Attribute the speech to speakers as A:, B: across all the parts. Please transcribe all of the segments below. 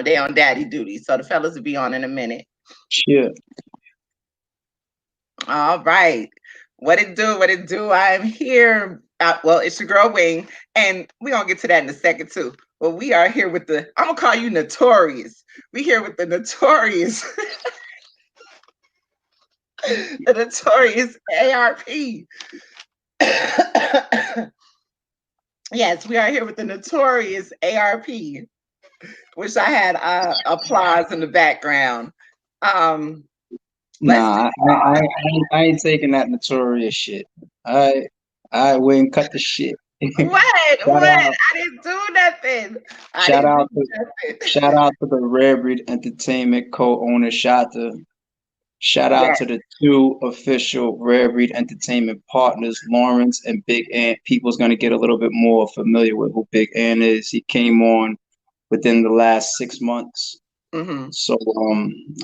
A: They on daddy duty, so the fellas will be on in a minute.
B: Shit.
A: All right. What it do? What it do? I'm here. Well, it's your girl Wing, and we're gonna get to that in a second too. But we are here with the, I'm gonna call you Notorious. We here with the Notorious, the Notorious ARP. Yes, we are here with the Notorious ARP. Wish I had applause in the background. Let's
B: Nah, I ain't taking that notorious shit. I wouldn't cut the shit.
A: what?
B: Shout out,
A: I didn't do nothing. I
B: shout
A: didn't do
B: out to
A: nothing.
B: shout out to the Rare Breed Entertainment co-owner Shata. Shout out
A: Yes,
B: to the two official Rare Breed Entertainment partners, Lawrence and Big Ant. People's gonna get a little bit more familiar with who Big Ant is. He came on within the last 6 months.
A: hmm
B: So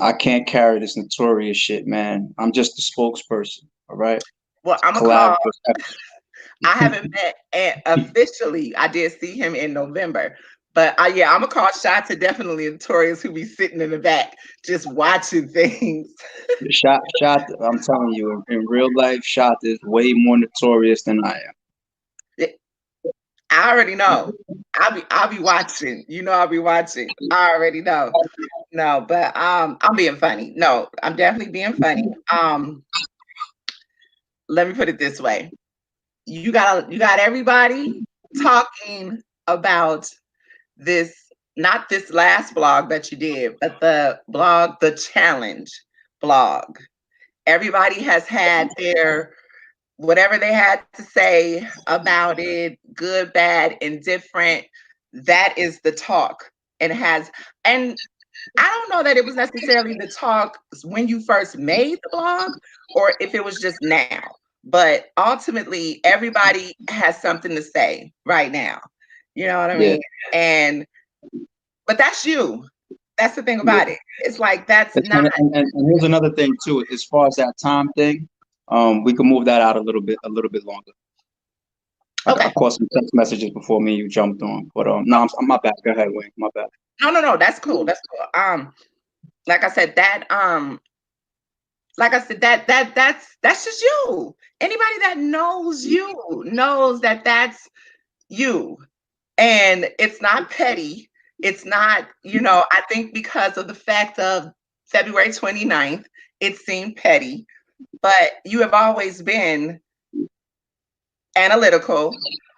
B: I can't carry this notorious shit, man. I'm just the spokesperson. All right.
A: Well, I'm gonna call.
B: Collaborative
A: I haven't met Ant officially. I did see him in November, but yeah, I'm gonna call Shot to definitely Notorious who be sitting in the back just watching things.
B: Shot. I'm telling you, in real life, Shot is way more notorious than I
A: I already know. I'll be watching. You know I'll be watching. I already know. No, but I'm being funny. No, I'm definitely being funny. Let me put it this way. You got everybody talking about this, not this last blog that you did, but the blog, the challenge blog. Everybody has had their whatever they had to say about it, good, bad, indifferent. That is the talk. And I don't know that it was necessarily the talk when you first made the blog or if it was just now. But ultimately, everybody has something to say right now. You know what I
B: am.
A: mean? And but that's you. That's the thing
B: Yeah.
A: about it. It's like that's
B: And,
A: not
B: and here's another thing too. As far as that time thing, we can move that out a little bit longer. I
A: okay.
B: caught some text messages before me and you jumped on, but no, I'm my bad. Go ahead, Wayne. My bad.
A: No. That's cool. That's cool. Like I said, that's just you. Anybody that knows you knows that that's you. And it's not petty. It's not, I think because of the fact of February 29th, it seemed petty, but you have always been analytical,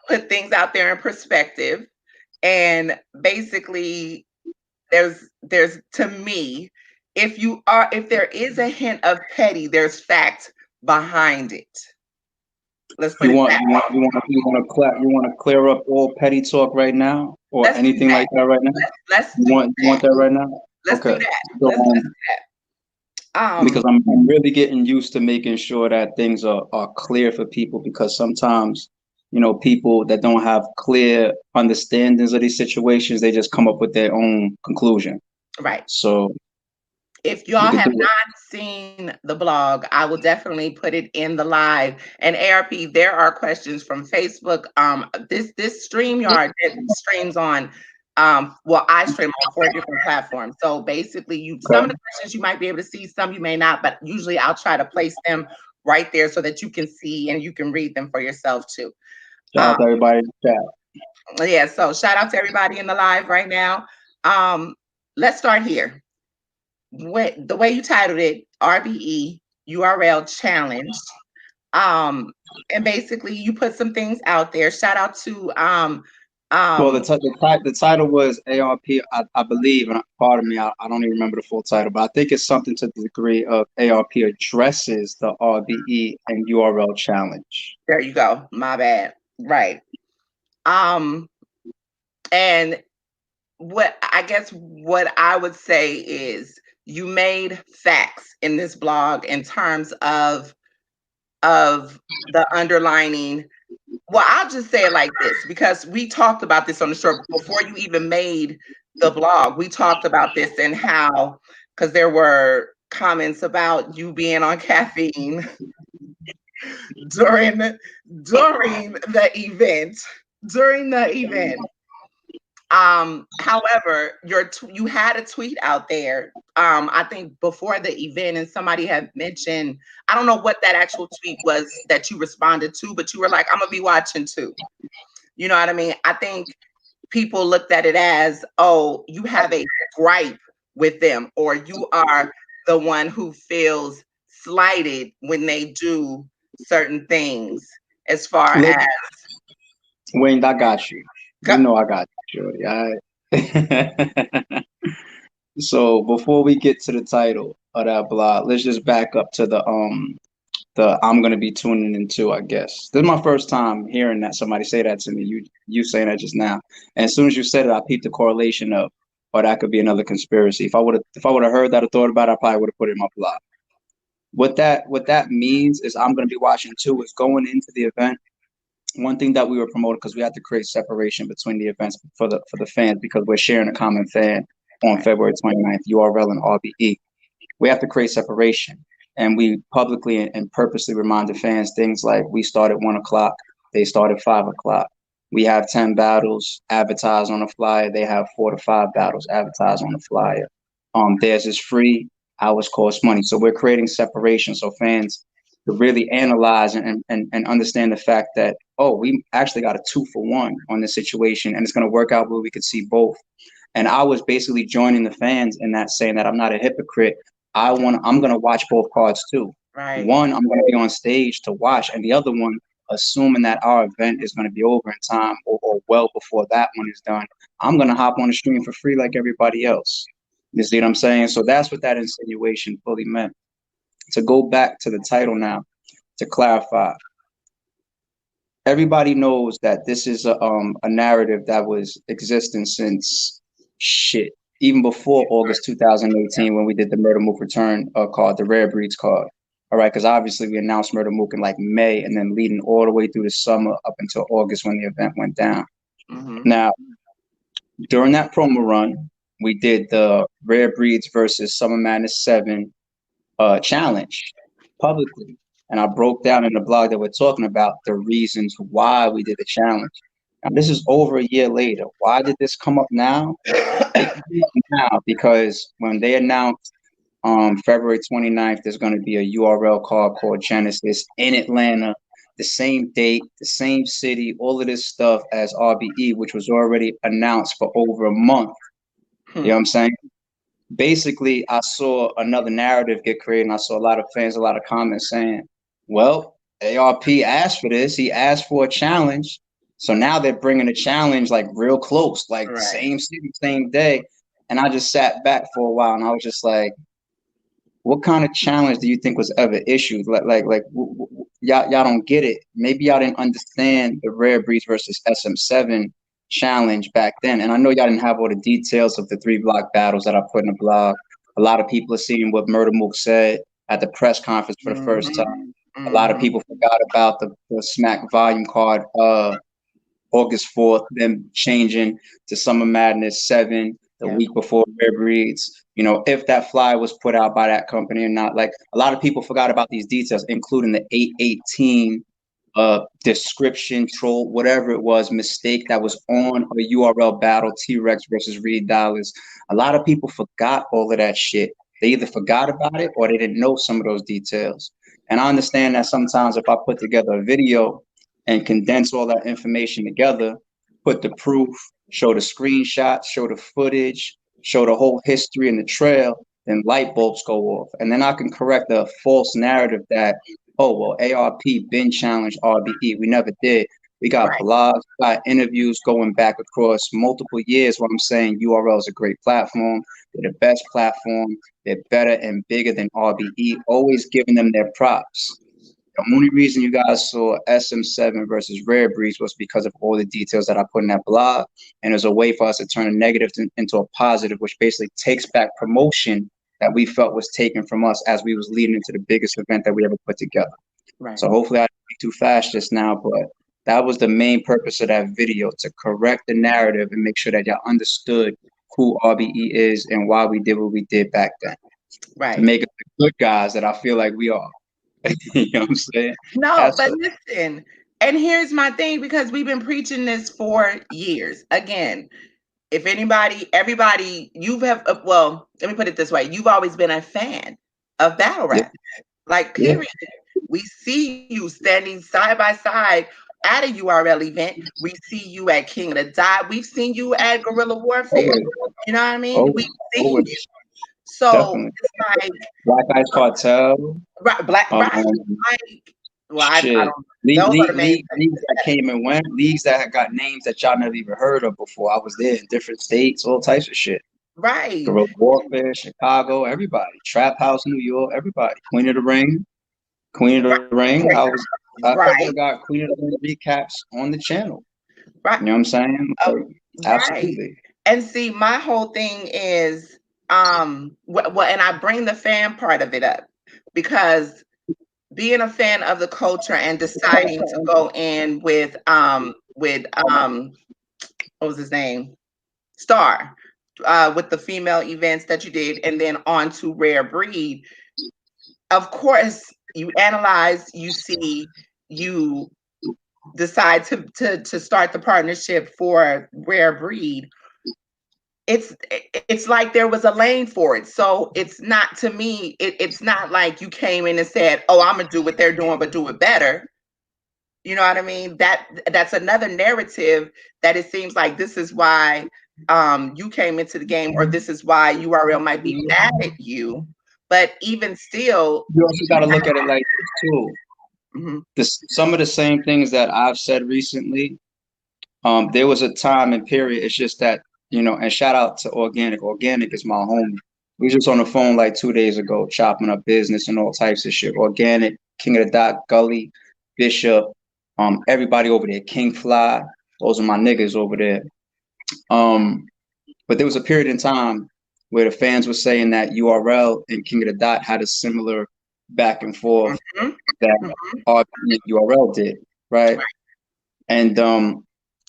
A: put things out there in perspective. And basically, there's to me, if there is a hint of petty, there's fact behind it. Let's put
B: You
A: it
B: want
A: that
B: you
A: way.
B: want you want you want to clear up all petty talk right now or
A: Let's do
B: anything
A: that.
B: like that right now?
A: Let's do
B: You want
A: that.
B: that right now?
A: Let's do
B: Okay.
A: that.
B: So
A: Let's do that.
B: because I'm really getting used to making sure that things are clear for people because sometimes, people that don't have clear understandings of these situations, they just come up with their own conclusion.
A: Right.
B: So
A: If
B: we
A: y'all
B: could
A: have
B: do it.
A: not seen the blog, I will definitely put it in the live. And ARP, there are questions from Facebook. This StreamYard that streams on. Well, I stream on 4 different platforms. So basically, some of
B: Okay.
A: the questions you might be able to see, some you may not. But usually, I'll try to place them right there so that you can see and you can read them for yourself too.
B: Shout
A: Um,
B: out to everybody in the chat.
A: yeah. So shout out to everybody in the live right now. Um, let's start here. The way you titled it, RBE URL challenge. Um, and basically you put some things out there. Shout out to
B: Well,
A: um
B: the title was ARP, I believe, and pardon me, I don't even remember the full title, but I think it's something to the degree of ARP addresses the RBE and URL challenge.
A: there you go. My bad. Right. Um and what I would say is you made facts in this blog in terms of the underlining. Well, I'll just say it like this because we talked about this on the show before you even made the blog. We talked about this and how, because there were comments about you being on caffeine during during the event. During the event. However, you had a tweet out there, I think before the event, and somebody had mentioned, I don't know what that actual tweet was that you responded to, but you were like, I'm gonna be watching too. You know what I mean? I think people looked at it as, oh, you have a gripe with them, or you are the one who feels slighted when they do certain things, as far
B: Look,
A: as
B: Wayne, I got you. You know I got you, Shorty. All right. So before we get to the title of that blog, let's just back up to the I'm gonna be tuning into, I guess. This is my first time hearing that somebody say that to me. You saying that just now. And as soon as you said it, I peeped the correlation of, or that could be another conspiracy. If I would have heard that or thought about it, I probably would have put it in my blog. What that means is I'm gonna be watching too is going into the event. One thing that we were promoting, because we had to create separation between the events for the fans, because we're sharing a common fan on February 29th, URL and RBE. We have to create separation. And we publicly and purposely reminded fans things like we start at 1 o'clock, they start at 5 o'clock. We have 10 battles advertised on the flyer. They have 4 to 5 battles advertised on the flyer. Theirs is free, ours cost money. So we're creating separation so fans to really analyze and understand the fact that, oh, we actually got a 2-for-1 on this situation, and it's going to work out where we could see both. And I was basically joining the fans in that, saying that I'm not a hypocrite. I'm gonna watch both cards too.
A: right,
B: One, I'm gonna be on stage to watch, and the other one, assuming that our event is gonna be over in time or well before that one is done, I'm gonna hop on the stream for free like everybody else. You see what I'm saying? So that's what that insinuation fully meant. To go back to the title now, to clarify, everybody knows that this is a narrative that was existing since shit, even before August 2018 when we did the Murder Mook return card, the Rare Breeds card. All right, because obviously we announced Murder Mook in like May and then leading all the way through the summer up until August when the event went down.
A: mm-hmm.
B: Now, during that promo run, we did the Rare Breeds versus Summer Madness 7 challenge publicly. And I broke down in the blog that we're talking about the reasons why we did the challenge. Now, this is over a year later. Why did this come up now? It came up now because when they announced February 29th, there's going to be a URL card called Genesis in Atlanta, the same date, the same city, all of this stuff as RBE, which was already announced for over a month. You know what I'm saying? Basically, I saw another narrative get created, and I saw a lot of fans, a lot of comments saying, well, ARP asked for this. He asked for a challenge. So now they're bringing a challenge like real close, like
A: Right.
B: same city, same day. And I just sat back for a while and I was just like, what kind of challenge do you think was ever issued? Y'all don't get it. Maybe y'all didn't understand the Rare Breeds versus SM7 challenge back then. And I know y'all didn't have all the details of the 3 block battles that I put in the blog. A lot of people are seeing what Murder Mook said at the press conference for the first time. A lot of people forgot about the Smack volume card August 4th, them changing to Summer Madness 7 the week before Rare Breeds. You know, if that flyer was put out by that company or not. Like, a lot of people forgot about these details, including the 818 description, troll, whatever it was, mistake that was on a URL battle, T-Rex versus Reed Dollars. A lot of people forgot all of that shit. They either forgot about it or they didn't know some of those details. And I understand that sometimes if I put together a video and condense all that information together, put the proof, show the screenshots, show the footage, show the whole history and the trail, then light bulbs go off. And then I can correct the false narrative that, oh, well, ARP been challenged RBE. We never did. We got blogs, got interviews going back across multiple years where I'm saying URL is a great platform. They're the best platform. They're better and bigger than RBE, always giving them their props. The only reason you guys saw SM7 versus Rare Breeds was because of all the details that I put in that blog. And there's a way for us to turn a negative into a positive, which basically takes back promotion that we felt was taken from us as we was leading into the biggest event that we ever put together.
A: Right.
B: So hopefully I didn't speak too fast just now, but that was the main purpose of that video, to correct the narrative and make sure that y'all understood who RBE is and why we did what we did back then.
A: Right.
B: To make us the good guys that I feel like we are. You know what I'm saying?
A: No, but listen, and here's my thing, because we've been preaching this for years. Again, if anybody, everybody, well, let me put it this way. You've always been a fan of battle
B: Yeah,
A: rap. Like,
B: yeah,
A: period. We see you standing side by side at a URL event. We see you at King of the Dot. We've seen you at Guerrilla Warfare.
B: always,
A: You know what I mean?
B: always,
A: We've seen you.
B: always,
A: So
B: definitely.
A: it's like,
B: Black Ice Cartel,
A: right, black, right?
B: um,
A: Like, well, I
B: shit,
A: don't. Those are the main
B: leagues that came and went, leagues that had got names that y'all never even heard of before. I was there in different states, all types of shit.
A: right,
B: Guerrilla Warfare, Chicago, everybody. Trap House, New York, everybody. Queen of the Ring, Queen of the Ring. I ever
A: right,
B: got Queen of the Ring recaps on the channel. You
A: right,
B: know what I'm saying?
A: uh,
B: Like,
A: right.
B: absolutely.
A: And see, my whole thing is, well, and I bring the fan part of it up because being a fan of the culture and deciding to go in with what was his name? Star, with the female events that you did, and then on to Rare Breed. Of course, you analyze, you see, you decide to start the partnership for Rare Breed. It's like there was a lane for it. So it's not, to me, it's not like you came in and said, "Oh, I'm gonna do what they're doing, but do it better." You know what I mean? That's another narrative that it seems like this is why you came into the game, or this is why URL might be mad at you. But even still,
B: You also got to look at it like this too.
A: mhm,
B: Some of the same things that I've said recently. There was a time and period. It's just that, and shout out to Organic. Organic is my homie. We was just on the phone like 2 days ago, chopping up business and all types of shit. Organic, King of the Dot, Gully, Bishop, everybody over there, King Fly. Those are my niggas over there. Um, but there was a period in time where the fans were saying that URL and King of the Dot had a similar back and forth
A: mhm,
B: that
A: mhm,
B: RBE and URL did, right? And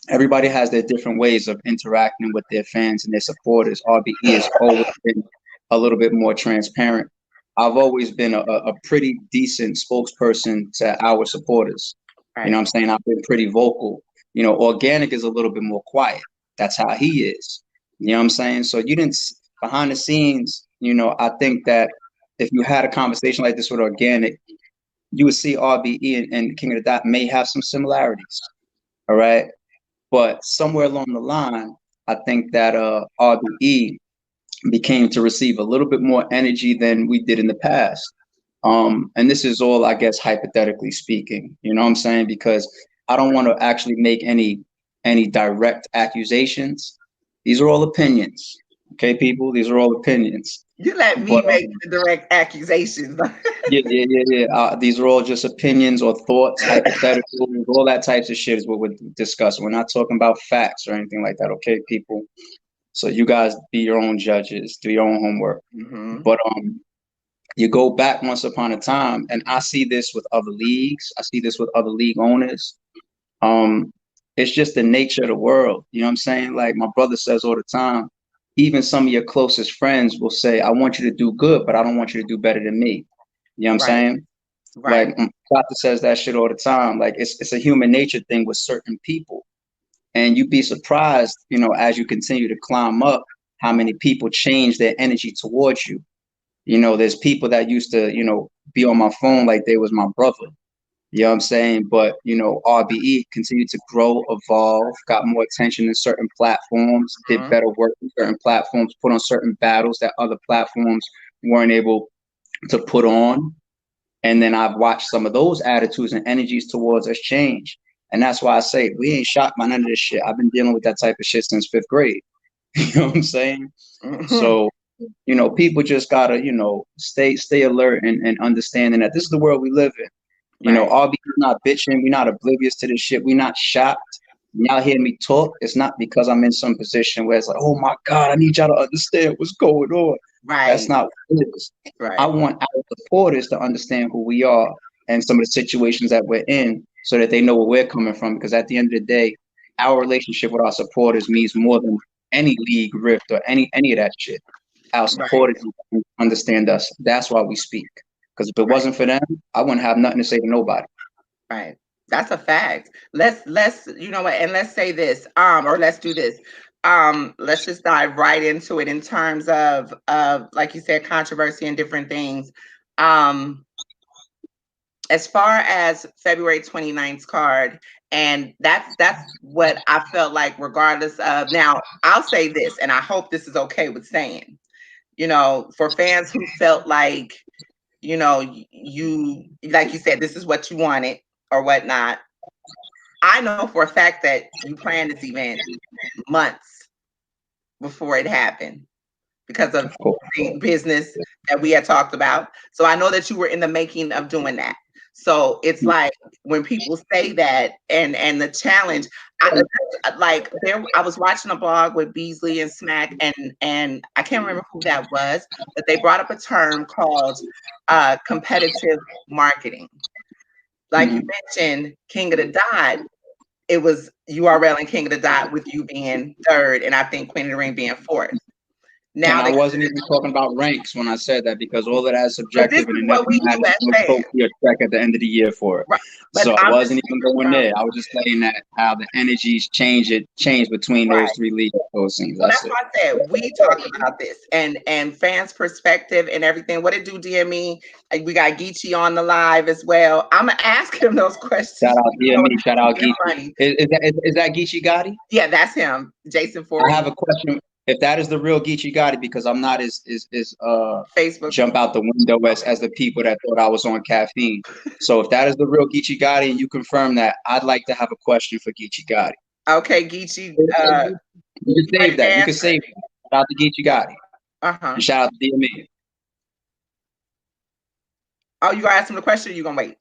B: everybody has their different ways of interacting with their fans and their supporters. RBE has always been a little bit more transparent. I've always been a pretty decent spokesperson to our supporters. You know
A: right,
B: what I'm saying? I've been pretty vocal. Organic is a little bit more quiet. That's how he is. You know what I'm saying? So you didn't, behind the scenes, I think that if you had a conversation like this with Organic, you would see RBE and King of the Dot may have some similarities. All right. But somewhere along the line, I think that RBE became to receive a little bit more energy than we did in the past. And this is all, I guess, hypothetically speaking. You know what I'm saying? Because I don't want to actually make any direct accusations. These are all opinions. Okay, people. These are all opinions.
A: you let me
B: But
A: make the direct accusations.
B: yeah, yeah, yeah, yeah. These are all just opinions or thoughts, hypotheticals, all that types of shit is what we're discussing. We're not talking about facts or anything like that, okay, people? So you guys be your own judges, do your own homework.
A: Mhm,
B: But you go back once upon a time, and I see this with other leagues. I see this with other league owners. Um, it's just the nature of the world. You know what I'm saying? Like my brother says all the time, even some of your closest friends will say, I want you to do good, but I don't want you to do better than me. You know what I'm
A: right,
B: saying? Like
A: right,
B: Doctor says that shit all the time. Like it's a human nature thing with certain people. And you'd be surprised, as you continue to climb up, how many people change their energy towards you. There's people that used to, be on my phone like they was my brother. You know what I'm saying? But, RBE continued to grow, evolve, got more attention in certain platforms, did
A: mhm,
B: better work in certain platforms, put on certain battles that other platforms weren't able to put on. And then I've watched some of those attitudes and energies towards us change. And that's why I say we ain't shocked by none of this shit. I've been dealing with that type of shit since fifth grade. You know what I'm saying?
A: mhm,
B: So, people just gotta, stay alert and understanding that this is the world we live in.
A: right,
B: RB not bitching, we're not oblivious to this shit. We're not shocked. When y'all hear me talk, it's not because I'm in some position where it's like, oh my God, I need y'all to understand what's going on. That's
A: right,
B: not what it is. I
A: right,
B: want our supporters to understand who we are and some of the situations that we're in so that they know where we're coming from. Because at the end of the day, our relationship with our supporters means more than any league rift or any of that shit. Our
A: right,
B: supporters understand us. That's why we speak. Because if it
A: right.
B: wasn't for them, I wouldn't have nothing to say to nobody.
A: Right. That's a fact. Let's you know what, and let's say this, or let's do this. let's just dive right into it in terms of like you said, controversy and different things. As far as February 29th card, and that's what I felt like, regardless of, now I'll say this, and I hope this is okay with saying, for fans who felt like, you, like you said, this is what you wanted or whatnot. I know for a fact that you planned this event months before it happened because of the business that we had talked about. So I know that you were in the making of doing that. So it's like when people say that, and the challenge, I was watching a blog with Beasley and Smack, and I can't remember who that was, but they brought up a term called competitive marketing. Like you mentioned, King of the Dot, it was URL and King of the Dot, with you being third, and I think Queen of the Ring being fourth.
B: And I wasn't even talking about ranks when I said that, because all of that is subjective and it never matters. No trophy or check at the end of the year for it.
A: Right.
B: So I wasn't even going there. I was just saying that how the energies change between those three leagues. Those things.
A: Well, that's why I said we talked about this and fans' perspective and everything. What it do, DME? We got Geechee on the live as well. I'm gonna ask him those questions.
B: Shout out DME. Shout out Geechee. Is that Geechee Gotti?
A: Yeah, that's him. Jason Ford.
B: I have a question. If that is the real Geechee Gotti, because I'm not as
A: Facebook
B: jump out the window as the people that thought I was on caffeine. So if that is the real Geechee Gotti and you confirm that, I'd like to have a question for Geechee Gotti.
A: Okay, Geechee.
B: You can save that. You can save that. Shout out to Geechee Gotti. And shout out to DME.
A: Oh, you gonna ask him the question, or you gonna wait?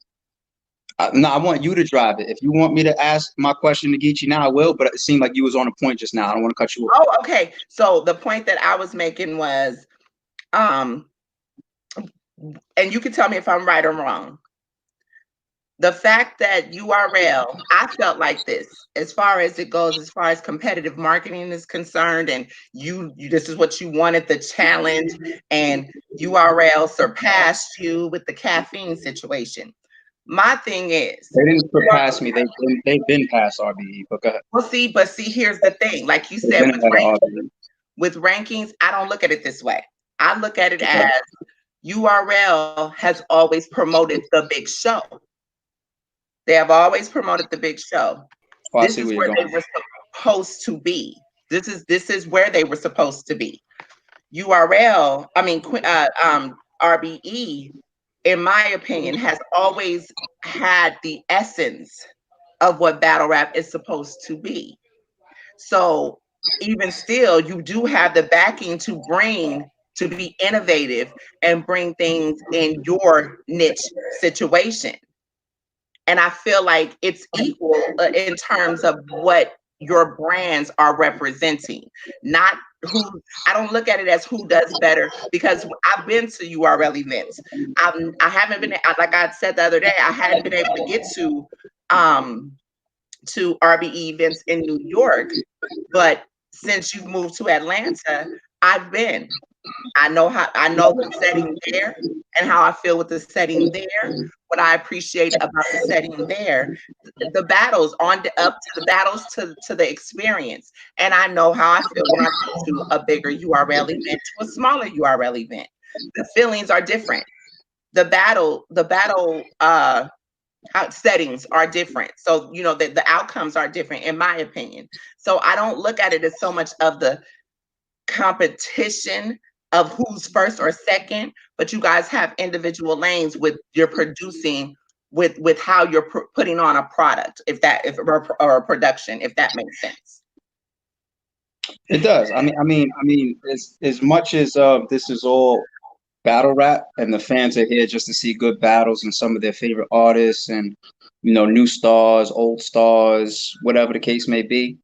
B: No, I want you to drive it. If you want me to ask my question to Geechee now, I will, but it seemed like you was on a point just now. I don't want to cut you off.
A: Oh, okay. So the point that I was making was, and you can tell me if I'm right or wrong. The fact that URL, I felt like this, as far as it goes, as far as competitive marketing is concerned, and you this is what you wanted, the challenge, and URL surpassed you with the caffeine situation. My thing is,
B: they didn't surpass me. They've been past RBE. But go ahead.
A: Well, see, here's the thing. Like you said, with rankings, I don't look at it this way. I look at it as URL has always promoted the big show. They have always promoted the big show. This is where they were supposed to be. This is where they were supposed to be. URL, RBE, in my opinion, has always had the essence of what battle rap is supposed to be. So even still, you do have the backing to be innovative and bring things in your niche situation. And I feel like it's equal in terms of what your brands are representing, not who. I don't look at it as who does better, because I've been to URL events. I haven't been, like I said the other day, I hadn't been able to get to RBE events in New York, but since you've moved to Atlanta, I've been. I know the setting there and how I feel with the setting there. What I appreciate about the setting there, the battles up to the battles to the experience. And I know how I feel when I go to a bigger URL event to a smaller URL event. The feelings are different. The battle settings are different. So, the outcomes are different, in my opinion. So I don't look at it as so much of the competition of who's first or second, but you guys have individual lanes with your producing, with how you're putting on a product, or a production, if that makes sense.
B: It does. I mean, as much as this is all battle rap and the fans are here just to see good battles and some of their favorite artists and new stars, old stars, whatever the case may be.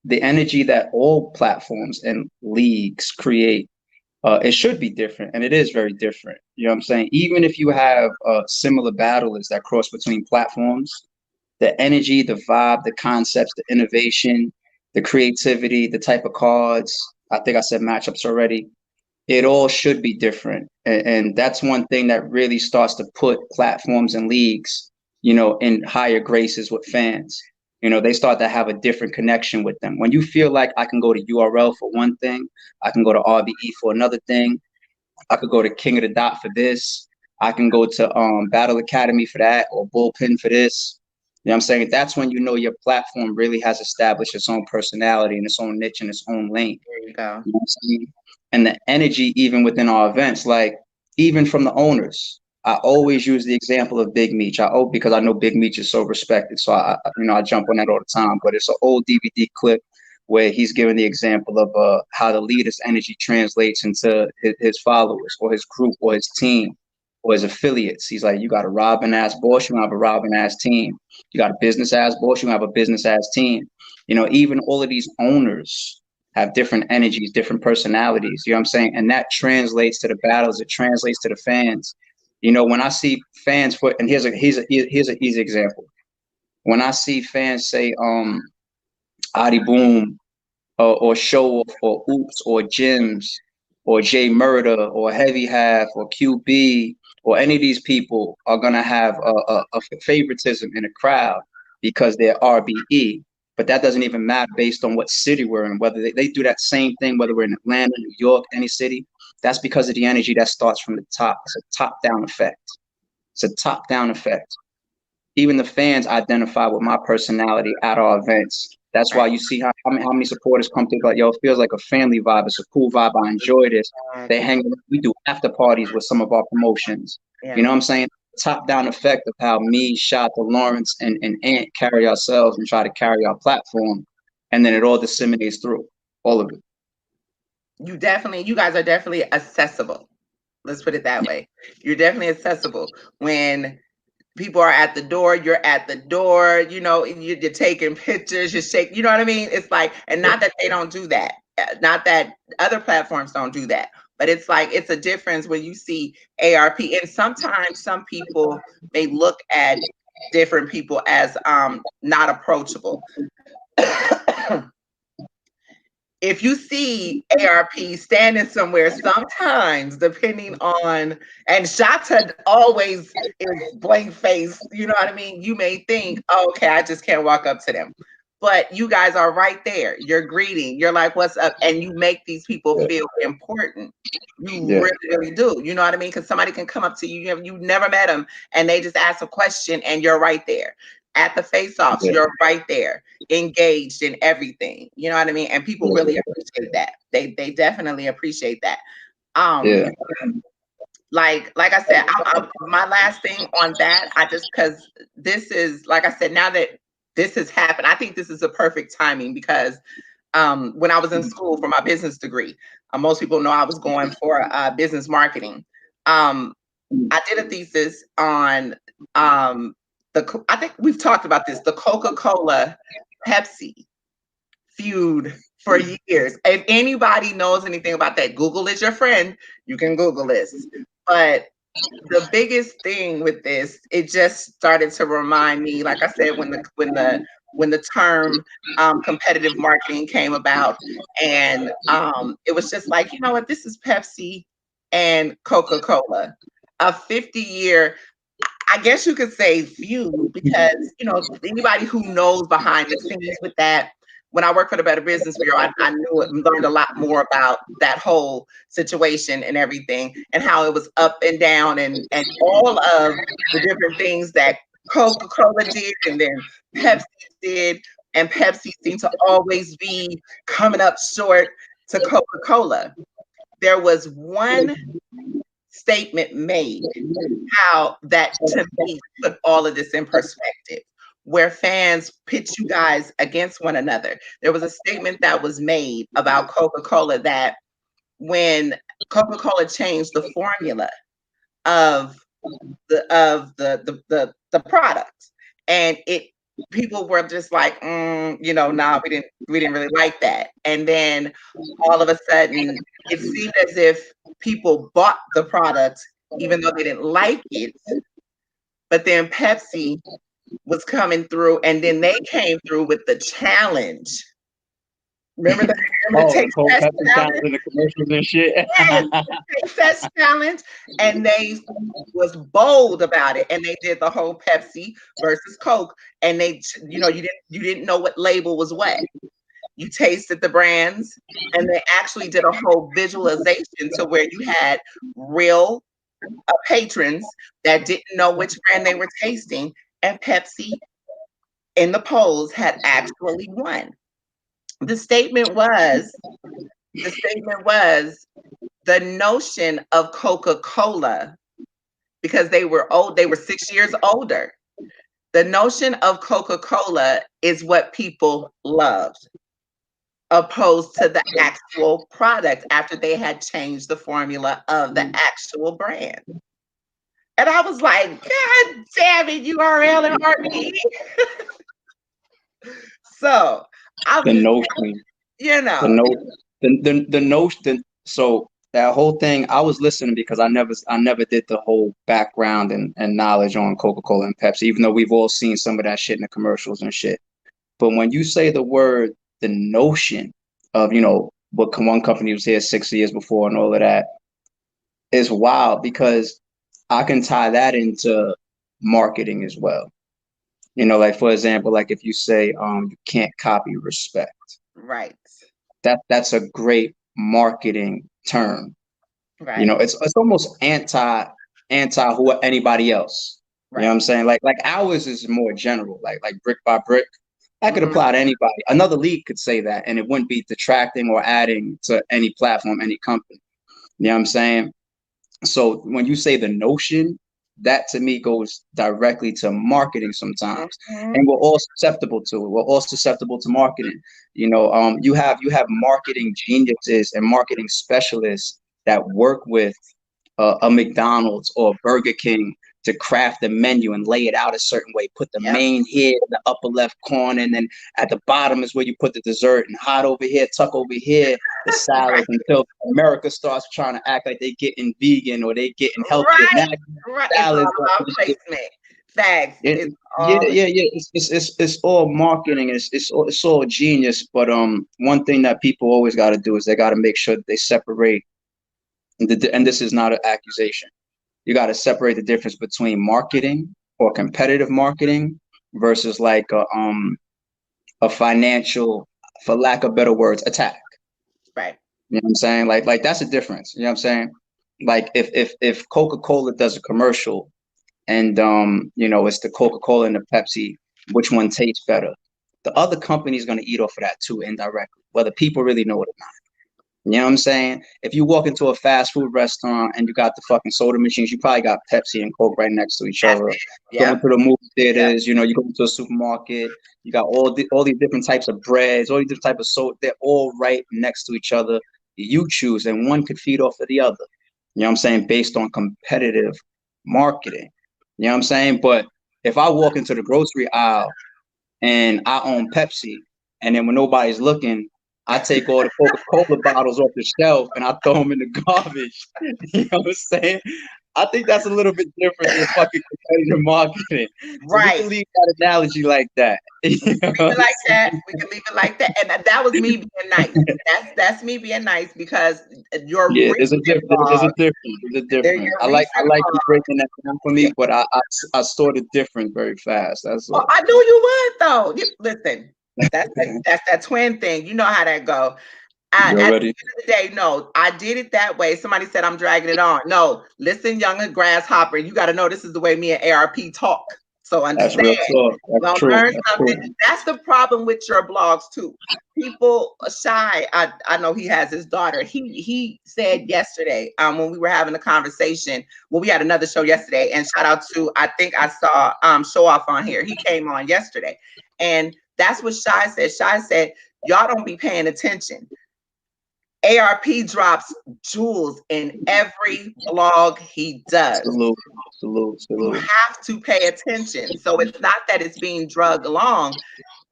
B: The energy that all platforms and leagues create, it should be different, and it is very different. You know what I'm saying? Even if you have similar battlers that cross between platforms, the energy, the vibe, the concepts, the innovation, the creativity, the type of cards, I think I said matchups already, it all should be different. And that's one thing that really starts to put platforms and leagues, in higher graces with fans. You know, they start to have a different connection with them. When you feel like I can go to URL for one thing, I can go to RBE for another thing, I could go to King of the Dot for this, I can go to Battle Academy for that, or Bullpen for this. You know what I'm saying? That's when you know your platform really has established its own personality and its own niche and its own lane.
A: There you go.
B: You know what I'm saying? And the energy, even within our events, like even from the owners, I always use the example of Big Meech. Because I know Big Meech is so respected, so I jump on that all the time. But it's an old DVD clip where he's giving the example of how the leader's energy translates into his followers or his group or his team or his affiliates. He's like, you got a robbing ass boss, you have a robbing ass team. You got a business ass boss, you have a business ass team. You know, even all of these owners have different energies, different personalities. You know what I'm saying? And that translates to the battles. It translates to the fans. You know, when I see fans and here's an easy example. When I see fans say, Adi Boom, or Show Off, or Oops, or Jims, or J Murder, or Heavy Half, or QB, or any of these people are gonna have a favoritism in a crowd because they're RBE. But that doesn't even matter based on what city we're in, whether they do that same thing, whether we're in Atlanta, New York, any city. That's because of the energy that starts from the top. It's a top-down effect. It's a top-down effect. Even the fans identify with my personality at our events. That's why you see how many supporters come through. Like, yo, it feels like a family vibe. It's a cool vibe. I enjoy this. They hang. We do after parties with some of our promotions.
A: Yeah.
B: You know what I'm saying? Top down effect of how me, Shot, Lawrence, and Ant carry ourselves and try to carry our platform, and then it all disseminates through all of it.
A: You guys are definitely accessible. Let's put it that way. You're definitely accessible. When people are at the door, you're at the door, you know, you're taking pictures, you're shaking, you know what I mean? It's like, and not that they don't do that, not that other platforms don't do that, but it's like, it's a difference when you see ARP. And sometimes some people may look at different people as not approachable. If you see ARP standing somewhere, sometimes depending on, and Shata always is blank face, you know what I mean? You may think, oh, okay, I just can't walk up to them. But you guys are right there. You're greeting. You're like, what's up? And you make these people feel important. You really, really do. You know what I mean? Because somebody can come up to you, you've never met them, and they just ask a question, and you're right there. At the face-offs, you're right there, engaged in everything. You know what I mean? And people really appreciate that. They definitely appreciate that. Like I said, my last thing on that, because this is, like I said, now that this has happened, I think this is a perfect timing because when I was in school for my business degree, most people know I was going for business marketing. I did a thesis on I think we've talked about this, the Coca-Cola Pepsi feud for years. If anybody knows anything about that, Google is your friend. You can Google this. But the biggest thing with this, it just started to remind me, like I said, when the term competitive marketing came about, and it was just like, you know what, this is Pepsi and Coca-Cola, a 50-year, I guess you could say, feud, because, you know, anybody who knows behind the scenes with that, when I worked for the Better Business Bureau, I knew it and learned a lot more about that whole situation and everything, and how it was up and down, and all of the different things that Coca-Cola did and then Pepsi did, and Pepsi seemed to always be coming up short to Coca-Cola. There was one statement made, how that to me put all of this in perspective, where fans pit you guys against one another. There was a statement that was made about Coca-Cola that when Coca-Cola changed the formula of the product, and people were just like, you know, nah, we didn't really like that. And then all of a sudden, it seemed as if people bought the product even though they didn't like it. But then Pepsi was coming through, and then they came through with the challenge Remember the
B: Oh, the
A: Taste
B: Coke
A: Test
B: Pepsi challenge
A: Challenge?
B: in the commercials and shit.
A: Yes, the Taste Test Challenge. And they was bold about it. And they did the whole Pepsi versus Coke. And they, you didn't know what label was what. You tasted the brands, and they actually did a whole visualization to where you had real patrons that didn't know which brand they were tasting, and Pepsi in the polls had actually won. The statement was the statement was the notion of Coca-Cola, because they were old, they were 6 years older. The notion of Coca-Cola is what people loved, opposed to the actual product after they had changed the formula of the actual brand. And I was like, God damn it, URL and RBE. So I'm
B: The
A: just,
B: notion,
A: you
B: the
A: know,
B: notion, the notion. So that whole thing, I was listening because I never did the whole background and knowledge on Coca-Cola and Pepsi, even though we've all seen some of that shit in the commercials and shit. But when you say the word, the notion of, what one company was here 6 years before and all of that is wild, because I can tie that into marketing as well. Like, for example, like if you say you can't copy respect,
A: right,
B: that's a great marketing term.
A: right,
B: It's almost anti who anybody else. You know what
A: right.
B: I'm saying? Like ours is more general, like brick by brick. That could
A: Mhm.
B: apply to anybody. Another league could say that, and it wouldn't be detracting or adding to any platform, any company. You know what I'm saying? So when you say the notion, that to me goes directly to marketing sometimes. And
A: Mhm.
B: we're all susceptible to it. We're all susceptible to marketing. You have marketing geniuses and marketing specialists that work with a McDonald's or Burger King to craft the menu and lay it out a certain way. Put the
A: Yep.
B: main here in the upper left corner, and then at the bottom is where you put the dessert, and hot over here, tuck over here, the
A: Right,
B: salad, until America starts trying to act like they getting vegan or they getting healthier.
A: right,
B: Now
A: right. It's all
B: salads
A: about placement. Facts.
B: yeah,
A: It's
B: yeah,
A: all
B: yeah, yeah. It's all marketing. It's all genius. But one thing that people always got to do is they got to make sure that they separate. And this is not an accusation. You got to separate the difference between marketing or competitive marketing versus like a financial, for lack of better words, attack.
A: right.
B: You know what I'm saying? Like that's a difference. You know what I'm saying? Like if Coca-Cola does a commercial and it's the Coca-Cola and the Pepsi, which one tastes better? The other company is going to eat off of that too, indirectly, whether people really know it or not. You know what I'm saying? If you walk into a fast food restaurant and you got the fucking soda machines, you probably got Pepsi and Coke right next to each
A: That's
B: other.
A: it.
B: Going
A: Yep.
B: to the movie
A: Yep.
B: theaters, you go to a supermarket, you got all these different types of breads, all these different types of soda. They're all right next to each other. You choose, and one could feed off of the other. You know what I'm saying? Based on competitive marketing. You know what I'm saying? But if I walk into the grocery aisle and I own Pepsi, and then when nobody's looking, I take all the Coca-Cola bottles off the shelf and I throw them in the garbage. You know what I'm saying? I think that's a little bit different than fucking competitive marketing. So we
A: Right.
B: can leave that analogy like that. You
A: We can
B: know
A: leave
B: what
A: it
B: I'm
A: like that.
B: saying?
A: We can leave it like that. And that was me being nice. That's me being nice, because your
B: Yeah, there's a
A: recent
B: difference. There's a
A: blog,
B: difference. There's a
A: they're
B: difference.
A: your
B: I
A: recent
B: like you
A: blog.
B: breaking that down for
A: Yeah.
B: me, but I saw the difference very fast. That's
A: Oh,
B: all.
A: I knew you would though. Listen, that's that twin thing. You know how that go.
B: You
A: At the
B: already?
A: end of the day, no, I did it that way. Somebody said I'm dragging it on. No, listen, young grasshopper, you got to know this is the way me and ARP talk. So
B: That's
A: understand.
B: real talk.
A: You're
B: That's
A: gonna
B: true.
A: learn
B: That's
A: something.
B: true.
A: That's the problem with your blogs too. People shy. I know he has his daughter. He said yesterday, when we were having a conversation, well, we had another show yesterday, and shout out to, I think I saw Show Off on here. He came on yesterday, and that's what Shy said. Shy said, y'all don't be paying attention. ARP drops jewels in every blog he does.
B: Salute. Salute.
A: You
B: Salute.
A: have to pay attention. So it's not that it's being drugged along.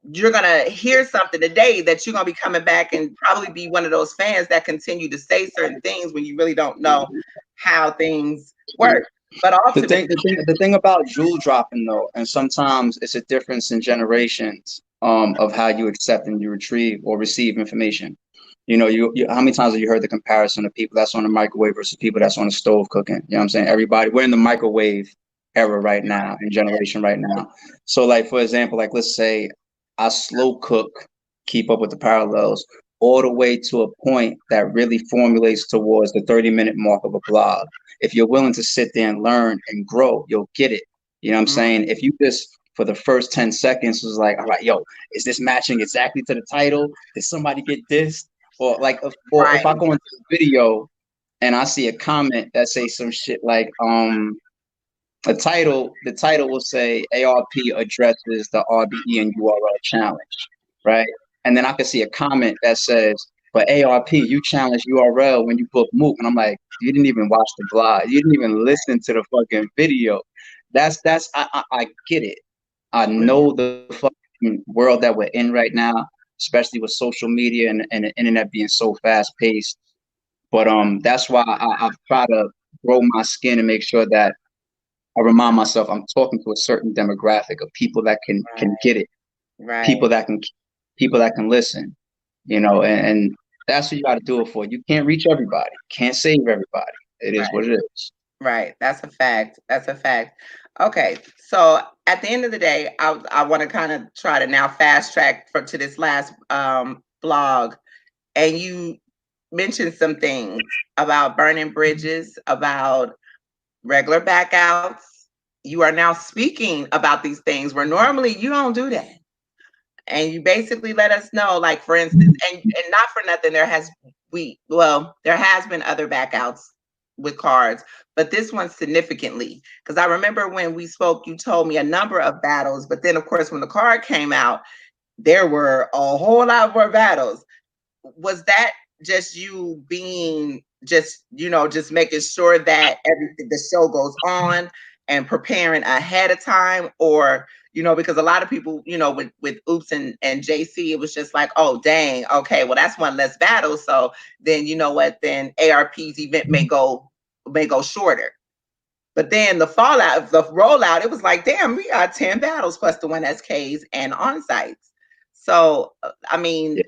A: You're going to hear something today that you're going to be coming back and probably be one of those fans that continue to say certain things when you really don't know how things work. But
B: The
A: ultimately,
B: thing, the thing, the thing about jewel dropping though, and sometimes it's a difference in generations. of how you accept and you retrieve or receive information. You know, you how many times have you heard the comparison of people that's on the microwave versus people that's on the stove cooking? You know what I'm saying? Everybody, we're in the microwave era right now, in generation right now. So like, for example, like let's say I slow cook, keep up with the parallels, all the way to a point that really formulates towards the 30-minute mark of a blog. If you're willing to sit there and learn and grow, you'll get it. You know what I'm saying? If you just for the first 10 seconds was like, all right, yo, is this matching exactly to the title? Did somebody get this? Or like, or if I
A: Right.
B: go into the video and I see a comment that says some shit like, the title will say ARP addresses the RBE and URL challenge, right? And then I can see a comment that says, but ARP, you challenge URL when you book MOOC. And I'm like, you didn't even watch the blog. You didn't even listen to the fucking video. I get it. I know the fucking world that we're in right now, especially with social media and the internet being so fast paced. But that's why I try to grow my skin and make sure that I remind myself I'm talking to a certain demographic of people that can get it,
A: Right.
B: people that can people that can listen, you know, and that's what you got to do it for. You can't reach everybody, can't save everybody. It is
A: Right.
B: what it is.
A: Right. That's a fact. That's a fact. Okay. So at the end of the day, I want to kind of try to now fast track to this last blog. And you mentioned some things about burning bridges, about regular backouts. You are now speaking about these things where normally you don't do that. And you basically let us know, like for instance, and not for nothing, there has been other backouts with cards, but this one significantly, because I remember when we spoke, you told me a number of battles, but then of course when the card came out, there were a whole lot more battles. Was that just you being just making sure that everything the show goes on and preparing ahead of time, or because a lot of people, with Oops and JC, it was just like, oh dang, okay, well that's one less battle, so then then ARP's event may go shorter. But then the fallout, the rollout, it was like, damn, we got 10 battles plus the one SKs and on sites. So, I mean,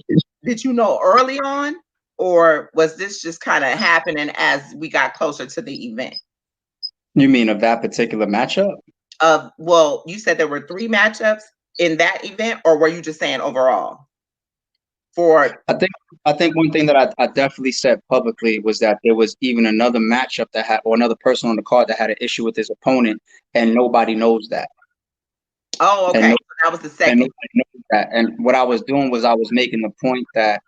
A: did you know early on, or was this just kind of happening as we got closer to the event?
B: You mean of that particular matchup?
A: Well, you said there were 3 matchups in that event, or were you just saying overall? For
B: I think one thing that I definitely said publicly was that there was even another matchup that had, or another person on the card that had an issue with his opponent, and nobody knows that.
A: Oh,
B: And
A: okay.
B: no,
A: So that was the
B: and
A: second.
B: nobody knows that. And what I was doing was I was making the point that,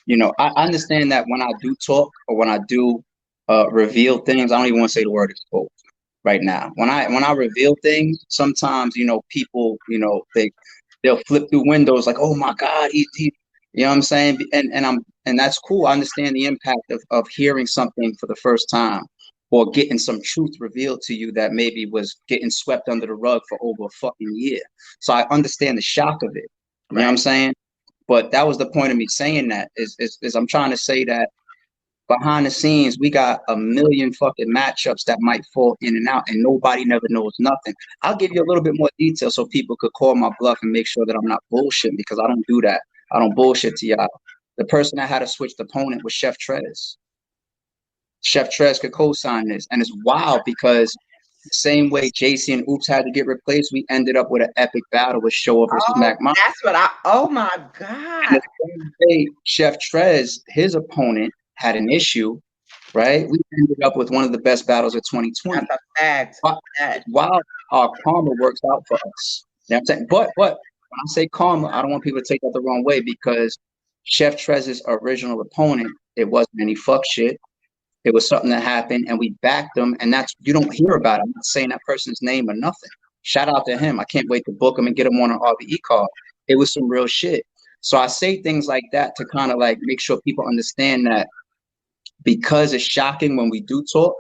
B: you know, I understand that when I do talk or when I do reveal things, I don't even want to say the word expose right now. When I reveal things, sometimes, you know, people, you know, they'll flip through windows like, oh my God, he you know what I'm saying? And that's cool. I understand the impact of hearing something for the first time or getting some truth revealed to you that maybe was getting swept under the rug for over a fucking year. So I understand the shock of it. You know what I'm
A: Right.
B: saying? But that was the point of me saying that is I'm trying to say that behind the scenes, we got a million fucking matchups that might fall in and out, and nobody never knows nothing. I'll give you a little bit more detail so people could call my bluff and make sure that I'm not bullshitting, because I don't do that. I don't bullshit to y'all. The person that had to switch the opponent was Chef Trez. Chef Trez could co-sign this, and it's wild because the same way JC and Oops had to get replaced, we ended up with an epic battle with Showa versus
A: Oh,
B: Mac Mom.
A: that's what oh my
B: And
A: God.
B: the same way Chef Trez, his opponent, had an issue, right? We ended up with one of the best battles of 2020.
A: That's a fact.
B: It's wild how karma works out for us. You know what I'm saying? But when I say karma, I don't want people to take that the wrong way, because Chef Trez's original opponent, it wasn't any fuck shit. It was something that happened and we backed them, and that's, you don't hear about it. I'm not saying that person's name or nothing. Shout out to him. I can't wait to book him and get him on an RBE card. It was some real shit. So I say things like that to kind of like make sure people understand that, because it's shocking when we do talk,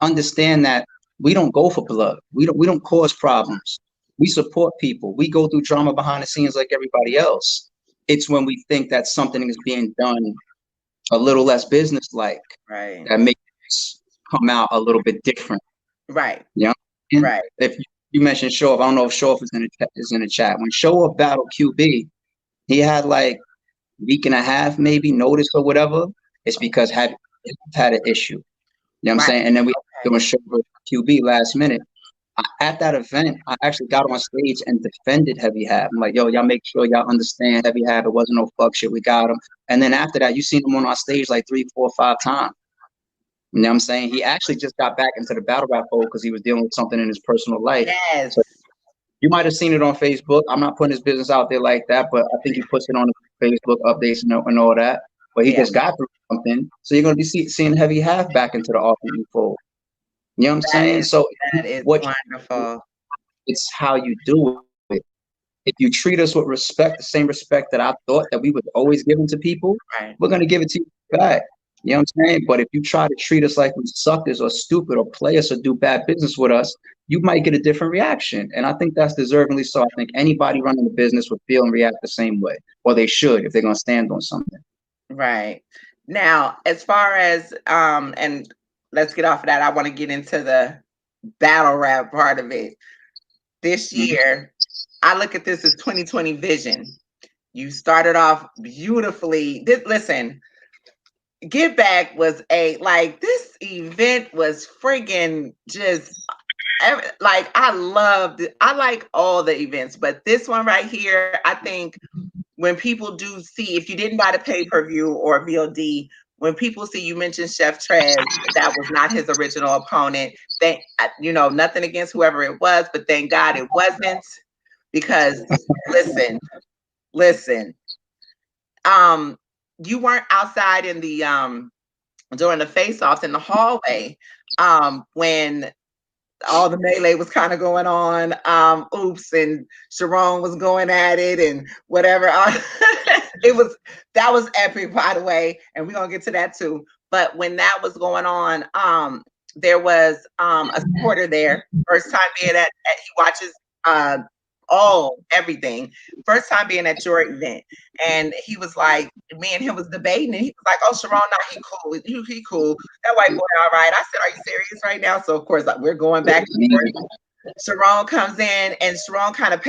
B: understand that we don't go for blood. We don't cause problems. We support people. We go through drama behind the scenes like everybody else. It's when we think that something is being done a little less business-like
A: Right.
B: that makes us come out a little bit different.
A: Right.
B: You know? And
A: Right.
B: if you mentioned Show Off. I don't know if Show Off is in the chat. When Show Off battled QB, he had like week and a half maybe notice or whatever. It's because had an issue. You know what I'm
A: Right.
B: saying? And then we
A: Okay.
B: doing Show Off QB last minute. At that event, I actually got on stage and defended Heavy Hab. I'm like, yo, y'all make sure y'all understand Heavy Hab. It wasn't no fuck shit. We got him. And then after that, you seen him on our stage like 3, 4, 5 times. You know what I'm saying? He actually just got back into the battle rap fold because he was dealing with something in his personal life.
A: Yes.
B: So you might have seen it on Facebook. I'm not putting his business out there like that, but I think he puts it on his Facebook updates and all that. But he just got through something. So you're going to be seeing Heavy Half back into the RBE fold. You know what I'm saying? So
A: that is
B: what
A: wonderful.
B: it's how you do it. If you treat us with respect, the same respect that I thought that we was always giving to people,
A: Right.
B: we're going to give it to you back. You know what I'm saying? But if you try to treat us like we suckers or stupid or play us or do bad business with us, you might get a different reaction. And I think that's deservingly so. I think anybody running the business would feel and react the same way, or they should if they're going to stand on something.
A: Right. Now, as far as, and let's get off of that. I want to get into the battle rap part of it. This year, I look at this as 2020 vision. You started off beautifully. Listen, Get Back was this event was friggin' just like I like all the events, but this one right here, I think when people do see, if you didn't buy the pay-per-view or VOD, when people see you mention Chef Trez, that was not his original opponent. Nothing against whoever it was, but thank God it wasn't, because listen, you weren't outside in the during the face-offs in the hallway when all the melee was kind of going on. Oops, and Sharon was going at it and whatever. That was epic, by the way, and we're gonna get to that too. But when that was going on, there was a supporter there. First time being at he watches everything. First time being at your event, and he was like, me and him was debating, and he was like, "Oh, Sharon, nah, he cool. He cool. That white boy, all right." I said, "Are you serious right now?" So of course, we're going back and forth. Sharon comes in, and Sharon kind of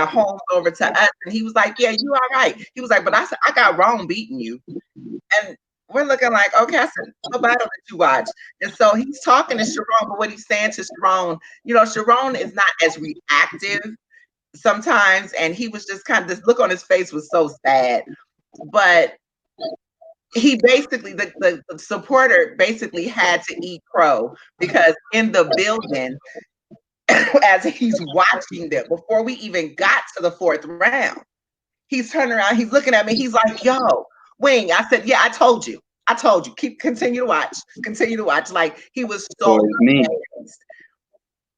A: homed over to us, and he was like, "Yeah, you all right." He was like, "But I said I got wrong beating you," and we're looking like, okay. I said, "What battle did you watch?" And so he's talking to Sharon, but what he's saying to Sharon, Sharon is not as reactive sometimes, and he was just kind of, this look on his face was so sad. But he basically, the supporter basically had to eat crow, because in the building, as he's watching them, before we even got to the 4th round, he's turning around, he's looking at me, he's like, "Yo, Wing." I said, "Yeah, I told you. Continue to watch." Like, he was so amazed.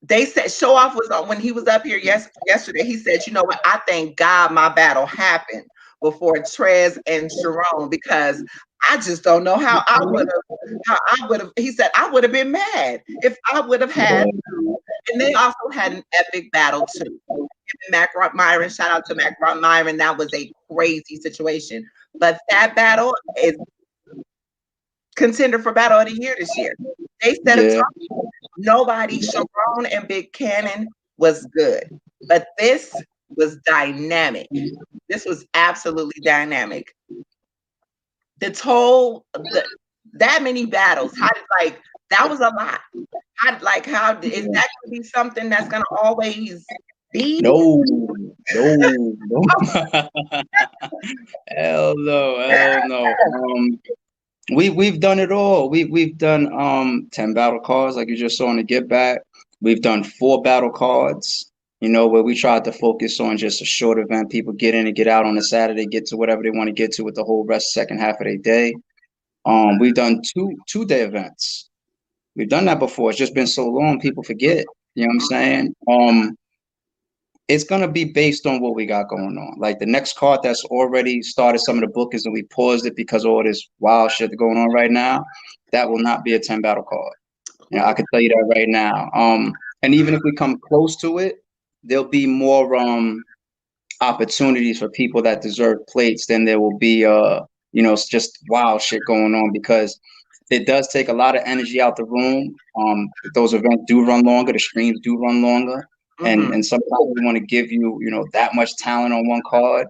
A: They said Show Off was on when he was up here yesterday. He said, "You know what? I thank God my battle happened before Trez and Sharon, because I just don't know how I would have." He said, "I would have been mad if I would have had." And they also had an epic battle too. Mac Myron, shout out to Mac Myron. That was a crazy situation. But that battle is contender for battle of the year this year. They said nobody, Sharon and Big Cannon was good, but this was dynamic. This was absolutely dynamic. That many battles, that was a lot. How is that going to be something that's going to always be?
B: No. Hell no. We've done it all. We've done 10 battle cards, like you just saw in the Get Back. We've done 4 battle cards, where we tried to focus on just a short event. People get in and get out on a Saturday, get to whatever they want to get to with the whole second half of their day. We've done two-day events. We've done that before. It's just been so long, people forget. You know what I'm saying? It's gonna be based on what we got going on. Like the next card that's already started some of the bookings, and we paused it because of all this wild shit going on right now. That will not be a 10 battle card. I can tell you that right now. And even if we come close to it, there'll be more opportunities for people that deserve plates than there will be just wild shit going on, because it does take a lot of energy out the room. Those events do run longer, the streams do run longer. And sometimes we want to give you, you know, that much talent on one card,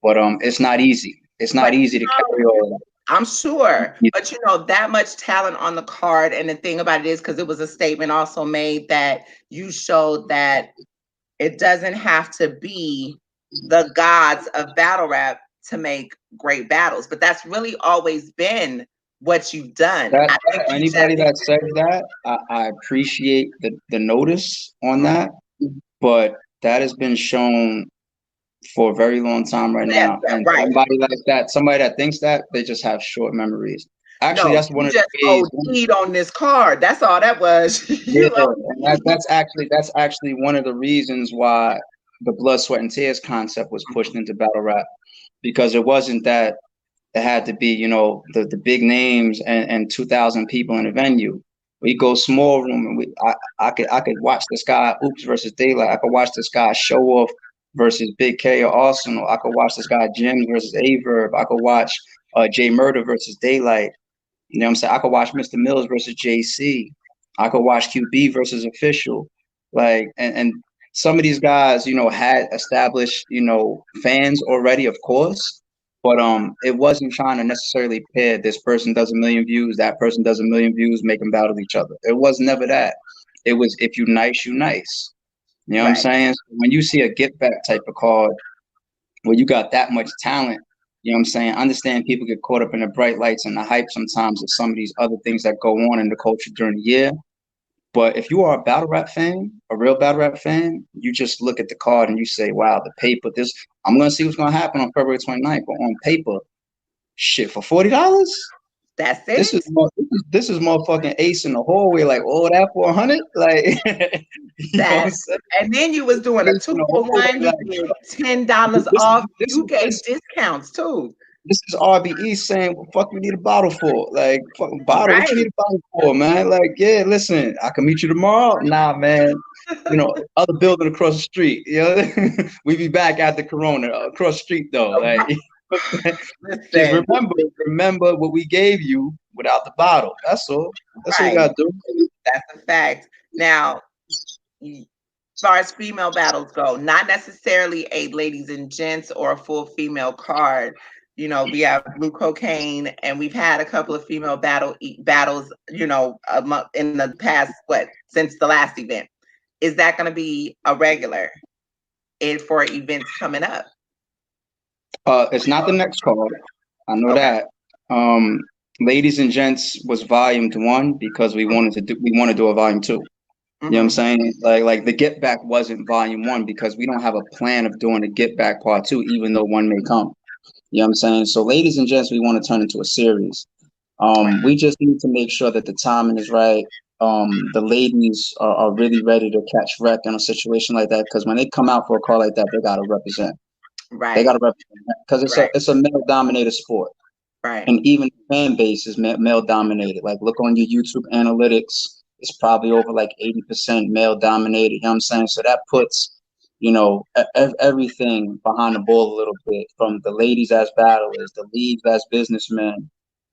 B: but it's not easy. It's not
A: But
B: easy to carry all
A: I'm sure,
B: that.
A: but that much talent on the card, and the thing about it is, because it was a statement also made that you showed that it doesn't have to be the gods of battle rap to make great battles, but that's really always been what you've done.
B: That
A: I think
B: anybody that says that, I appreciate the notice on that, but that has been shown for a very long time right now. And
A: right.
B: somebody that thinks that, they just have short memories. Actually,
A: No,
B: that's one
A: you
B: of the
A: just
B: ways.
A: OD'd on this card. That's all that was.
B: Yeah, and that's actually one of the reasons why the blood, sweat, and tears concept was pushed into battle rap, because it wasn't that it had to be, you know, the big names and 2,000 people in a venue. We go small room, and I could watch this guy Oops versus Daylight. I could watch this guy Show Off versus Big K or Arsenal. I could watch this guy Jim versus Averb. I could watch Jay Murder versus Daylight. You know what I'm saying? I could watch Mr. Mills versus JC. I could watch QB versus Official. Like, and some of these guys, you know, had established, you know, fans already, of course, but it wasn't trying to necessarily pair this person does 1 million views, that person does 1 million views, make them battle each other. It was never that. It was if you nice, you nice. You know what I'm saying? So when you see a get back type of card where you got that much talent, you know what I'm saying? I understand people get caught up in the bright lights and the hype sometimes of some of these other things that go on in the culture during the year. But if you are a battle rap fan, a real battle rap fan, you just look at the card and you say, wow, the paper, I'm going to see what's going to happen on February 29th. But on paper, shit, for $40?
A: That's it.
B: This is motherfucking Ace in the hallway, like, oh, that for 100? Like, you know what I'm saying?
A: And then you was doing a 2-for-1, you did $10 off. You gave discounts too.
B: This is RBE saying, "What the fuck you need a bottle for? Like, fucking bottle. What you need a bottle for, man? Like, yeah, listen, I can meet you tomorrow. Nah, man. You know, other building across the street. You know, we be back after Corona across the street though. Like, just remember what we gave you without the bottle. That's all. That's what you gotta do.
A: That's a fact. Now, as far as female battles go, not necessarily a ladies and gents or a full female card. You know, we have Blue Cocaine, and we've had a couple of female battles, you know, in the past, since the last event. Is that going to be a regular for events coming up?
B: It's not the next card. I know that. Ladies and Gents was volume 1 because we want to do a volume 2. You know what I'm saying? Like the Get Back wasn't volume 1 because we don't have a plan of doing a Get Back part 2, even though one may come. You know what I'm saying? So ladies and gents, we want to turn into a series. We just need to make sure that the timing is right. The ladies are really ready to catch wreck in a situation like that, because when they come out for a call like that, they got to represent. Right. They got to represent because it's a male dominated sport. Right. And even the fan base is male dominated. Like, look on your YouTube analytics, it's probably over like 80% male dominated. You know what I'm saying? So that puts, you know, everything behind the ball a little bit, from the ladies as battlers, the leagues as businessmen.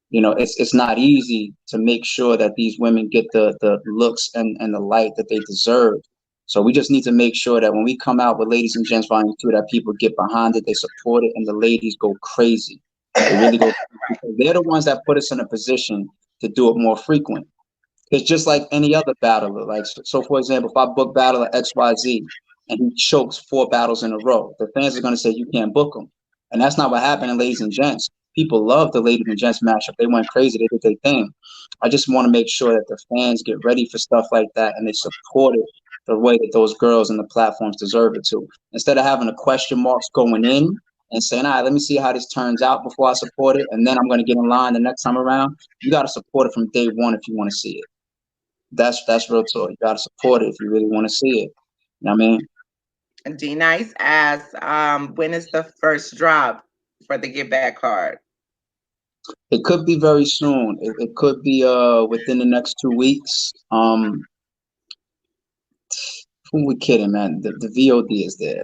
B: You know, it's not easy to make sure that these women get the looks and the light that they deserve. So we just need to make sure that when we come out with Ladies and Gents Volume 2, that people get behind it, they support it, and the ladies go crazy. They really go crazy. They're the ones that put us in a position to do it more frequent. It's just like any other battler. Like, so for example, if I book battler XYZ and he chokes 4 battles in a row, the fans are going to say you can't book him. And that's not what happened in Ladies and Gents. People love the Ladies and Gents matchup. They went crazy. They did their thing. I just want to make sure that the fans get ready for stuff like that and they support it the way that those girls and the platforms deserve it to. Instead of having the question marks going in and saying, all right, let me see how this turns out before I support it, and then I'm going to get in line the next time around. You got to support it from day one if you want to see it. That's real talk. You got to support it if you really want to see it. You know what I mean?
A: D Nice asks, when is the first drop for the Get Back card?
B: It could be very soon. It could be within the next 2 weeks. Who we kidding, man? The VOD is there.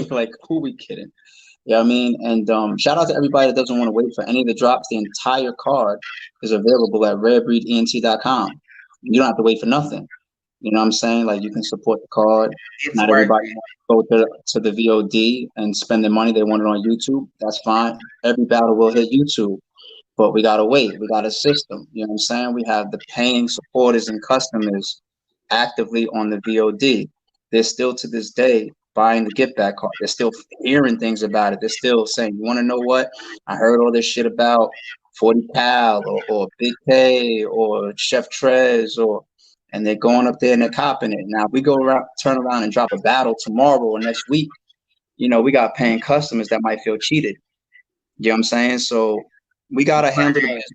B: Like who we kidding? Yeah, you know I mean, and shout out to everybody that doesn't want to wait for any of the drops. The entire card is available at rarebreedent.com. You don't have to wait for nothing. You know what I'm saying? Like you can support the card.
A: It's
B: Not
A: worth
B: everybody
A: it.
B: wants to go to the VOD and spend their money. They want it on YouTube. That's fine. Every battle will hit YouTube. But we gotta wait. We got a system. You know what I'm saying? We have the paying supporters and customers actively on the VOD. They're still to this day buying the get back card. They're still hearing things about it. They're still saying, "You want to know what? I heard all this shit about 40 Cal or Big K or Chef Trez or," and they're going up there and they're copping it. Now, if we go around, turn around and drop a battle tomorrow or next week, you know, we got paying customers that might feel cheated. You know what I'm saying? So we gotta handle the
A: Right.
B: business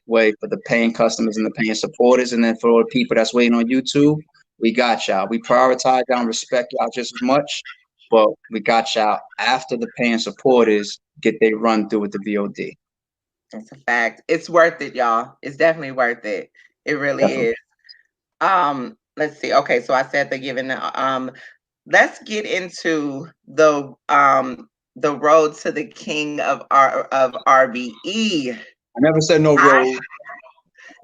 B: way for the paying customers and the paying supporters, and then for all the people that's waiting on YouTube, we got y'all. We prioritize y'all and respect y'all just as much, but we got y'all after the paying supporters get they run through with the VOD.
A: That's a fact. It's worth it, y'all. It's definitely worth it. It really
B: Definitely.
A: is. Let's see. Okay, so I said the giving. Let's get into the road to the king of RBE.
B: I never said no road.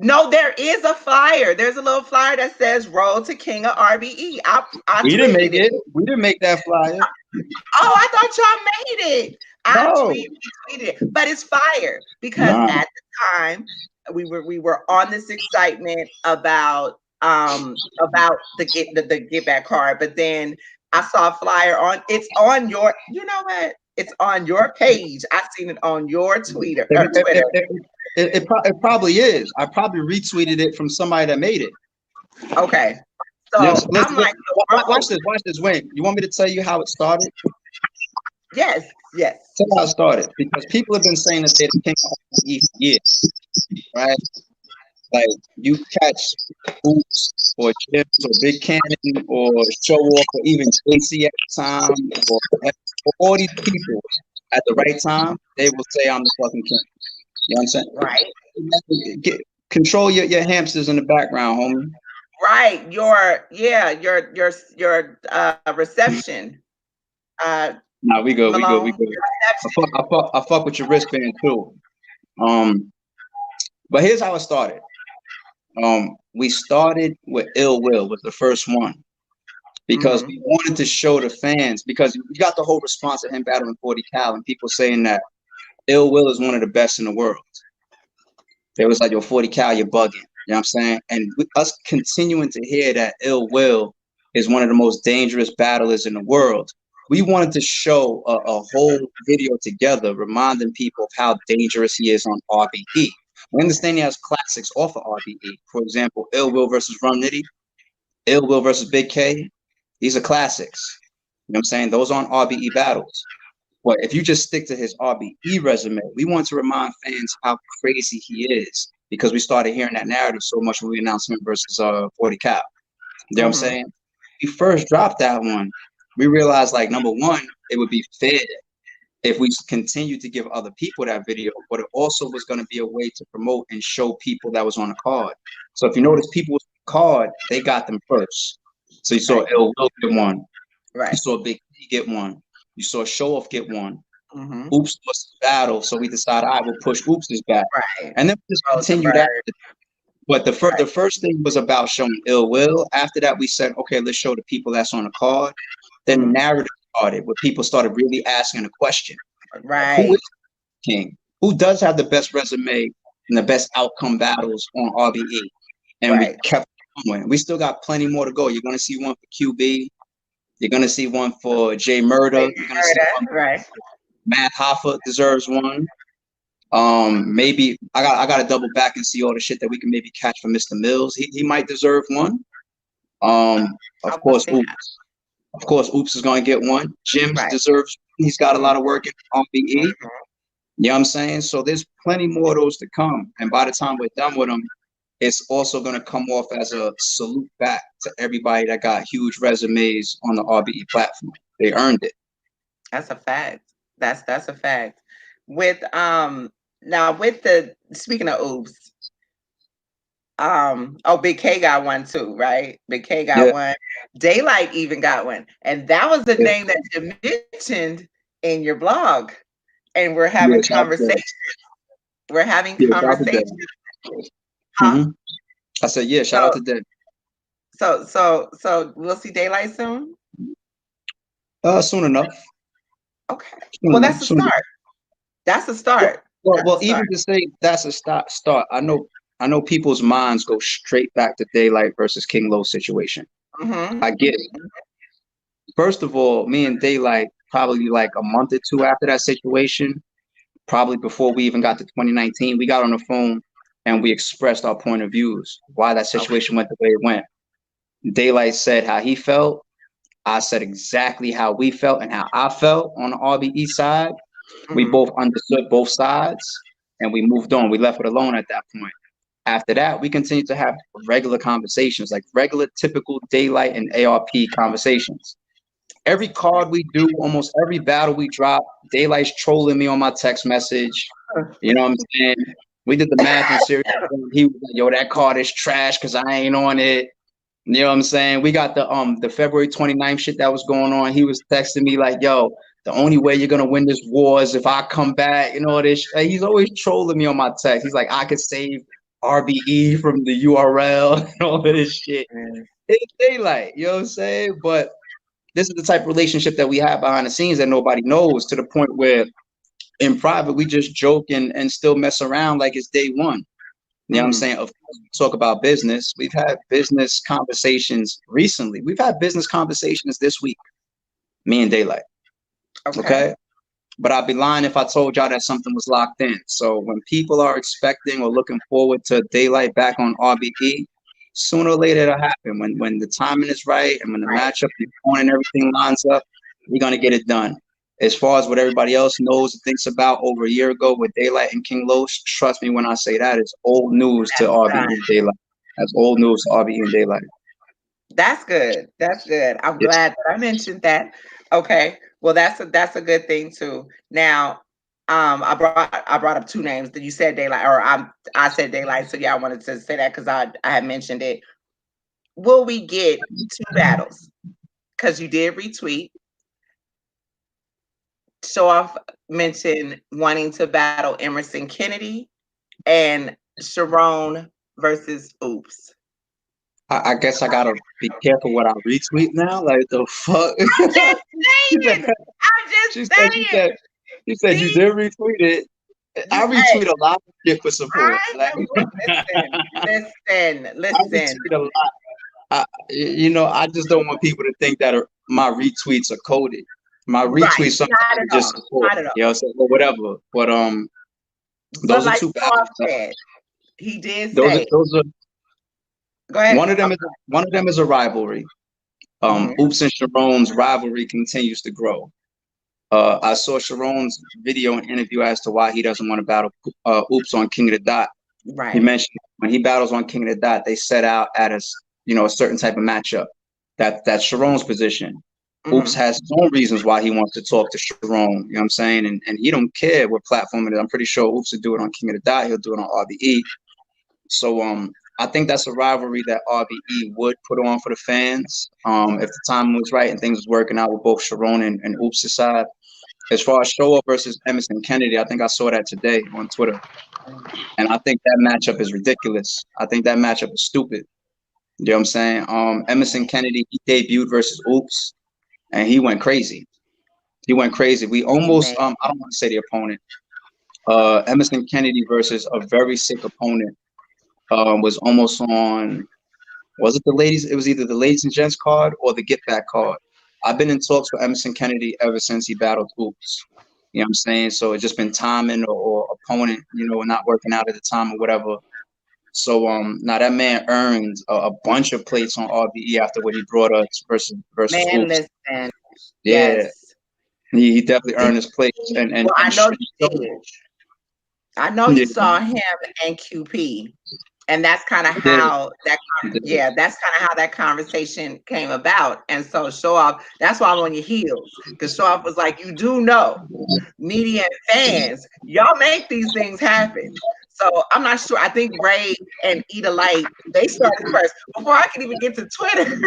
A: No, there is a flyer. There's a little flyer that says "Road to King of RBE." I
B: We didn't make
A: tweeted it.
B: it. We didn't make that flyer.
A: Oh, I thought y'all made it. I
B: No,
A: tweeted it, but it's fire because
B: no.
A: at the time we were on this excitement about the get back card, but then I saw a flyer on. It's on your. You know what? It's on your page. I've seen it on your Twitter
B: It,
A: or Twitter.
B: it probably is. I probably retweeted it from somebody that made it.
A: Okay, so
B: Yes,
A: I'm like,
B: watch this. Watch this. Wait, you want me to tell you how it started?
A: yes, yes.
B: Tell how it started, because people have been saying that they're the king of RBE for years, right? Like you catch Oops or Chips or Big Cannon or Show Off or even JC at the time or all these people at the right time, they will say I'm the fucking king. You know what I'm saying?
A: Right.
B: Control your hamsters in the background, homie.
A: Right. Your reception.
B: Nah, we good, we good, we
A: Malone,
B: good.
A: your
B: I fuck with your wristband too. But here's how it started. We started with Ill Will was the first one because
A: reception.
B: we wanted to show the fans, because we got the whole response of him battling 40 Cal and people saying that Ill Will is one of the best in the world. They was like, yo, 40 Cal, you're bugging. You know what I'm saying? And us continuing to hear that Ill Will is one of the most dangerous battlers in the world, we wanted to show a whole video together reminding people of how dangerous he is on RBE. We understand he has classics off of RBE. For example, Ill Will versus Rum Nitty, Ill Will versus Big K. These are classics. You know what I'm saying? Those aren't RBE battles. But if you just stick to his RBE resume, we want to remind fans how crazy he is, because we started hearing that narrative so much when we announced him versus 40 Cal. You know what I'm saying? We first dropped that one. We realized, like, number one, it would be fair if we continue to give other people that video, but it also was going to be a way to promote and show people that was on the card. So if you notice, people was on the card, they got them first. So you saw Ill Will get one.
A: Right.
B: You saw Big T get one. You saw Show Off get one.
A: Mm-hmm.
B: Oops was battle, so we decided I will push Oops' back,
A: Right.
B: and then we just continue that. But the first thing was about showing Ill Will. After that, we said, okay, let's show the people that's on the card. Then the narrative started, where people started really asking a question:
A: Right.
B: who is king? Who does have the best resume and the best outcome battles on RBE? And we kept going. We still got plenty more to go. You're going to see one for QB. You're going to see one for Jay Murder. You're going to see one for Matt Hoffa deserves one. Maybe I got to double back and see all the shit that we can maybe catch from Mr. Mills. He might deserve one. Of course, Oops. Of course, Oops is going to get one. Jims deserves. He's got a lot of work in RBE. You know what I'm saying? So there's plenty more of those to come. And by the time we're done with them, it's also going to come off as a salute back to everybody that got huge resumes on the RBE platform. They earned it.
A: That's a fact. That's a fact. With now with the speaking of Oops, Big K got one too, right? Big K got one. Daylight even got one, and that was the name that you mentioned in your blog. And we're having conversations. We're having conversations.
B: I said, yeah, shout out to Dave.
A: So we'll see daylight soon.
B: Soon enough.
A: Okay.
B: Soon
A: Well,
B: enough.
A: that's a start. That's a start.
B: Well, even to say that's a start. I know people's minds go straight back to Daylight versus King Low situation.
A: Mm-hmm.
B: I get it. First of all, me and Daylight probably like a month or two after that situation, probably before we even got to 2019, we got on the phone and we expressed our point of views, why that
A: Okay.
B: situation went the way it went. Daylight said how he felt. I said exactly how we felt and how I felt on the RBE side. We
A: Mm-hmm.
B: both understood both sides and we moved on. We left it alone at that point. After that, we continued to have regular conversations, like regular, typical Daylight and ARP conversations. Every card we do, almost every battle we drop, Daylight's trolling me on my text message. You know what I'm saying? We did the math and serious. He was like, "Yo, that card is trash because I ain't on it." You know what I'm saying? We got the February 29th shit that was going on. He was texting me like, "Yo, the only way you're gonna win this war is if I come back." You know this. Like, he's always trolling me on my text. He's like, "I could save RBE from the URL and all of this shit." It's Daylight. You know what I'm saying? But this is the type of relationship that we have behind the scenes that nobody knows, to the point where in private we just joke and still mess around like it's day one. You know what I'm saying? Of course, we talk about business. We've had business conversations recently. We've had business conversations this week, me and Daylight.
A: Okay.
B: Okay. But I'd be lying if I told y'all that something was locked in. So when people are expecting or looking forward to Daylight back on RBE, sooner or later it'll happen. When the timing is right and when the
A: Right.
B: matchup, the point and everything lines up, we're gonna get it done. As far as what everybody else knows and thinks about over a year ago with Daylight and King Los, trust me when I say that, it's old news to
A: That's
B: RBE
A: done.
B: and Daylight. That's old news to RBE and Daylight.
A: That's good. That's good. I'm
B: Yes.
A: glad that I mentioned that. Okay. Well, that's a good thing too. Now, I brought up two names that you said daylight, or I said daylight. So yeah, I wanted to say that because I had mentioned it. Will we get two battles? Because you did retweet. Show off mentioned wanting to battle Emerson Kennedy and Sharon versus Oops.
B: I guess I gotta be careful what I retweet now. Like the fuck.
A: I'm just saying. I'm just
B: She said, she
A: saying.
B: said, she said you
A: See,
B: did retweet it. I
A: hey,
B: retweet a lot of shit for support.
A: I
B: Like
A: am.
B: I
A: Listen.
B: retweet a lot. You know, I just don't want people to think that my retweets are coded. My
A: Right.
B: retweets sometimes
A: Not at
B: are just
A: all.
B: support.
A: Not at all.
B: You know what I'm saying? Or whatever. But
A: But
B: those are
A: like
B: two
A: Bob
B: battles.
A: said, he did
B: Those are
A: say,
B: those are
A: go ahead.
B: one of them is a rivalry.
A: Mhm.
B: Oops and Sharon's rivalry continues to grow. I saw Sharon's video and interview as to why he doesn't want to battle Oops on King of the Dot. He
A: Right.
B: mentioned when he battles on King of the Dot, they set out at a certain type of matchup. That's Sharon's position. Oops
A: Mhm.
B: has his own reasons why he wants to talk to Sharon. You know what I'm saying? And he don't care what platform it is. I'm pretty sure Oops will do it on King of the Dot. He'll do it on RBE. So I think that's a rivalry that RBE would put on for the fans. If the time was right and things was working out with both Sharon and Oops' side. As far as Showa versus Emerson Kennedy, I think I saw that today on Twitter. And I think that matchup is ridiculous. I think that matchup is stupid. You know what I'm saying? Emerson Kennedy, he debuted versus Oops, and he went crazy. He went crazy. We almost,
A: Man.
B: I don't want to say the opponent. Emerson Kennedy versus a very sick opponent was almost on, was it the ladies? It was either the ladies and gents card or the get back card. I've been in talks with Emerson Kennedy ever since he battled Oops. You know what I'm saying? So it's just been timing or opponent, not working out at the time or whatever. So now that man earned a bunch of plates on RBE after what he brought us versus
A: Man,
B: Oops.
A: listen.
B: Yeah,
A: Yes.
B: he definitely
A: Did
B: earned his plates
A: you, well, I know you did. I know
B: yeah,
A: you saw him and QP. And that's kind of
B: he did,
A: how
B: he did.
A: yeah, that's kind of how that conversation came about. And so Show Off, that's why I'm on your heels. Because Show Off was like, you do know, media and fans, y'all make these things happen. So I'm not sure. I think Ray and Eat Light, they started first. Before I could even get to Twitter,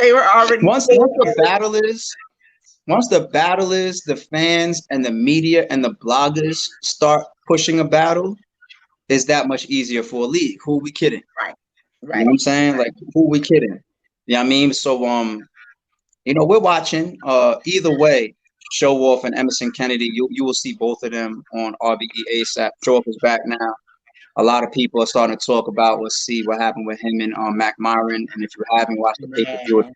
A: they were already
B: Once the battle is, the fans and the media and the bloggers start pushing a battle, it's that much easier for a league. Who are we kidding?
A: right.
B: You know what I'm saying? Like, who we kidding? You know what I mean? So, you know, we're watching. Either way, Show Off and Emerson Kennedy, you will see both of them on RBE ASAP. Show Off is back now. A lot of people are starting to talk about, let's see what happened with him and Mac Myron. And if you haven't watched the pay-per-view,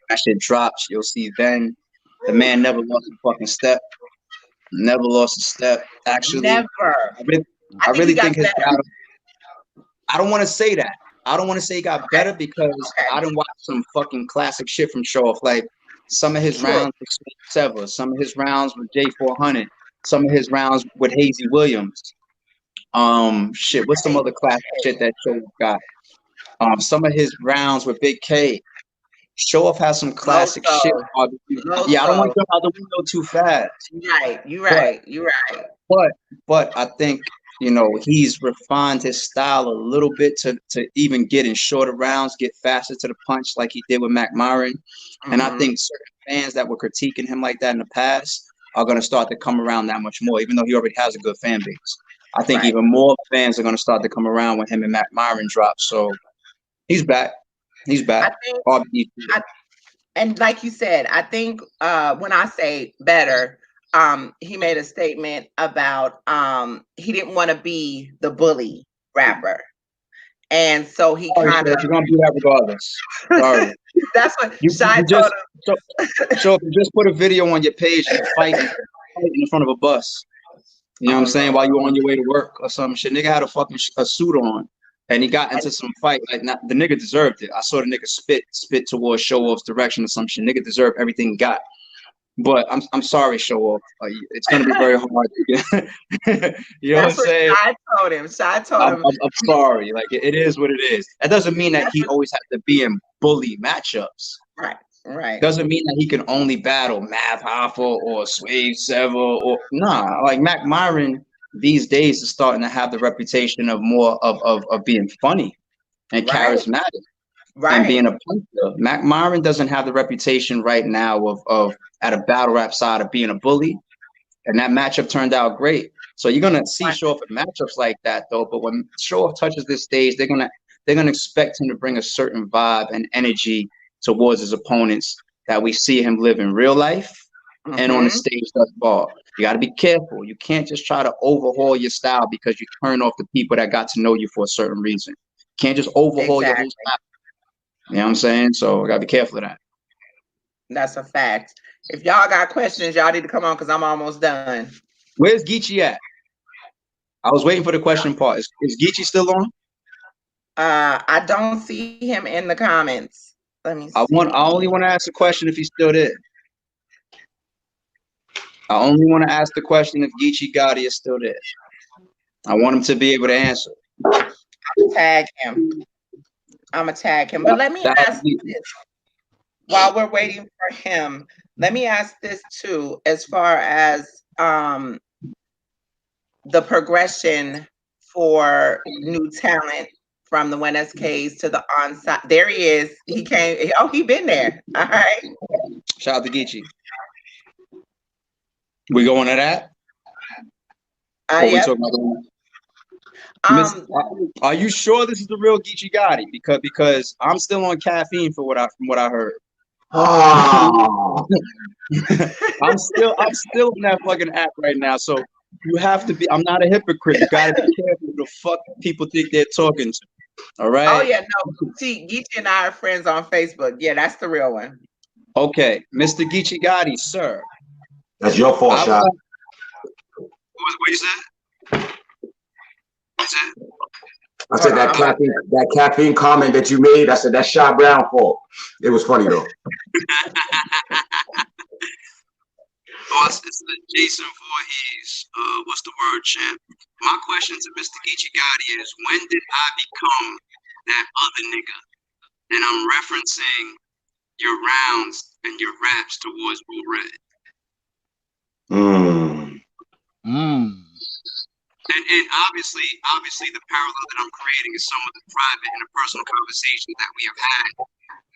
B: that shit drops, you'll see then. The man never lost a fucking step. Never lost a step. Actually,
A: Never.
B: I really think his battle. I don't want to say that. I don't want to say he got better because I didn't watch some fucking classic shit from Show Off. Like some of his rounds with Sever, some of his rounds with J400, some of his rounds with Hazy Williams. Shit, what's some other classic shit that Show Off got? Some of his rounds with Big K. Show Off has some classic shit. Yeah, I don't want to jump out the window too fast.
A: You're right.
B: But I think, you know, he's refined his style a little bit to even get in shorter rounds, get faster to the punch like he did with Mac Myron. And I think certain fans that were critiquing him like that in the past are going to start to come around that much more, even though he already has a good fan base. I think even more fans are going to start to come around when him and Mac Myron drop. So he's back. He's back.
A: And like you said, I think when I say better, he made a statement about he didn't want to be the bully rapper. And so he kind of...
B: You're going to do that regardless. Sorry.
A: That's what Shy told him.
B: So if you just put a video on your page and fighting in front of a bus, you know what I'm saying, while you're on your way to work or some shit. Nigga had a fucking suit on. And he got into some fight. Like, the nigga deserved it. I saw the nigga spit towards Show Off's direction or some shit. Nigga deserved everything he got. But I'm sorry, Show Off. It's gonna be very hard to get. You know what I'm saying?
A: Shy told him.
B: I'm sorry. Like, it is what it is. That doesn't mean that he always has to be in bully matchups.
A: Right.
B: Doesn't mean that he can only battle Math Hoffa or Swave Sever or nah. Like Mac Myron these days is starting to have the reputation of more of being funny and charismatic and being a puncher. Mac Myron doesn't have the reputation right now of at a battle rap side of being a bully, and that matchup turned out great. So you're gonna see Show Off at matchups like that though. But when Show Off touches this stage, they're gonna expect him to bring a certain vibe and energy towards his opponents that we see him live in real life and on the stage thus far. You got to be careful. You can't just try to overhaul your style because you turn off the people that got to know you for a certain reason. You can't just overhaul your whole style. You know what I'm saying? So I got to be careful of that.
A: That's a fact. If y'all got questions, y'all need to come on because I'm almost done.
B: Where's Geechee at? I was waiting for the question part. Is Geechee still on?
A: I don't see him in the comments. Let me see.
B: I only want to ask a question if he's still there. I only want to ask the question if Geechee Gotti is still there. I want him to be able to answer.
A: I'm gonna tag him. But let me ask this. While we're waiting for him, let me ask this too, as far as the progression for new talent from the 1SKs to the onside. There he is. He came. Oh, he been there. All right.
B: Shout out to Geechee. We going to that?
A: Yeah.
B: Are you sure this is the real Geechee Gotti? Because I'm still on caffeine from what I heard.
C: Oh.
B: I'm still on that fucking app right now. So you have to be. I'm not a hypocrite. You gotta be careful the fuck people think they're talking to. All right.
A: Oh yeah, no. See, Geechee and I are friends on Facebook. Yeah, that's the real one.
B: Okay, Mr. Geechee Gotti, sir.
C: That's your fault, Shot.
B: What you said?
C: I said that caffeine comment that you made. I said that's Shot Brown fault. It was funny though.
B: It's Jason Voorhees. What's the word, champ? My question to Mr. Geechee Gotti is, when did I become that other nigga? And I'm referencing your rounds and your raps towards Bull Red. And obviously the parallel that I'm creating is some of the private and the personal conversations that we have had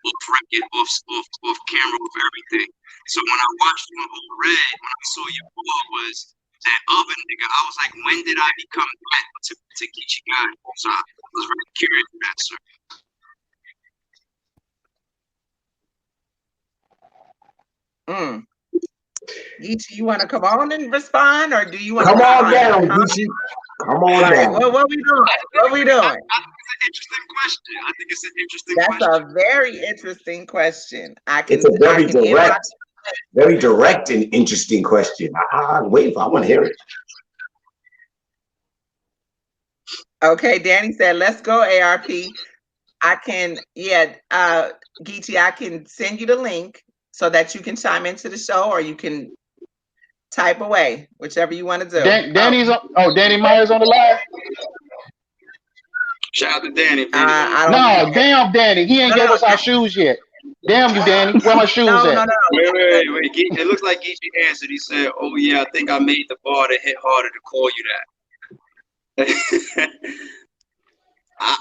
B: off record, off camera, off everything. So when I watched you on Bull Red, when I saw your blog was that other nigga, I was like, when did I become that to Geechee Gotti? So I was very curious about that, sir.
A: Mm. Geechee, you want to come on and respond, or do you want to
C: Come on
A: respond?
C: down, Gucci. Come on
A: Like,
C: down.
A: what we doing? What we doing?
D: I think it's an interesting question. I think it's an interesting
A: That's
D: question.
A: a very interesting question.
C: It's a very direct and interesting question. I want to hear it.
A: Okay, Danny said, let's go, ARP. I can, Geechee, I can send you the link so that you can chime into the show, or you can type away, whichever you want to do.
E: Danny Myers on the live.
D: Shout out to Danny.
E: No, damn Danny. He ain't gave us our shoes yet. Damn you, Danny. Where my shoes at?
D: No. Wait. It looks like Geechee answered. He said, "Oh yeah, I think I made the bar to hit harder to call you that."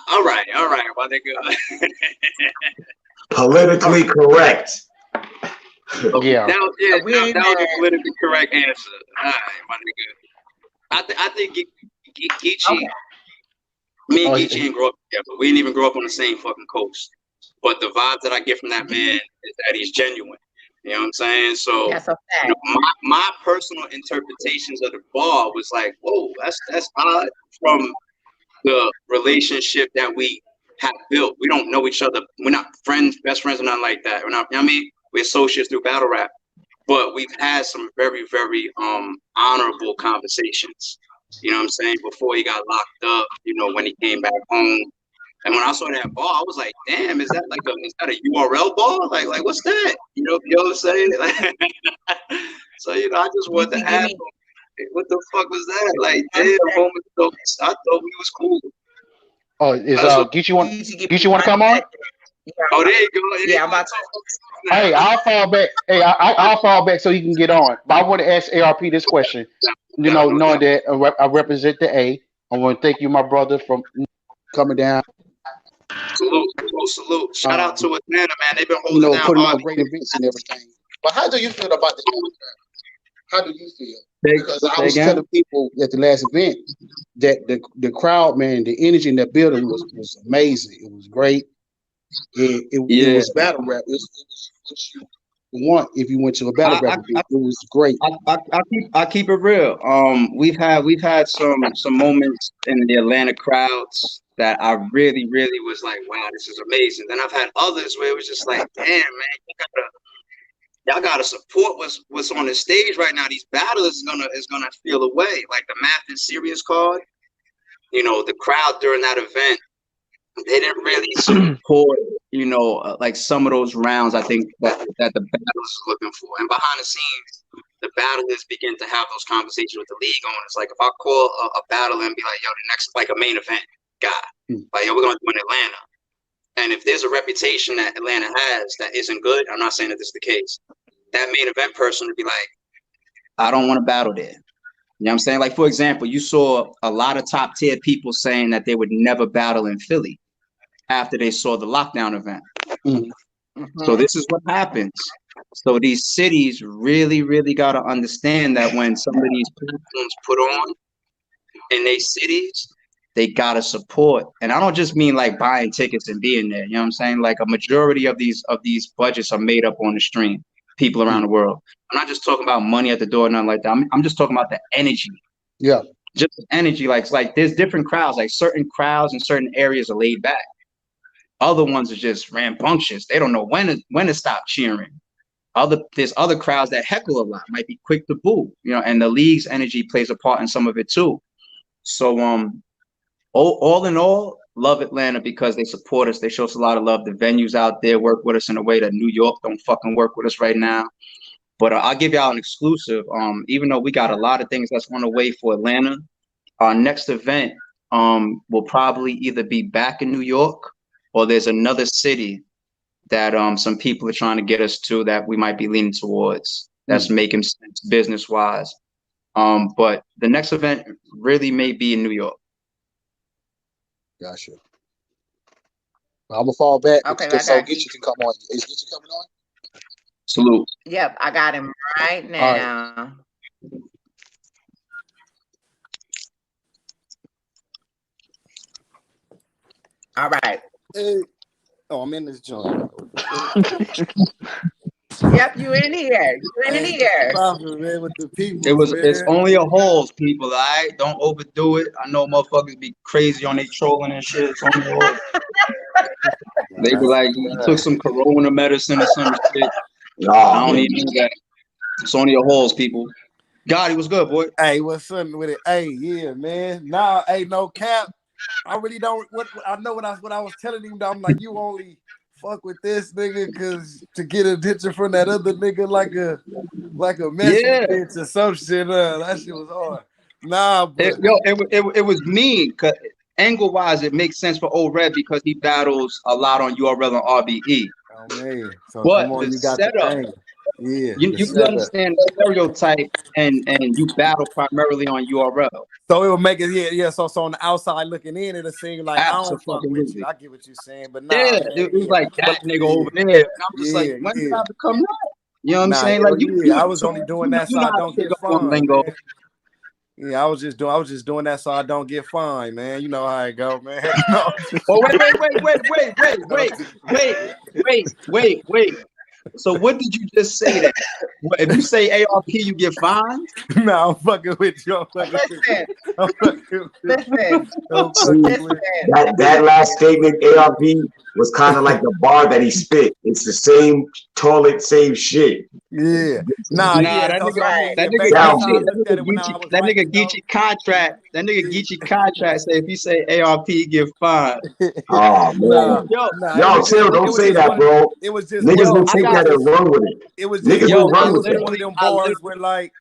D: All right, my nigga.
C: Politically correct.
E: Yeah.
D: That was a politically correct answer. All right, my nigga. I think Geechee. Okay. Me and Geechee didn't grow up together. We didn't even grow up on the same fucking coast. But the vibes that I get from that man is that he's genuine. You know what I'm saying? So my personal interpretations of the bar was like, whoa, that's odd from the relationship that we have built. We don't know each other. We're not friends, best friends, or nothing like that. We're not, you know what I mean? We're associates through battle rap. But we've had some very, very honorable conversations. You know what I'm saying? Before he got locked up, you know, when he came back home. And when I saw that bar, I was like, damn, is that a URL bar? Like what's that? You know what I'm saying? So, you know, I just wanted to ask him, what the fuck was that? Like, damn, homie, I thought we was cool.
E: Oh, is Geechee want to come on?
D: Oh, there you go.
A: Yeah, I'm about to.
E: Hey, I'll fall back. Hey, I'll fall back so you can get on. But I want to ask ARP this question. You know, knowing that I represent the A, I want to thank you, my brother, from coming down.
D: Salute. Shout out to Atlanta, man. They've been holding down
E: putting on great events and everything. But how do you feel about the How do you feel? Because I was telling people at the last event that the crowd, man, the energy in that building was amazing. It was great. It was battle rap. It was what you want if you went to a battle rap event. It was great.
B: I keep it real. We've had some moments in the Atlanta crowds that I really was like, wow, this is amazing. Then I've had others where it was just like, damn, man, y'all gotta support what's on the stage right now. These battlers is gonna feel away. Like the Math and Serious card, you know, the crowd during that event, they didn't really support, you know, like some of those rounds I think that the battlers is looking for. And behind the scenes, the battlers begin to have those conversations with the league owners. Like if I call a battle and be like, yo, the next, like a main event guy, like, yo, we're gonna do in Atlanta. And if there's a reputation that Atlanta has that isn't good, I'm not saying that this is the case, that main event person would be like, I don't want to battle there. You know what I'm saying? Like, for example, you saw a lot of top tier people saying that they would never battle in Philly after they saw the lockdown event. So this is what happens. So these cities really got to understand that when some of these platforms put on in their cities, they got to support. And I don't just mean like buying tickets and being there. You know what I'm saying? Like a majority of these budgets are made up on the stream, people around the world. I'm not just talking about money at the door, nothing like that. I'm just talking about the energy.
E: Yeah.
B: Just the energy. Like there's different crowds, like certain crowds in certain areas are laid back. Other ones are just rambunctious. They don't know when to stop cheering. There's other crowds that heckle a lot, might be quick to boo, you know, and the league's energy plays a part in some of it too. So all in all, love Atlanta because they support us. They show us a lot of love. The venues out there work with us in a way that New York don't fucking work with us right now. But I'll give y'all an exclusive. Even though we got a lot of things that's on the way for Atlanta, our next event will probably either be back in New York or there's another city that some people are trying to get us to that we might be leaning towards. That's making sense business-wise. But the next event really may be in New York.
E: Gotcha. I'm gonna fall back.
A: Okay,
E: so Geechee can come on. Is Geechee coming on?
B: Salute.
A: Yep, I got him right now. All right.
F: Hey. Oh, I'm in this joint.
A: Yep, you in here. You in here.
F: Popping, man, with the people,
B: It's
F: man.
B: only a holes, people. All right, don't overdo it. I know motherfuckers be crazy on they trolling and shit. It's only a holes. They be like, he took some corona medicine or some shit. I don't even know that. It's only a holes, people. God, he was good, boy.
F: Hey, what's something with it? Hey, yeah, man. Nah, hey, no cap. I really don't. What I know what I was telling him. I'm like, you only fuck with this nigga because to get attention from that other nigga like a messy bitch or some shit. That shit was hard. Nah, but
B: It was mean. Cause angle wise, it makes sense for old Red because he battles a lot on URL and RBE.
F: Oh man, so
B: but
F: come on,
B: the
F: you got
B: setup.
F: the thing. Yeah,
B: You understand the stereotype and you battle primarily on URL.
F: So it would make it, yeah. So on the outside looking in, it'll seem like I don't fuck with you. I get what you're saying, but nah,
B: yeah,
F: man,
B: it was like that nigga over there. And I'm just like, when did I become that? You know what I'm saying? Like
F: I was only doing that so I don't get fined. Yeah, I was just doing that so I don't get fined, man. You know how it go, man.
B: Oh, wait. So what did you just say that? If you say ARP, you get fined?
F: No, I'm fucking with you.
A: Listen.
C: That last statement, ARP, was kind of like the bar that he spit. It's the same toilet, same shit.
F: Yeah.
B: That nigga Geechee contract. That nigga Geechee contract say if you say ARP, you get fined.
C: Oh man. Yo, chill, don't say that, bro.
F: It was just
C: niggas will take that and run with it.
F: It was
C: just
F: niggas
C: will run with
F: one of them bars where where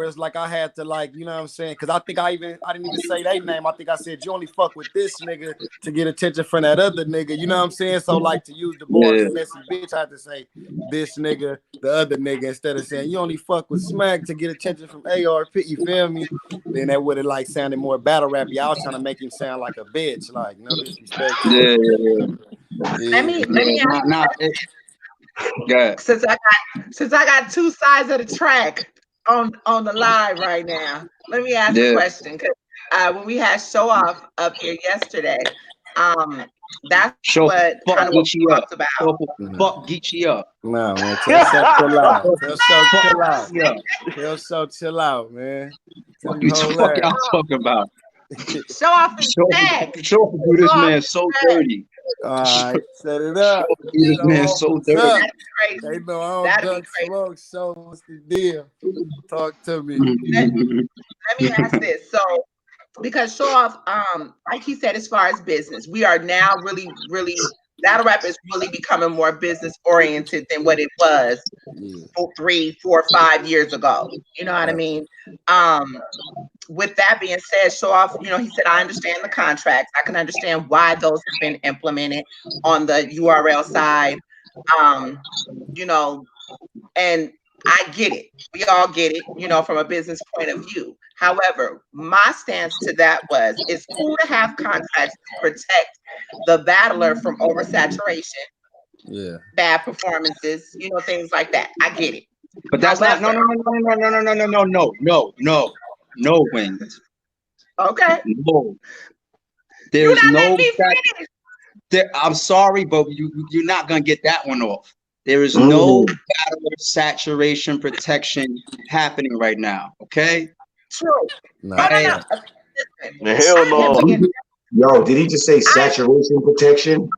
F: it's like I had to you know what I'm saying? Because I think I didn't even say their name. I think I said you only fuck with this nigga to get attention from that other nigga. You know what I'm saying? So to use the bars messy bitch, I had to say this nigga, the other nigga, instead of saying you only fuck with Smack to get attention from ARP. You feel me? Then that would have sounded more battle rap. I was trying to make him sound like a bitch, no disrespect.
A: Let me ask since I got two sides of the track on the live right now. Let me ask a question because when we had Show Off up here yesterday, that's what we talked about.
B: Fuck Geechee up.
F: No, man. Tell chill out. Chill out, man.
B: What you talking about?
A: Show Off is back.
B: Show Off do this man so dirty.
F: All right, set it up.
B: This man so dirty.
A: That's crazy.
F: They know I don't duck smoke. So what's the deal? Talk to me.
A: Let me ask this. So, because Show Off, like he said, as far as business, we are now really battle rap is really becoming more business oriented than what it was 3, 4, 5 years ago. You know what I mean? With that being said, Show Off, he said, I understand the contracts. I can understand why those have been implemented on the URL side. And I get it. We all get it, from a business point of view. However, my stance to that was it's cool to have contracts to protect the battler from oversaturation, bad performances, things like that. I get it.
B: But that's not no, Wings.
A: Okay.
B: No. There's no I'm sorry, but you're not gonna get that one off. There is no battler saturation protection happening right now. Okay?
A: True.
F: No.
G: Hell no.
C: Yo, did he just say saturation protection?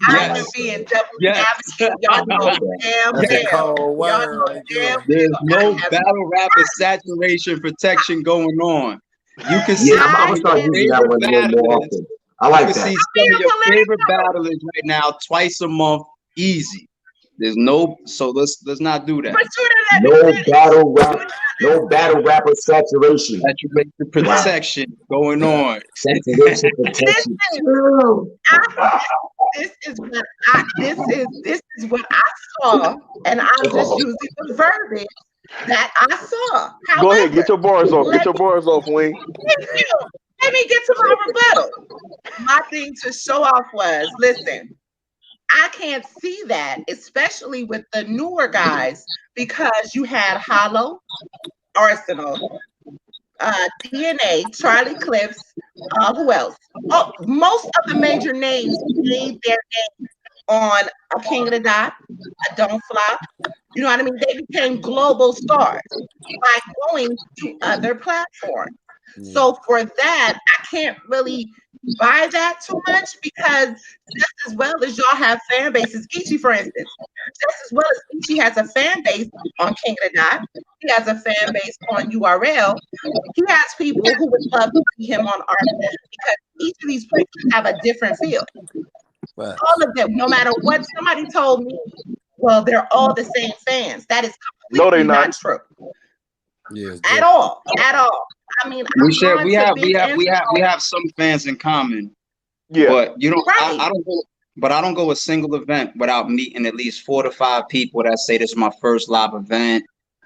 A: I've been being double advocate. Y'all know
B: There's no battle rapper saturation protection going on. You can see
C: I'm gonna start using that one more often. I like that.
B: You can see some of your favorite battlers right now twice a month, easy. There's so let's not do that.
C: No battle rapper saturation.
B: Saturation protection going on.
C: Saturation protection.
A: This is what I saw, and I'm just using the verbiage that I saw. However,
G: go ahead, get your bars off. Get your bars off, Wayne.
A: Thank you. Let me get to my rebuttal. My thing to Show Off was, listen, I can't see that, especially with the newer guys, because you had Hollow, Arsenal, DNA, Charlie Clips, who else? Oh, most of the major names made their names on a King of the Dot, a Don't Flop. You know what I mean? They became global stars by going to other platforms. So for that, I can't really buy that too much because just as well as y'all have fan bases, Geechee, for instance, just as well as Geechee has a fan base on King of the Dot, he has a fan base on URL. He has people who would love to see him on RBE because each of these places have a different feel. Right. All of them, no matter what somebody told me, well, they're all the same fans. That is completely not true. Yes, at all. I mean,
B: we have some fans in common. Yeah, but you know, right. I don't go a single event without meeting at least 4 to 5 people that say this is my first live event.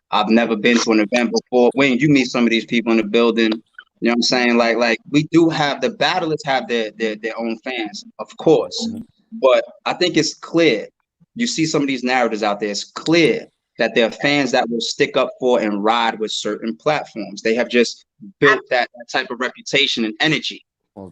B: I've never been to an event before. Wayne, you meet some of these people in the building. You know what I'm saying? Like we do have the battlers have their own fans, of course. But I think it's clear. You see some of these narratives out there. It's clear that there are fans that will stick up for and ride with certain platforms. They have just built that type of reputation and energy,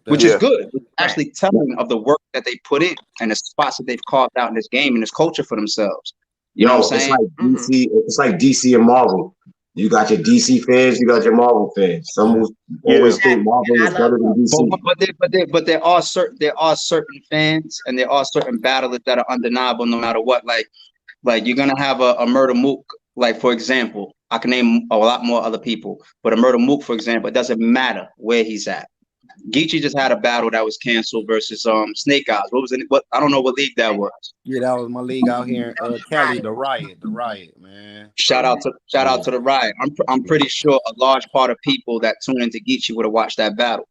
B: which is good. It's actually telling of the work that they put in and the spots that they've carved out in this game and this culture for themselves. You know what I'm saying?
C: It's like DC. It's like DC and Marvel. You got your DC fans, you got your Marvel fans. Some will always think Marvel is better than DC.
B: But there are certain fans and there are certain battlers that are undeniable no matter what. Like you're gonna have a Murder Mook. Like for example, I can name a lot more other people, but a Murder Mook, for example, it doesn't matter where he's at. Geechee just had a battle that was canceled versus Snake Eyes. What was it? What I don't know what league that was.
F: Yeah, that was my league out here in Cali, the Riot, man.
B: Shout out to the Riot. I'm pretty sure a large part of people that tune into Geechee would have watched that battle.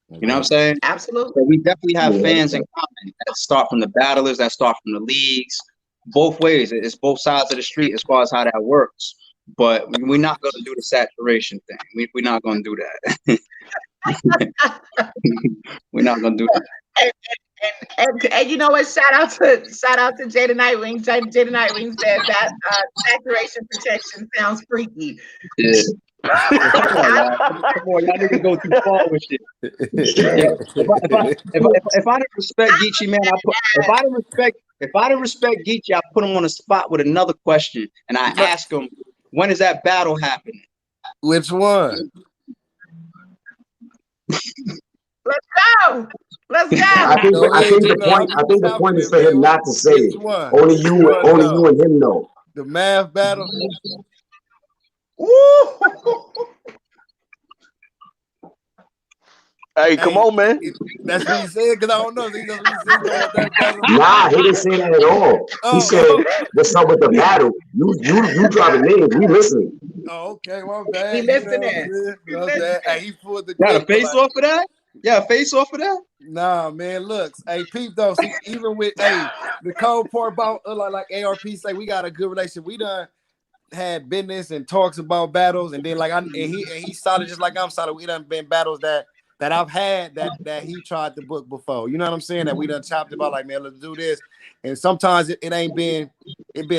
B: You know what I'm saying?
A: Absolutely.
B: So we definitely have fans in common that start from the battlers, that start from the leagues. Both ways. It's both sides of the street as far as how that works. But we're not going to do the saturation thing. We're not going to do that. We're not going to do that.
A: And you know what? Shout out to Jada Nightwing. Jada Nightwing said that saturation protection sounds freaky. Yeah.
B: Come on, y'all niggas go too far with shit. If I didn't respect Geechee, man, if I didn't respect Geechee, I put him on the spot with another question, and I ask him, when is that battle happening?
F: Which one?
A: Let's go.
C: I think the point is for him not to say it. Only you and him know.
F: The math battle.
G: Hey, come on, man.
F: That's what he said, because I don't know.
C: Nah, he didn't say that at all. He said, what's up with the battle? You driving names. We listening.
F: Oh, okay. Well, bad.
A: He listening.
F: Hey, he pulled the
B: face off of that? Yeah, face off of that?
F: Nah, man, look. Hey, peep though. See, even with the cold part about like ARP say we got a good relationship. We done had business and talks about battles, and then he's solid just like I'm solid. We done been battles that I've had that he tried to book before. You know what I'm saying? That we done chopped about like, man, let's do this. And sometimes it ain't been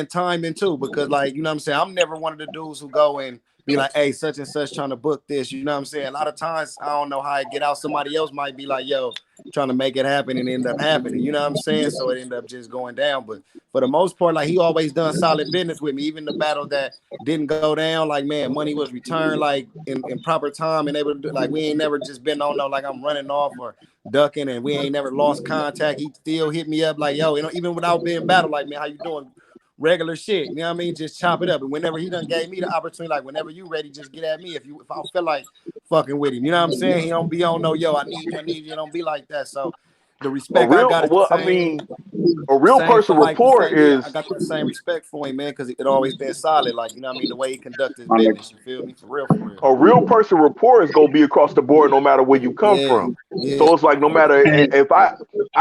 F: timing too, because like, you know what I'm saying? I'm never one of the dudes who go and be like, hey, such and such trying to book this. You know what I'm saying? A lot of times I don't know how it get out. Somebody else might be like, yo, trying to make it happen and end up happening. You know what I'm saying? So it ended up just going down. But for the most part, like he always done solid business with me. Even the battle that didn't go down, like, man, money was returned like in proper time, and able to do, like, we ain't never just been on no like I'm running off or ducking, and we ain't never lost contact. He still hit me up like, yo, you know, even without being battle, like, man, how you doing? Regular shit, you know what I mean? Just chop it up. And whenever he done gave me the opportunity, like whenever you ready, just get at me. If I feel like fucking with him, you know what I'm saying? He don't be on no, yo, I need you. Don't be like that. So the respect I got.
G: A real person report is.
F: I got the same respect for him, man, because it always been solid. Like, you know what I mean? The way he conducted his business, you feel me? For real.
G: A real person report is gonna be across the board, no matter where you come from. Yeah. So it's like no matter if I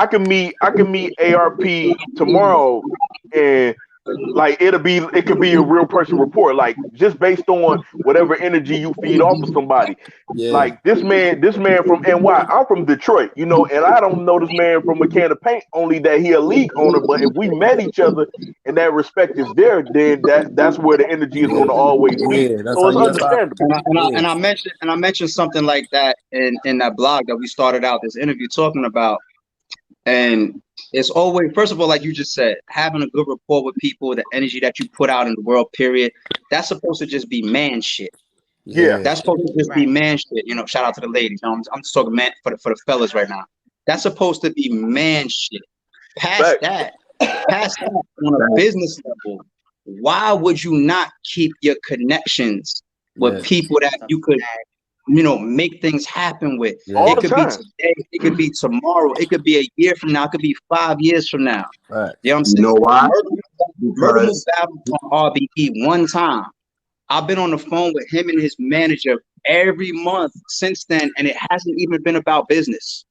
G: can meet ARP tomorrow and. Like it could be a real person report, like just based on whatever energy you feed off of somebody. Yeah. Like this man from NY, I'm from Detroit, you know, and I don't know this man from a can of paint, only that he a league owner. But if we met each other and that respect is there, then that's where the energy is going to always be. Yeah, so it's understandable.
B: And I mentioned something like that in that blog that we started out this interview talking about. And it's always, first of all, like you just said, having a good rapport with people, the energy that you put out in the world, period, that's supposed to just be man shit.
G: Yeah.
B: That's supposed to just be man shit. You know, shout out to the ladies. I'm just talking man for the fellas right now. That's supposed to be man shit. Past that on a business level, why would you not keep your connections with people that you could, you know, make things happen with?
G: All
B: It could be
G: time.
B: today, it could be tomorrow, it could be a year from now, it could be 5 years from now.
F: Right.
B: You know what I'm saying?
C: You know why?
B: Murder Moose battled on RBE one time. I've been on the phone with him and his manager every month since then, and it hasn't even been about business.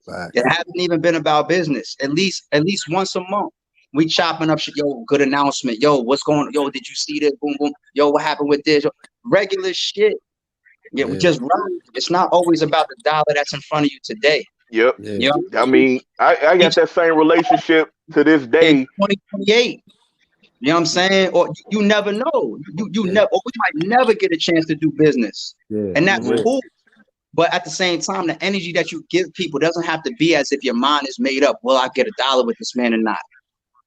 F: Right.
B: It hasn't even been about business. At least once a month, we chopping up shit. Yo, good announcement. Yo, what's going on? Yo, did you see this? Boom, boom. Yo, what happened with this? Regular shit. Yeah, we just run. It's not always about the dollar that's in front of you today.
G: Yep.
B: You know?
G: I mean, I got that same relationship to this day.
B: In 2028. You know what I'm saying? Or you never know. You never, or we might never get a chance to do business. And that's cool. But at the same time, the energy that you give people doesn't have to be as if your mind is made up. Will I get $1 with this man or not?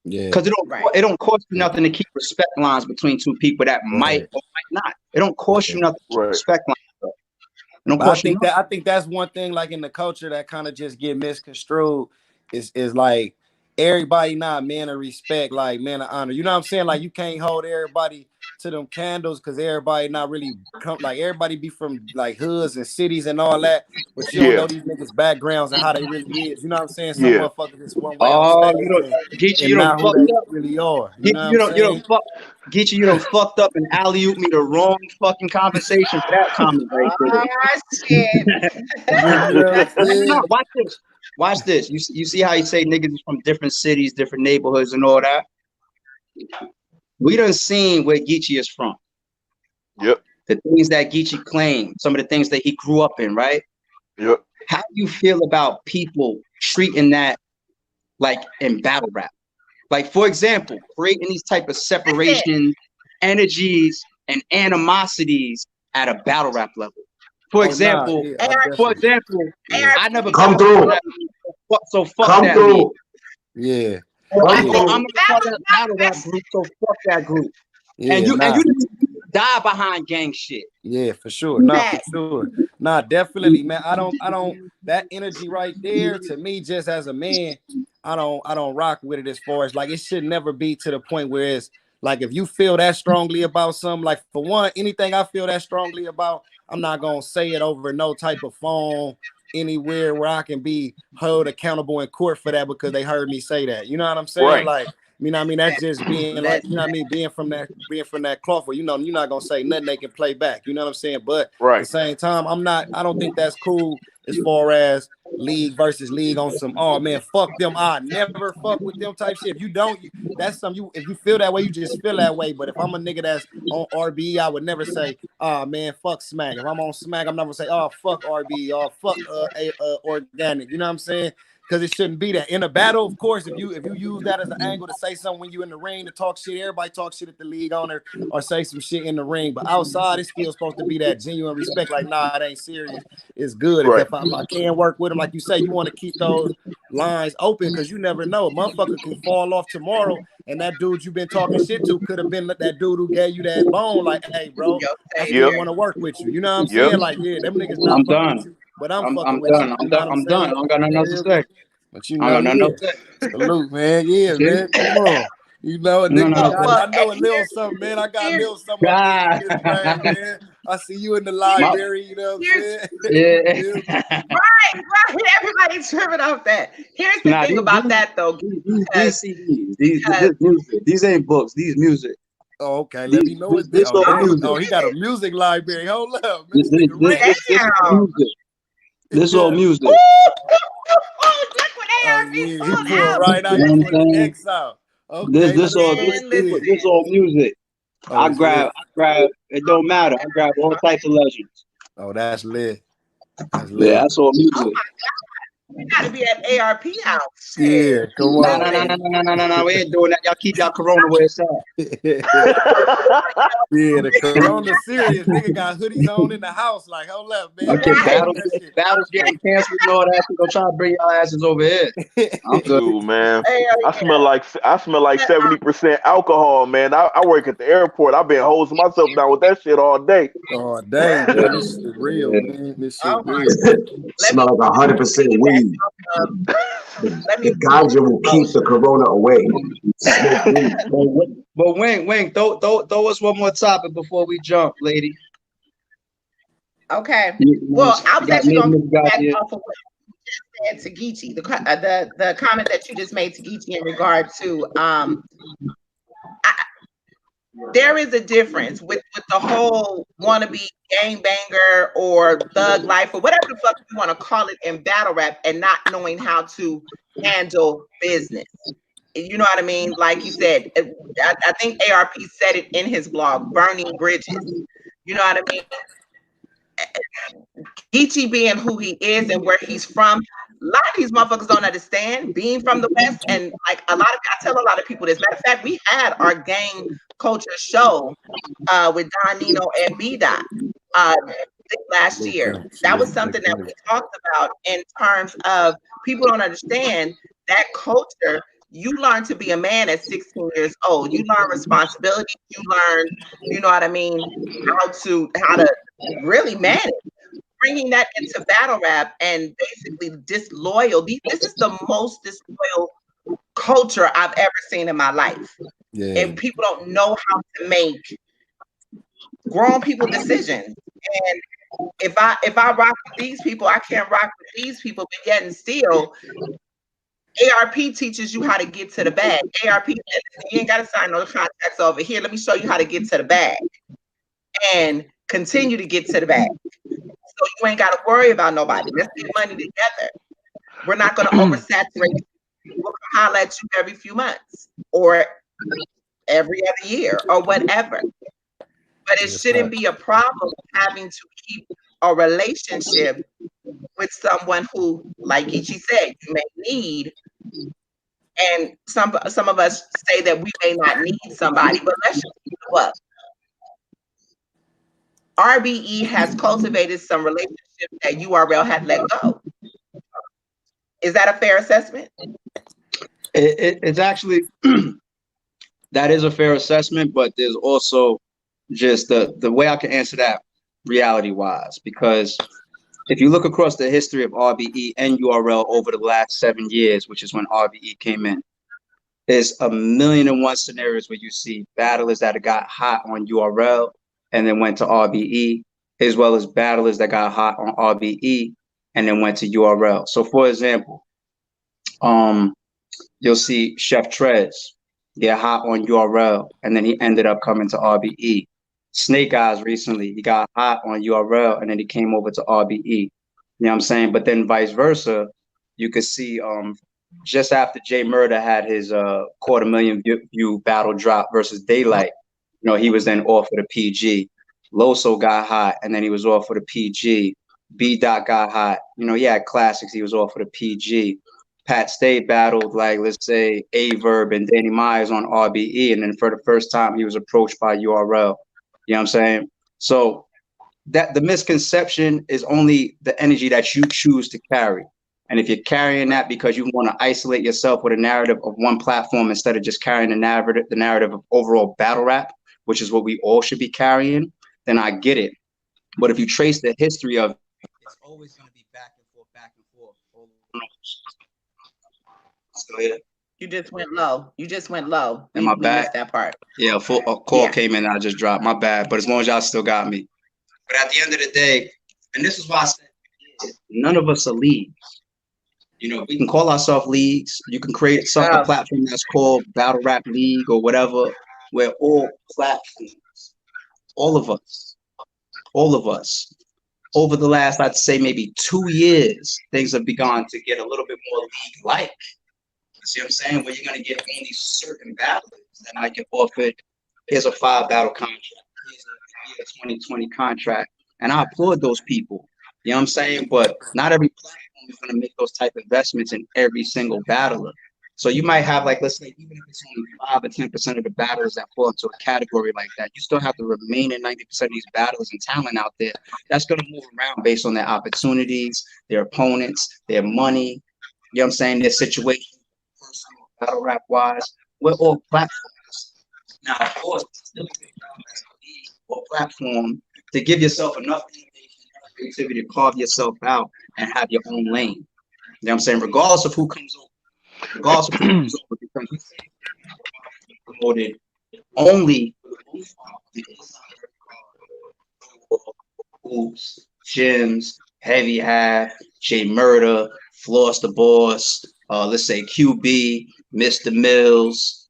B: Because it don't cost you nothing to keep respect lines between two people that might or might not. It don't cost you nothing to keep respect lines. It don't cost you nothing.
F: I think that's one thing, like in the culture, that kind of just get misconstrued is like everybody not men of respect, like men of honor. You know what I'm saying? Like you can't hold everybody to them candles because everybody not really like everybody be from like hoods and cities and all that, but you don't know these niggas' backgrounds and how they really is. You know what I'm saying? Some motherfuckers is one way on stage and not who they really are. You know what I'm saying?
B: Geechee, you done fucked up and alley-ooped me the wrong fucking conversation for that comment right there. No, watch this. Watch this. You see how you say niggas is from different cities, different neighborhoods and all that? We done seen where Geechee is from.
G: Yep.
B: The things that Geechee claimed, some of the things that he grew up in, right?
G: Yep.
B: How do you feel about people treating that like in battle rap? Like, for example, creating these type of separation energies and animosities at a battle rap level. For example, I never
C: come through.
B: So fuck
C: come
B: that.
C: Through.
F: Yeah.
B: I'm not part of that battle rap group, so fuck that group.
F: Yeah,
B: and you die behind gang shit.
F: Yeah, for sure. For sure. Definitely, man. I don't that energy right there to me, just as a man, I don't rock with it as far as like it should never be to the point where it's like if you feel that strongly about something, like for one, anything I feel that strongly about, I'm not gonna say it over no type of phone anywhere where I can be held accountable in court for that because they heard me say that. You know what I'm saying?
G: Right.
F: Like, you know what I mean? That's just being like, you know what I mean? Being from that cloth where, you know, you're not gonna say nothing they can play back. You know what I'm saying? But at the same time, I don't think that's cool as far as league versus league on some, oh man, fuck them. I never fuck with them type shit. If you don't, that's something if you feel that way, you just feel that way. But if I'm a nigga that's on RBE, I would never say, oh man, fuck Smack. If I'm on Smack, I'm never say, oh fuck RBE or fuck Organic. You know what I'm saying? Because it shouldn't be that. In a battle, of course, if you use that as an angle to say something when you in the ring to talk shit, everybody talk shit at the league owner or say some shit in the ring. But outside, it's still supposed to be that genuine respect. Like, nah, it ain't serious. It's good. Right. If I can work with them, like you say, you want to keep those lines open because you never know. A motherfucker can fall off tomorrow, and that dude you've been talking shit to could have been that dude who gave you that bone. Like, hey, bro, I still want to work with you. You know what I'm saying? Like, yeah, them niggas not fucking with you. But I'm fucking with you.
B: I'm done. I don't got nothing else to say.
F: But you know, salute, man. Yeah, man. Come on. You know, nigga, I know a little something, man. I got a little something up in this brain, man. I see you in the library, you know what I'm saying?
A: Yeah. Right. Everybody tripping off that. Here's the thing about that, though.
B: These ain't books. These music.
F: Oh, okay. Let me know what this. Oh, he got a music library. Hold up.
B: This all music.
A: Look what ARB
F: he pulled right out. He put the X out. Okay,
B: this all music. I grab. It don't matter. I grab all types of legends.
F: Oh, that's lit. That's lit.
B: Yeah, that's all music.
A: Oh my God. You gotta be at ARP house.
F: Yeah, come on.
B: No. We ain't doing that. Y'all keep y'all corona where it's at.
F: Yeah, the corona serious. Nigga got hoodies on in the house. Like, hold up, man.
B: Okay, battles getting canceled and all that. So don't try to bring y'all asses over here. I'm good.
G: Dude, man. I smell like 70% alcohol, man. I work at the airport. I've been hosing myself down with that shit all day.
F: Oh, dang, man. This shit real, man. This shit real.
C: Smell like 100% weed. The ganja will keep the corona away.
B: But Wing, throw us one more topic before we jump, lady.
A: Okay. Well, I was actually going to back off of what you just said to Geechee, the comment that you just made to Geechee in regard to there is a difference with the whole wannabe gangbanger or thug life or whatever the fuck you want to call it in battle rap and not knowing how to handle business. You know what I mean? Like you said, I think ARP said it in his blog, burning bridges. You know what I mean? Geechee being who he is and where he's from, a lot of these motherfuckers don't understand being from the West. And like I tell a lot of people this. Matter of fact, we had our gang culture show with Don Nino and B Dot last year. That was something that we talked about in terms of people don't understand that culture. You learn to be a man at 16 years old. You learn responsibility. You learn, you know what I mean, how to really manage. Bringing that into battle rap and basically disloyal. This is the most disloyal culture I've ever seen in my life. Yeah. And people don't know how to make grown people decisions. And if I rock with these people, I can't rock with these people, but yet and still, ARP teaches you how to get to the bag. ARP says, you ain't got to sign no contracts over here. Let me show you how to get to the bag and continue to get to the bag. So you ain't got to worry about nobody. Let's get money together. We're not going to oversaturate. We'll holler at you every few months or every other year or whatever. But it shouldn't be a problem having to keep a relationship with someone who, like Geechee said, you may need. And some of us say that we may not need somebody, but let's just keep it up. RBE has cultivated some relationships that URL had let go. Is that a fair assessment?
B: It's actually, that is a fair assessment, but there's also just the way I can answer that reality-wise, because if you look across the history of RBE and URL over the last 7 years, which is when RBE came in, there's 1,000,001 scenarios where you see battlers that got hot on URL and then went to RBE, as well as battlers that got hot on RBE and then went to URL. So for example, you'll see Chef Trez get hot on URL and then he ended up coming to RBE. Snake Eyes recently, he got hot on URL and then he came over to RBE. You know what I'm saying? But then vice versa, you could see just after Jay Murder had his 250,000 view battle drop versus Daylight, you know, he was then offered a PG. Loso got hot, and then he was offered a PG. B-Dot got hot. You know, he had classics. He was offered a PG. Pat Stay battled, like, let's say, A-Verb and Danny Myers on RBE, and then for the first time, he was approached by URL. You know what I'm saying? So that the misconception is only the energy that you choose to carry. And if you're carrying that because you want to isolate yourself with a narrative of one platform instead of just carrying the narrative of overall battle rap, which is what we all should be carrying, then I get it. But if you trace the history of it, it's always going to be back and forth. Still here?
A: You just went low.
B: Am I back?
A: Missed that part.
B: Yeah, a call came in and I just dropped. My bad. But as long as y'all still got me. But at the end of the day, and this is why I said none of us are leagues. You know, we can call ourselves leagues. You can create a platform that's called Battle Rap League or whatever. We're all platforms. All of us. Over the last, I'd say maybe 2 years, things have begun to get a little bit more league-like. You see what I'm saying? Where you're going to get only certain battlers. Then I can offer, here's a 5-battle contract. Here's a 2020 contract. And I applaud those people. You know what I'm saying? But not every platform always going to make those type of investments in every single battler. So you might have, like, let's say, even if it's only 5 or 10% of the battlers that fall into a category like that, you still have the remaining 90% of these battlers and talent out there that's going to move around based on their opportunities, their opponents, their money, you know what I'm saying, their situation, personal, battle rap wise. We're all platforms. Now, of course, it's still a good or platform to give yourself enough innovation, enough creativity to carve yourself out and have your own lane. You know what I'm saying? Regardless of who comes over. Regardless of who comes over, because we say promoted only hoops, gyms, heavy half, Jay Murder, Floss the Boss, let's say QB, Mr. Mills,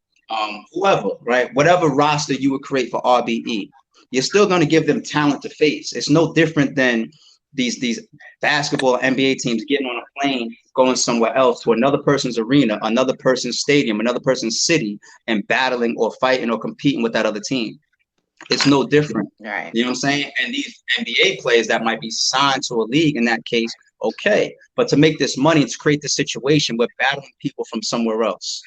B: whoever, right? Whatever roster you would create for RBE, you're still going to give them talent to face. It's no different than these basketball NBA teams getting on a plane, going somewhere else to another person's arena, another person's stadium, another person's city, and battling or fighting or competing with that other team. It's no different.
A: Right.
B: You know what I'm saying? And these NBA players that might be signed to a league in that case, okay. But to make this money, to create the situation, we're battling people from somewhere else.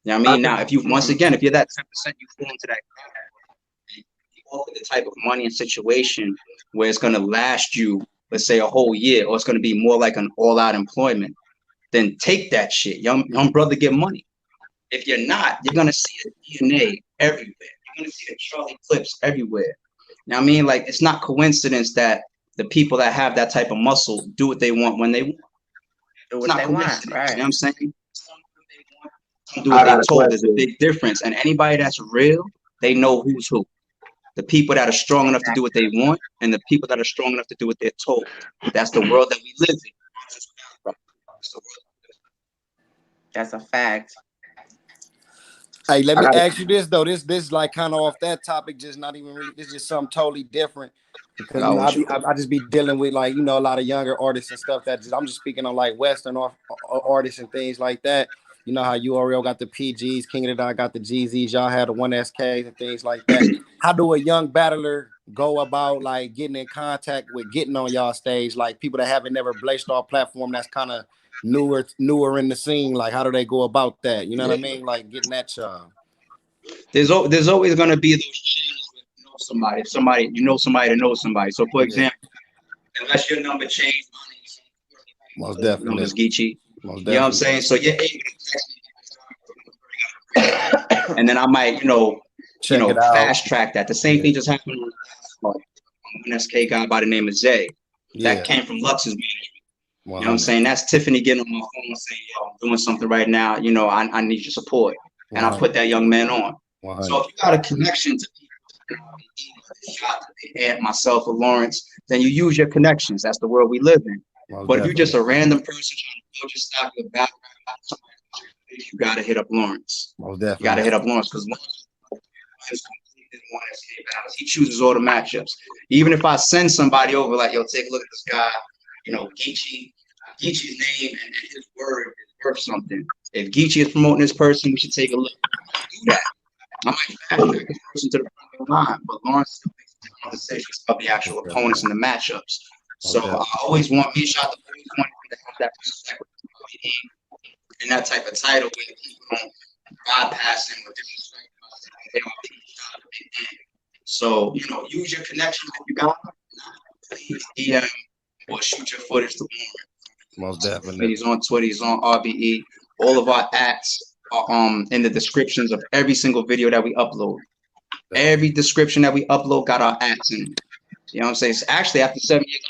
B: You know what I mean? Now, if you, once again, if you're that 10%, you fall into that you offer the type of money and situation where it's going to last you, let's say, a whole year, or it's going to be more like an all-out employment, then take that shit. Young brother, get money. If you're not, you're going to see a DNA everywhere. You're going to see the Charlie Clips everywhere. Now, I mean, like, it's not coincidence that the people that have that type of muscle do what they want when they want.
A: Do
B: It's
A: what
B: not
A: they
B: coincidence.
A: want, right.
B: You know what I'm saying? Some do what they're told. There's a big difference. And anybody that's real, they know who's who. The people that are strong enough to do what they want, and the people that are strong enough to do what they're told. That's the world that we live in.
A: That's a fact.
F: Hey, let me ask you this though. This like kind of off that topic, just not even really. This is just something totally different. Because you know, I just be dealing with, like, you know, a lot of younger artists and stuff that I'm just speaking on, like Western artists and things like that. You know how URL got the PGs, King of the Dot got the GZs, y'all had the 1SKs and things like that. How do a young battler go about, like, getting in contact with getting on y'all stage, like people that haven't never blazed our platform, that's kind of newer in the scene? Like, how do they go about that? You know what I mean? Like, getting that job.
B: There's always going to be those channels with somebody. If somebody, you know somebody to know somebody. So, for example, unless your number changed,
F: most definitely.
B: Number's Geechee.
F: Most definitely.
B: You know what I'm saying? So you're able to text me, and then I might, fast track that. The same thing just happened with an SK guy by the name of Zay. That came from Lux's management. You know what I'm saying? That's Tiffany getting on my phone saying, yo, I'm doing something right now. You know, I need your support. And I put that young man on. 100. So if you got a connection to people, myself or Lawrence, then you use your connections. That's the world we live in. But if you're just a random person trying to build your stock with battle, you got to hit up Lawrence. You got to hit up Lawrence, because Lawrence is completely one SK battles. He chooses all the matchups. Even if I send somebody over, like, yo, take a look at this guy, you know, Geechee's name and his word is worth something. If Geechee is promoting this person, we should take a look. Do that. I might fast track this person to the front of the line, but Lawrence still makes conversations of the actual opponents and the matchups. So I always want me shot to have that perspective and that type of title where people don't bypass him with disrespect. So, you know, use your connections if you got them. Please DM or shoot your footage to Lawrence.
F: Most definitely.
B: He's on Twitter, he's on RBE. All of our acts are in the descriptions of every single video that we upload. Every description that we upload got our acts in it. You know what I'm saying? So actually, after 7 years,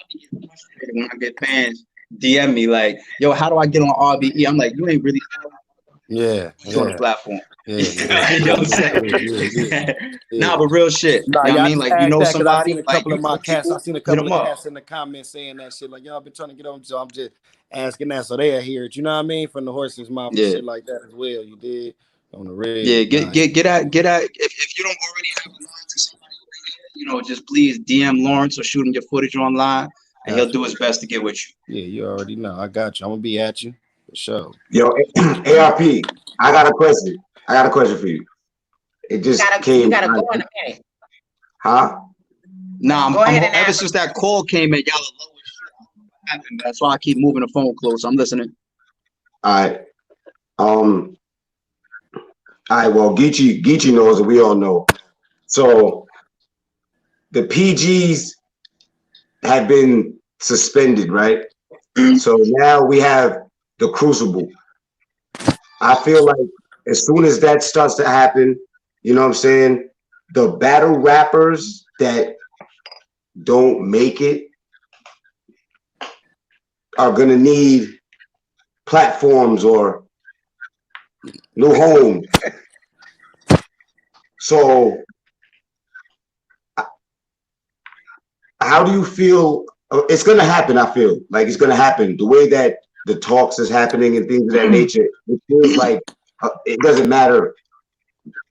B: when I get fans DM me like, yo, how do I get on RBE? I'm like, you ain't really on the platform. You know what I'm saying? Nah, but real shit.
F: Nah,
B: you know what I mean? Like, you know somebody.
F: I seen a couple of my cats. I seen a couple of cats in the comments saying that shit. Like, y'all been trying to get on, so I'm just asking that so they'll hear it. You know what I mean? From the horse's mouth and shit like that as well. You did on the red.
B: Yeah, get out. If you don't already have a line to somebody, you know, just please DM Lawrence or shoot him your footage online, and he'll do his best to get with you.
F: Yeah, you already know. I got you. I'm gonna be at you for sure.
C: Yo, ARP, I got a question. For you. It just came.
A: You gotta go in a minute.
C: Huh?
B: Nah, ever since that call came in, y'all are low as shit. happened. That's why I keep moving the phone close. I'm listening.
C: All right. All right. Well, Geechee knows, and we all know. So the PGs have been suspended, right? So now we have the Crucible. I feel like as soon as that starts to happen, you know what I'm saying? The battle rappers that don't make it are gonna need platforms or new homes. So how do you feel? It's gonna happen. I feel like it's gonna happen. The way that the talks is happening and things of that nature, it feels like it doesn't matter.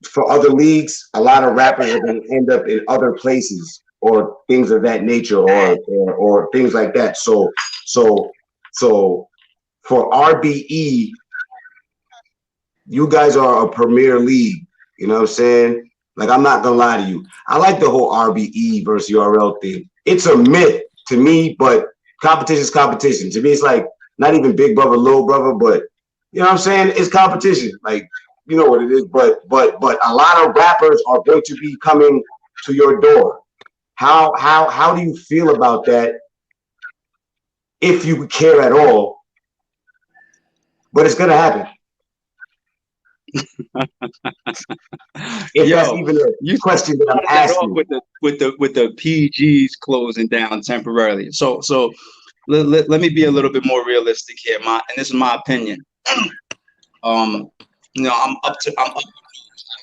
C: For other leagues, a lot of rappers are gonna end up in other places or things of that nature, or things like that. So for RBE, you guys are a premier league. You know what I'm saying? Like, I'm not gonna lie to you. I like the whole RBE versus URL thing. It's a myth to me, but competition is competition. To me, it's like not even big brother, little brother, but you know what I'm saying? It's competition. Like, you know what it is. But a lot of rappers are going to be coming to your door. How do you feel about that? If you care at all, but it's gonna happen. If that's even a question that I'm asking.
B: With the PGs closing down temporarily. So let me be a little bit more realistic here. And this is my opinion. You know, I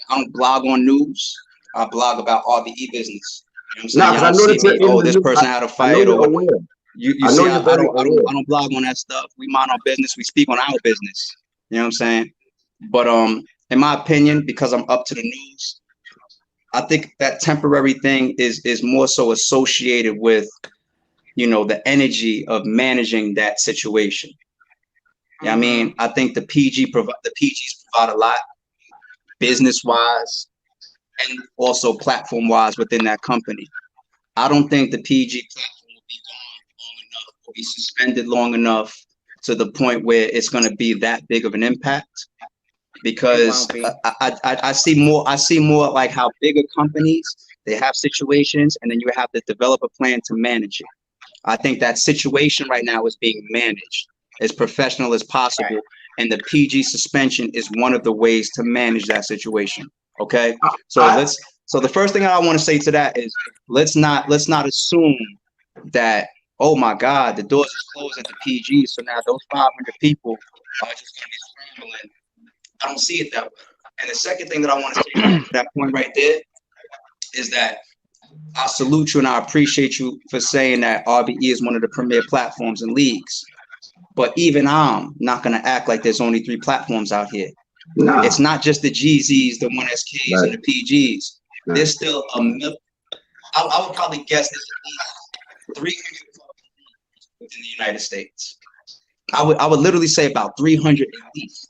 B: don't blog on news. I blog about RBE business. You know what I'm saying? Y'all don't see me, this person had a fight or what. You see, I don't blog on that stuff. We mind our business. We speak on our business. You know what I'm saying? But in my opinion, because I'm up to the news, I think that temporary thing is more so associated with, you know, the energy of managing that situation. Yeah, I mean, I think the PGs provide a lot, business wise, and also platform wise within that company. I don't think the PG platform will be gone long enough, will be suspended long enough to the point where it's going to be that big of an impact. Because I see more like how bigger companies, they have situations, and then you have to develop a plan to manage it. I think that situation right now is being managed as professional as possible, right. And the PG suspension is one of the ways to manage that situation. Okay, so the first thing I want to say to that is let's not assume that, oh my God, the doors is closed at the PG, so now those 500 people are just going to be scrambling. I don't see it that way. And the second thing that I want to say to that point right there is that I salute you and I appreciate you for saying that RBE is one of the premier platforms and leagues. But even I'm not going to act like there's only 3 platforms out here. Nah. It's not just the GZs, the 1SKs, right. And the PGs. Right. There's still I would probably guess there's at least 300 within the United States. I would literally say about 300 at least.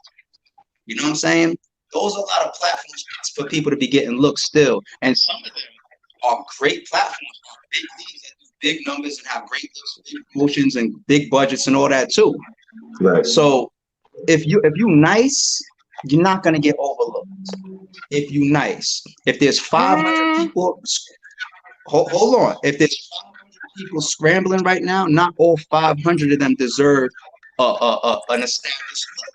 B: You know what I'm saying? Those are a lot of platforms for people to be getting looks still. And some of them are great platforms, big leagues that do big numbers and have great looks, big promotions and big budgets and all that too. Right. So if you nice, you're not gonna get overlooked. If you nice. If there's 500 people, hold on. If there's 500 people scrambling right now, not all 500 of them deserve an established look.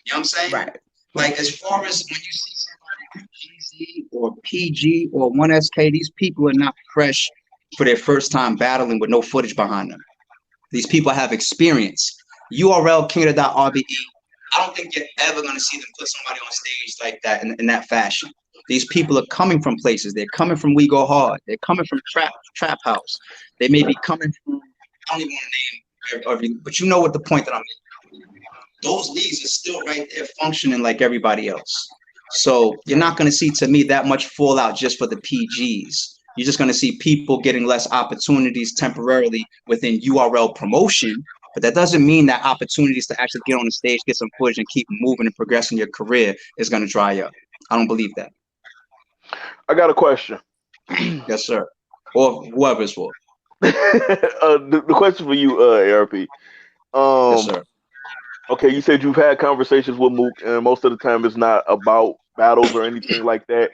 B: You know what I'm saying? Right. Like, as far as when you see somebody GZ or PG or 1SK, these people are not fresh for their first time battling with no footage behind them. These people have experience. URL, King of RBE, I don't think you're ever going to see them put somebody on stage like that in that fashion. These people are coming from places. They're coming from We Go Hard. They're coming from Trap House. They may be coming from, I don't even want to name every, but you know what the point that I'm making. Those leagues are still right there functioning like everybody else. So you're not going to see, to me, that much fallout just for the PGs. You're just going to see people getting less opportunities temporarily within URL promotion, but that doesn't mean that opportunities to actually get on the stage, get some footage, and keep moving and progressing your career is going to dry up. I don't believe that.
G: I got a question.
B: Yes, sir. Or whoever's for.
G: The question for you, ARP.
B: Yes, sir.
G: Okay, you said you've had conversations with Mook, and most of the time it's not about battles or anything like that.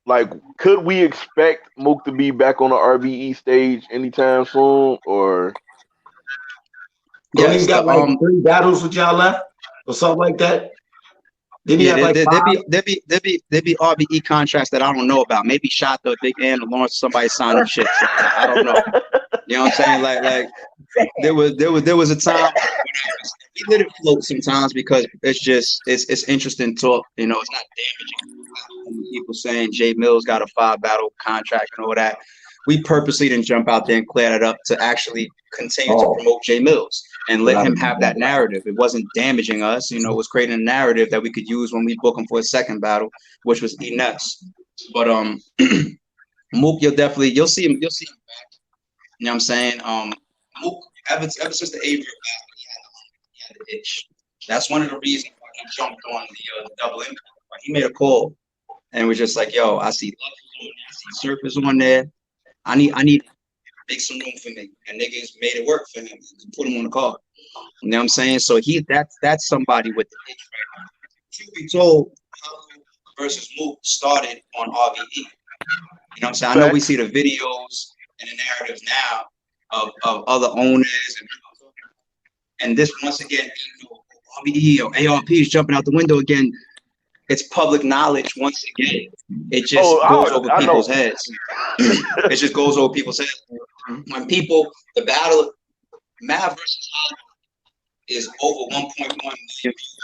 G: Like, could we expect Mook to be back on the RBE stage anytime soon, or?
C: Don't he got like 3 battles with y'all left, or something like that? Didn't he have like 5?
B: There be RBE contracts that I don't know about. Maybe Shot the Big N or Lawrence, somebody signed up shit. So I don't know. You know what I'm saying? Like there was a time we let it float sometimes because it's interesting talk. You know, it's not damaging. People saying Jay Mills got a 5 battle contract and all that. We purposely didn't jump out there and clear that up to actually continue to promote Jay Mills and let him have that narrative. It wasn't damaging us, you know, it was creating a narrative that we could use when we book him for a second battle, which was Enes. But Mook, you'll see him back. You know what I'm saying? Mook, ever since the Avery battle, he had the itch. That's one of the reasons why he jumped on the double impact. He made a call and was just like, yo, I see Lucky on there, I see Surface on there. I need to make some room for me. And niggas made it work for him. Put him on the card. You know what I'm saying? So that's somebody with the itch right now. Truth be told, Hollow versus Mook started on RBE. You know what I'm saying? I know we see the videos and the narratives now of other owners and this once again, you know, RBE or ARP is jumping out the window again. It's public knowledge once again. It just goes over people's heads. It just goes over people's heads. When people, the battle, Mav versus Hollow is over 1.1 million views.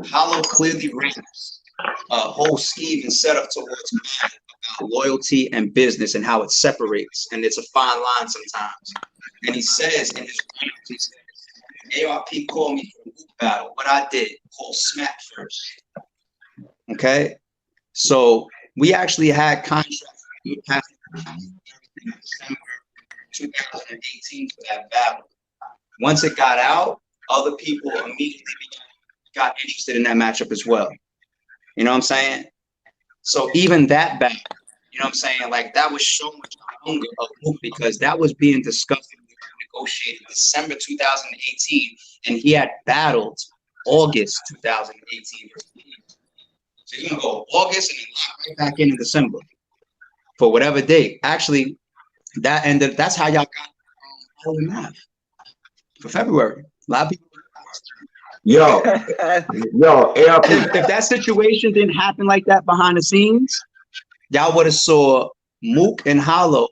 B: Hollow clearly ranks a whole scheme and setup towards Mav about loyalty and business and how it separates. And it's a fine line sometimes. And he says in his rant, he says, ARP called me for a Mook battle. What I did, call Smack first. Okay, so we actually had contracts in December 2018 for that battle. Once it got out, other people immediately got interested in that matchup as well. You know what I'm saying? So even that battle, you know what I'm saying? Like that was so much hunger of Mook because that was being discussed and negotiated December 2018, and he had battled August 2018. So you're gonna go August and then lock right back in December for whatever date. Actually, that ended. That's how y'all got Holy Math for February. A lot of people.
C: Yo, ARP.
B: If that situation didn't happen like that behind the scenes, y'all would have saw Mook and Hollow in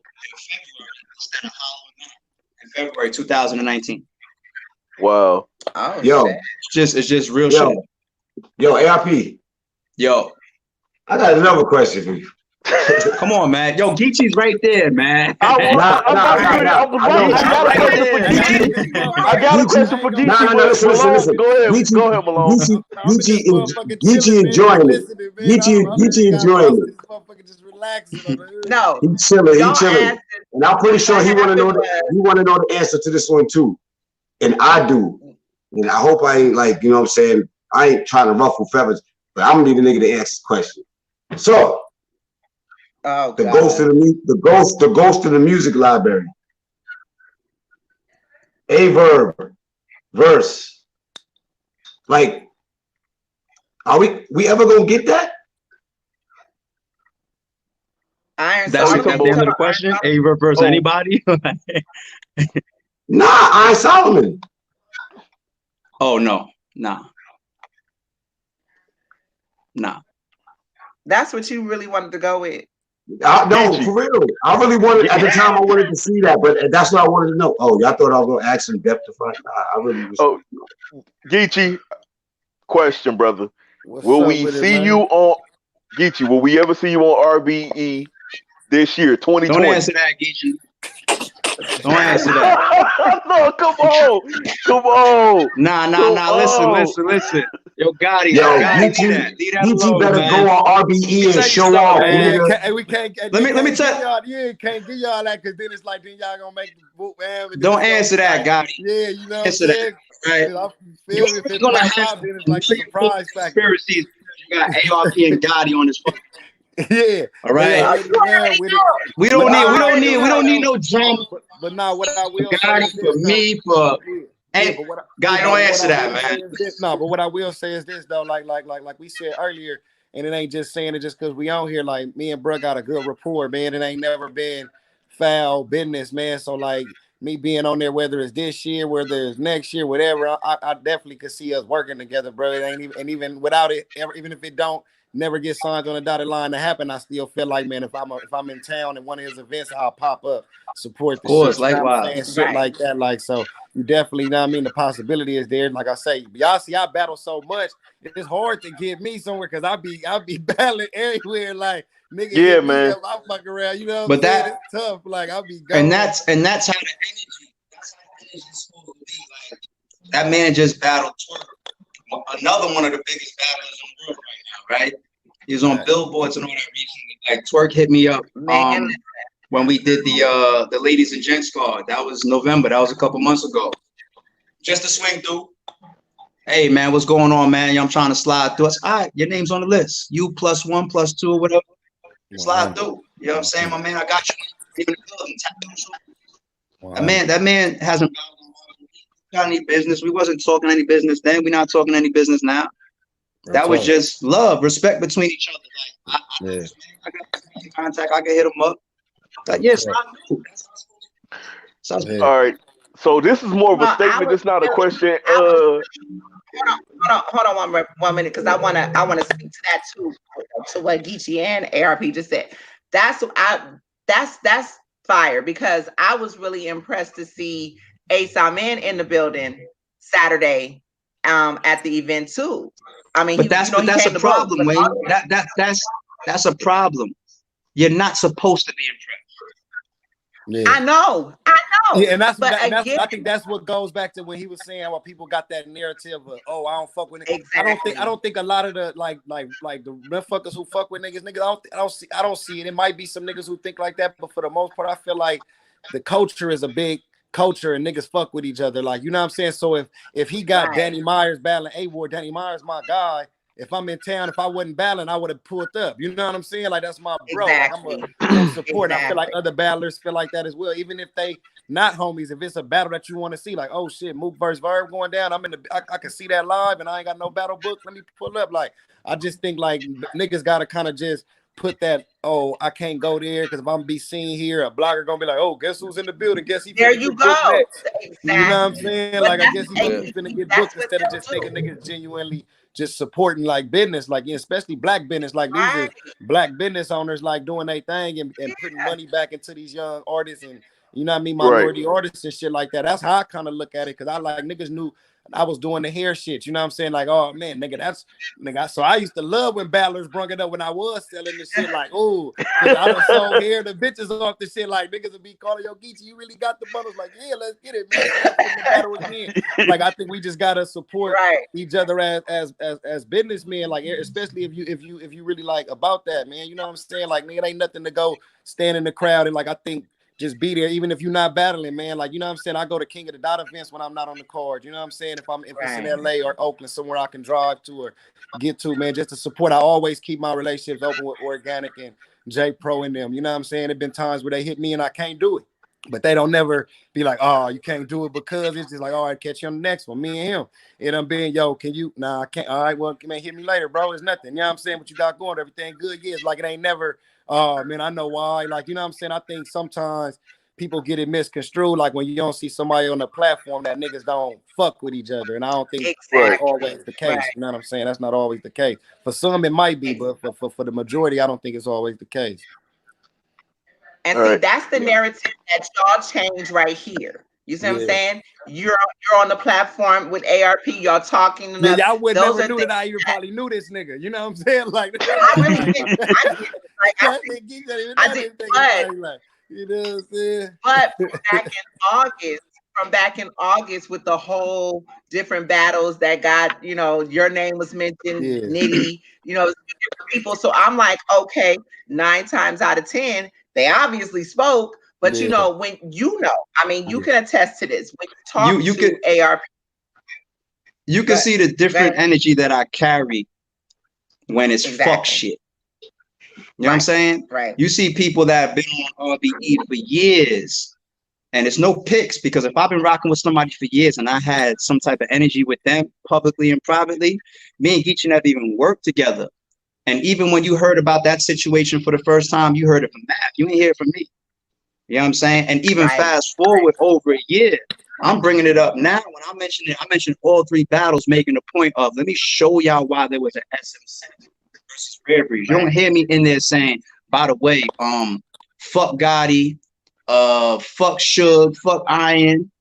B: February instead of Hollow and Math in February 2019.
G: Wow.
A: Oh,
C: yo,
A: shit.
B: It's just real shit.
C: Yo, ARP.
B: Yo,
C: I got another question for you.
B: Come on, man. Yo, Geechee's right there, man.
G: I got a question for Geechee.
C: Listen.
G: Go ahead, Malone.
C: Geechee enjoying it. Geechee enjoying it.
F: Just relaxing.
A: No,
C: he's chilling. And I'm pretty sure he want to know the answer to this one too. And I do. And I hope I ain't like, you know what I'm saying? I ain't trying to ruffle feathers, but I'm gonna need a nigga to answer the question. So the ghost of the music library. Averb, verse. Like, are we ever gonna get that?
A: That's
B: the end of the question. Averb versus anybody?
C: Nah, Iron Solomon.
B: Oh no, nah.
A: That's what you really wanted to go with.
C: No, for real. I really wanted at the time. I wanted to see that, but that's what I wanted to know. Oh, y'all thought I was gonna ask him depth to find. Nah, I really was.
G: Oh, Geechee, question, brother. Will we see you on Geechee? Will we ever see you on RBE this year, 2020?
B: Don't answer that, Geechee. Don't answer that.
G: No, come on.
B: Nah. Listen. Yo, Gotti,
C: Geechee better go on RBE and show off.
F: We can't.
B: Let me tell
F: y'all. Yeah, can't give y'all that because then it's like then y'all gonna make the book.
B: Don't answer that, Gotti.
F: Yeah, you know.
B: Answer that. Right.
F: You're gonna have
B: conspiracies. You got ARP and Gotti on this phone.
F: Yeah.
B: All right. We don't need no drama.
F: But now what I will say
B: Gotti,
F: is
B: for
F: this,
B: me, for
F: yeah,
B: hey, guy, don't answer that, man.
F: No, but what I will say is this though, like we said earlier, and it ain't just saying it just because we on here. Like me and Bruh got a good rapport, man. It ain't never been foul business, man. So like me being on there, whether it's this year, whether it's next year, whatever, I definitely could see us working together, bro. It ain't even, and even without it, even if it don't never get signed on a dotted line to happen, I still feel like, man, if I'm in town and one of his events, I'll pop up, support the shit. You know what I'm saying? Shit like that. Like, so you definitely, you know what I mean? The possibility is there. Like I say, y'all see, I battle so much, it's hard to get me somewhere because I be battling everywhere. Like, nigga,
G: yeah, man.
F: Up, I'm fucking around. You know what I'm saying? It's tough. Like, I'll be going.
B: And that's how the energy. That's how the energy is supposed to be. Like, that man just battled Twerk, another one of the biggest battlers in the world right now, right? He's on billboards and all that recently. Like, Twerk hit me up when we did the ladies and gents card. That was November. That was a couple months ago. Just to swing through. Hey man, what's going on, man? I'm trying to slide through. All right, your name's on the list. You +1, +2, or whatever. Slide through. You know what I'm saying, my man? I got you. That man hasn't got any business. We wasn't talking any business then. We're not talking any business now. That was just love, respect between each other. Like, I got contact. I can hit him up. Like, yes.
G: All right. So this is more of a statement. It's not a question. Hold
A: on 1 minute, because I wanna speak to that too, to what Geechee and ARP just said. That's fire, because I was really impressed to see Ace Amen in the building Saturday at the event too. I mean,
B: but that's a problem, Wayne. That's a problem. You're not supposed to be impressed.
A: Yeah. I know.
F: Yeah, and I think that's what goes back to when he was saying how people got that narrative of, oh, I don't fuck with niggas. Exactly. I don't think a lot of the like the motherfuckers who fuck with niggas, I don't see it. It might be some niggas who think like that, but for the most part, I feel like the culture is a big culture and niggas fuck with each other. Like, you know what I'm saying? So if he got Danny Myers battling A-Ward, Danny Myers my guy. If I'm in town, if I wasn't battling, I would have pulled up. You know what I'm saying? Like, that's my bro.
A: Exactly.
F: Like, I'm support. Exactly. I feel like other battlers feel like that as well. Even if they not homies, if it's a battle that you want to see, like, oh shit, Mook versus Verb going down. I can see that live and I ain't got no battle book. Let me pull up. Like, I just think like niggas gotta kind of just put that, oh, I can't go there because if I'm be seen here, a blogger gonna be like, oh, guess who's in the building? Guess he
A: there you go.
F: Exactly. You know what I'm saying? But like, I guess he's gonna get booked instead of just thinking niggas genuinely just supporting like business, like especially black business. Like these are black business owners like doing their thing and putting money back into these young artists and, you know what I mean, minority artists and shit like that. That's how I kind of look at it, because I like niggas knew I was doing the hair shit. You know what I'm saying? Like, oh man, nigga, that's nigga. So I used to love when battlers brung it up when I was selling the shit. Like, oh, I done sold hair the bitches off the shit. Like, niggas would be calling, yo, Geechee, you really got the bundles? Like, yeah, let's get it, man. Like, I think we just gotta support each other as businessmen. Like, especially if you really like about that, man. You know what I'm saying? Like, nigga, it ain't nothing to go stand in the crowd and like, I think, just be there, even if you're not battling, man. Like, you know what I'm saying? I go to King of the Dot events when I'm not on the card. You know what I'm saying? If it's in LA or Oakland, somewhere I can drive to or get to, man, just to support. I always keep my relationships open with Organic and J Pro and them. You know what I'm saying? There've been times where they hit me and I can't do it. But they don't never be like, oh, you can't do it, because it's just like, all right, catch you on the next one. Me and him. And I'm being, yo, can you? Nah, I can't. All right, well, man, hit me later, bro. It's nothing. You know what I'm saying? What you got going? Everything good? Yeah, it's like it ain't never, man, I know why. Like, you know what I'm saying? I think sometimes people get it misconstrued, like when you don't see somebody on the platform that niggas don't fuck with each other. And I don't think that's always the case. You know what I'm saying? That's not always the case. For some, it might be, but for the majority, I don't think it's always the case.
A: And see, that's the narrative that y'all change right here. You see what I'm saying? You're on the platform with ARP. Y'all talking to them.
F: Y'all would never knew that I even probably knew this nigga. You know what I'm saying? Like,
A: I really didn't. I did.
F: You know what I'm saying?
A: But from back in August with the whole different battles that got, you know, your name was mentioned, Nitty, you know, different people. So I'm like, okay, 9 times out of 10, they obviously spoke. But you know, when I mean, you can attest to this. When you talk to ARP,
B: you can see the different energy that I carry when it's fuck shit. You know what I'm saying?
A: Right.
B: You see people that have been on RBE for years, and it's no picks, because if I've been rocking with somebody for years and I had some type of energy with them publicly and privately, me and Geechee never even worked together. And even when you heard about that situation for the first time, you heard it from Matt. You didn't hear it from me. You know what I'm saying? And even fast forward over a year, I'm bringing it up now. When I mentioned it, I mentioned all 3 battles, making a point of, let me show y'all why there was an SM7 versus Rare Breed. You don't hear me in there saying, by the way, fuck Gotti, fuck Suge, fuck Iron,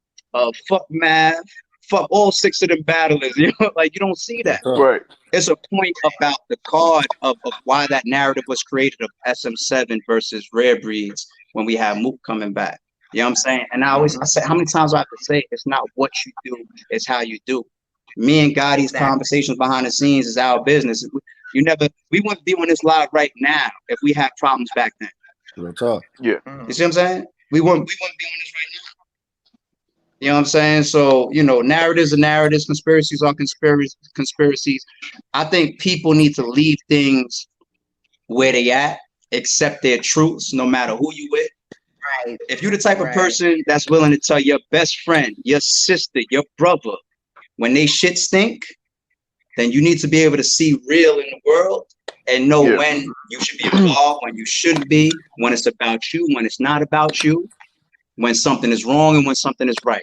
B: fuck Mav, fuck all 6 of them battlers. You know, like, you don't see that.
G: Right.
B: It's a point about the card of why that narrative was created of SM7 versus Rare Breeds when we have Mook coming back. You know what I'm saying? And I say, how many times do I have to say, it's not what you do, it's how you do. Me and Gotti's conversations behind the scenes is our business. We wouldn't be on this live right now if we had problems back then.
F: Real talk.
G: Yeah.
B: You see what I'm saying? We wouldn't be on this right now. You know what I'm saying? So, you know, narratives are narratives, conspiracies are conspiracies. I think people need to leave things where they at, accept their truths, no matter who you with.
A: Right.
B: If you're the type of person that's willing to tell your best friend, your sister, your brother, when they shit stink, then you need to be able to see real in the world and know when you should be involved, when you shouldn't be, when it's about you, when it's not about you, when something is wrong and when something is right.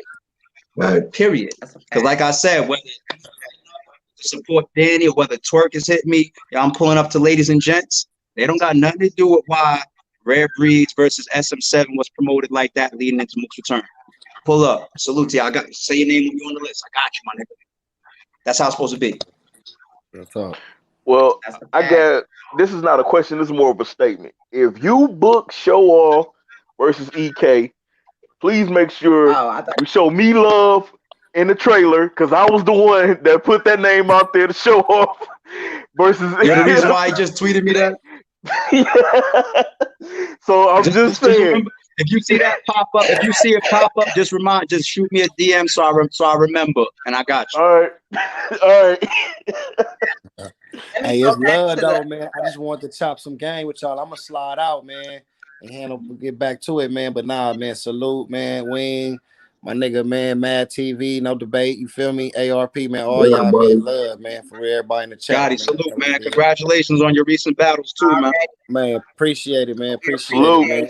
B: Period. Because like I said, whether to support Danny or whether Twerk has hit me, I'm pulling up to ladies and gents. They don't got nothing to do with why Rare Breeds versus SM7 was promoted like that leading into Mook's return. Pull up. Salute to you. I got, say your name when you're on the list. I got you, my nigga. That's how it's supposed to be.
G: Well, I guess this is not a question. This is more of a statement. If you book Show Off versus EK, please make sure you show me love in the trailer, because I was the one that put that name out there to Show Off versus.
B: You're the reason why he just tweeted me that?
G: So I'm just saying.
B: If you see that pop up, if you see it pop up, just shoot me a DM so I remember, and I got you.
G: All right.
F: Hey, it's love though, man. I just want to chop some game with y'all. I'm gonna slide out, man, and get back to it, man. But nah, man, salute, man. Wing, my nigga, man. Mad TV, no debate. You feel me? ARP, man. All y'all, man. Love, man. For everybody in the chat.
B: Gotti, salute, man. Congratulations on your recent battles too, man.
F: Man, appreciate it, man. Appreciate it, man.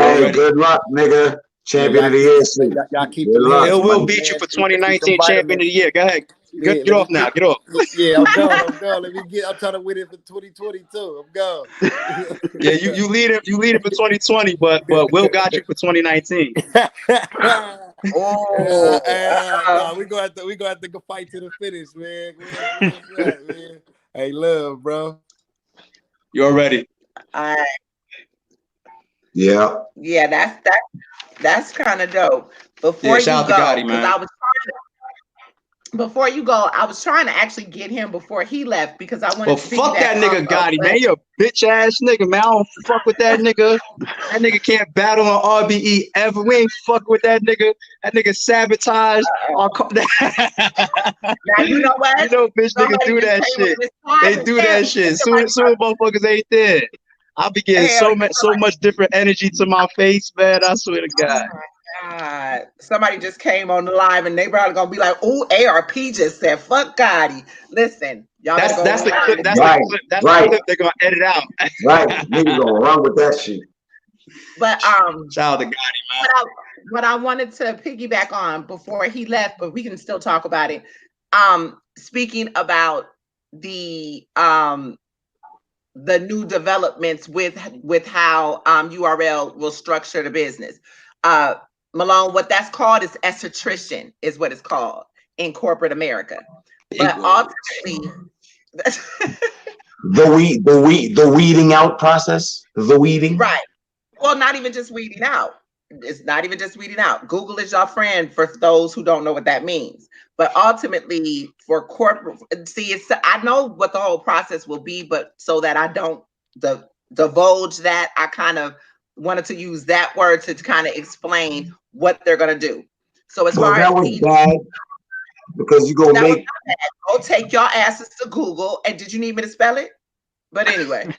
C: Hey, good luck, nigga. Champion of the year.
F: Y'all keep
C: good luck.
B: It will beat you for 2019 champion of the year. Go ahead. Get off now. Get off.
F: Yeah, I'm going. Let me get. I'm trying to win it for 2022. I'm going.
B: Yeah, you lead it. You lead it for 2020, but Will got you for 2019.
F: We gonna have to go fight to the finish, man. Man. Hey, love, bro.
B: You already?
C: Yeah.
A: Yeah, that's kind of dope. Before you go, because before you go, I was trying to actually get him before he left because I wanted to
B: fuck that nigga Gotti, man. You a bitch ass nigga, man. I don't fuck with that nigga. That nigga can't battle on RBE ever. We ain't fuck with that nigga. That nigga sabotaged our
A: Now you know what?
B: You know bitch niggas do that shit. They do that shit. Soon motherfuckers ain't there. I'll be getting so much different energy to my face, man. I swear to God.
A: God, somebody just came on the live and they probably gonna be like, "Oh, ARP just said fuck Gotti." Listen, y'all.
B: That's the clip. That's the clip they're gonna edit out.
C: Right, niggas gonna run with that shit.
A: But
B: shout out to Gotti, man.
A: What I wanted to piggyback on before he left, but we can still talk about it. Speaking about the new developments with how URL will structure the business. Malone, what that's called is esotrition, is what it's called in corporate America. But ultimately,
C: the weeding out process, the weeding,
A: right? Well, not even just weeding out. It's not even just weeding out. Google is your friend for those who don't know what that means. But ultimately, for corporate, I know what the whole process will be, but so that I don't divulge that, I kind of wanted to use that word to kind of explain what they're gonna do. So as far as
C: that was bad because you go
A: take your asses to Google. And did you need me to spell it? But anyway,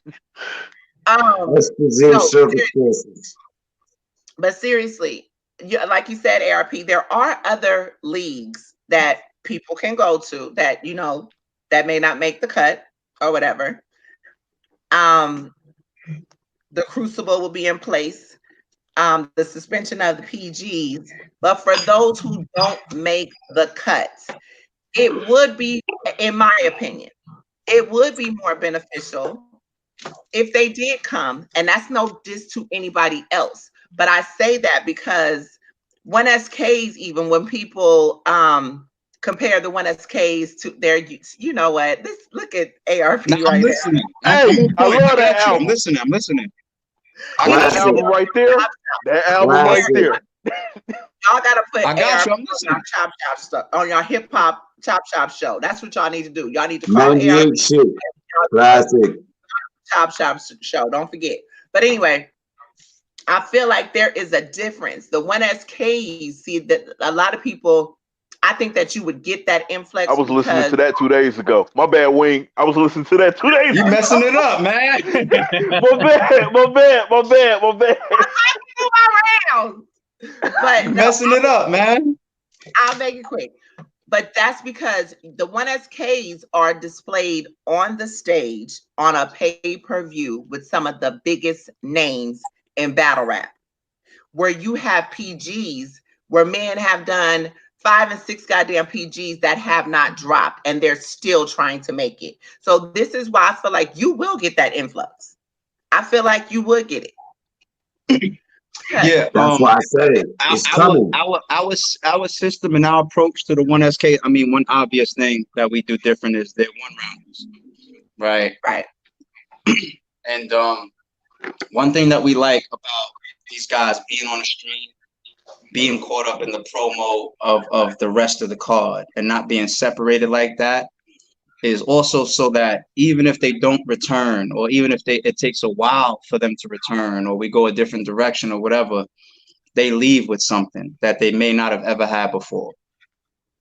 C: Let's presume
A: No,
C: circumstances.
A: but seriously, like you said, ARP, there are other leagues that people can go to that, you know, that may not make the cut or whatever. The Crucible will be in place. The suspension of the PGs. But for those who don't make the cut, it would be, in my opinion, it would be more beneficial if they did come, and that's no diss to anybody else. But I say that because 1SKs, even when people compare the 1SKs to their, you know what? This look at ARP
B: Now, I'm
A: right
B: listening.
A: now.
G: Hey,
B: I'm on
G: I
B: point.
G: love
B: I
G: that
B: got you. I'm
G: album.
B: listening. I'm listening. I
G: That
B: got
G: album
B: you.
G: right there. That album right
C: Classic.
G: there.
A: Y'all gotta put
B: I got
A: ARP
B: you. I'm
A: on
B: listening.
A: your chop chop stuff on your hip hop chop chop show. That's what y'all need to do. Y'all need to call ARP
C: 98 shit. Classic.
A: chop shop show. Don't forget. But anyway, I feel like there is a difference. The 1SKs, see that a lot of people, I think that you would get that influx.
G: I was listening
A: because
G: to that 2 days ago. My bad, Wing. I was listening to that 2 days
B: You
G: ago.
B: messing it up, man.
G: My bad.
A: But
B: You
A: no,
B: messing it up, man.
A: I'll make it quick. But that's because the 1SKs are displayed on the stage on a pay-per-view with some of the biggest names in battle rap, where you have PGs, where men have done 5 and 6 goddamn PGs that have not dropped, and they're still trying to make it. So this is why I feel like you will get that influx. I feel like you would get it.
B: Yeah.
C: That's why I said it. It's coming.
B: Our system and our approach to the 1SK. I mean, one obvious thing that we do different is they're one rounders, right?
A: Right.
B: And one thing that we like about these guys being on the stream, being caught up in the promo of the rest of the card and not being separated like that, is also so that even if they don't return, or even if it takes a while for them to return, or we go a different direction or whatever, they leave with something that they may not have ever had before.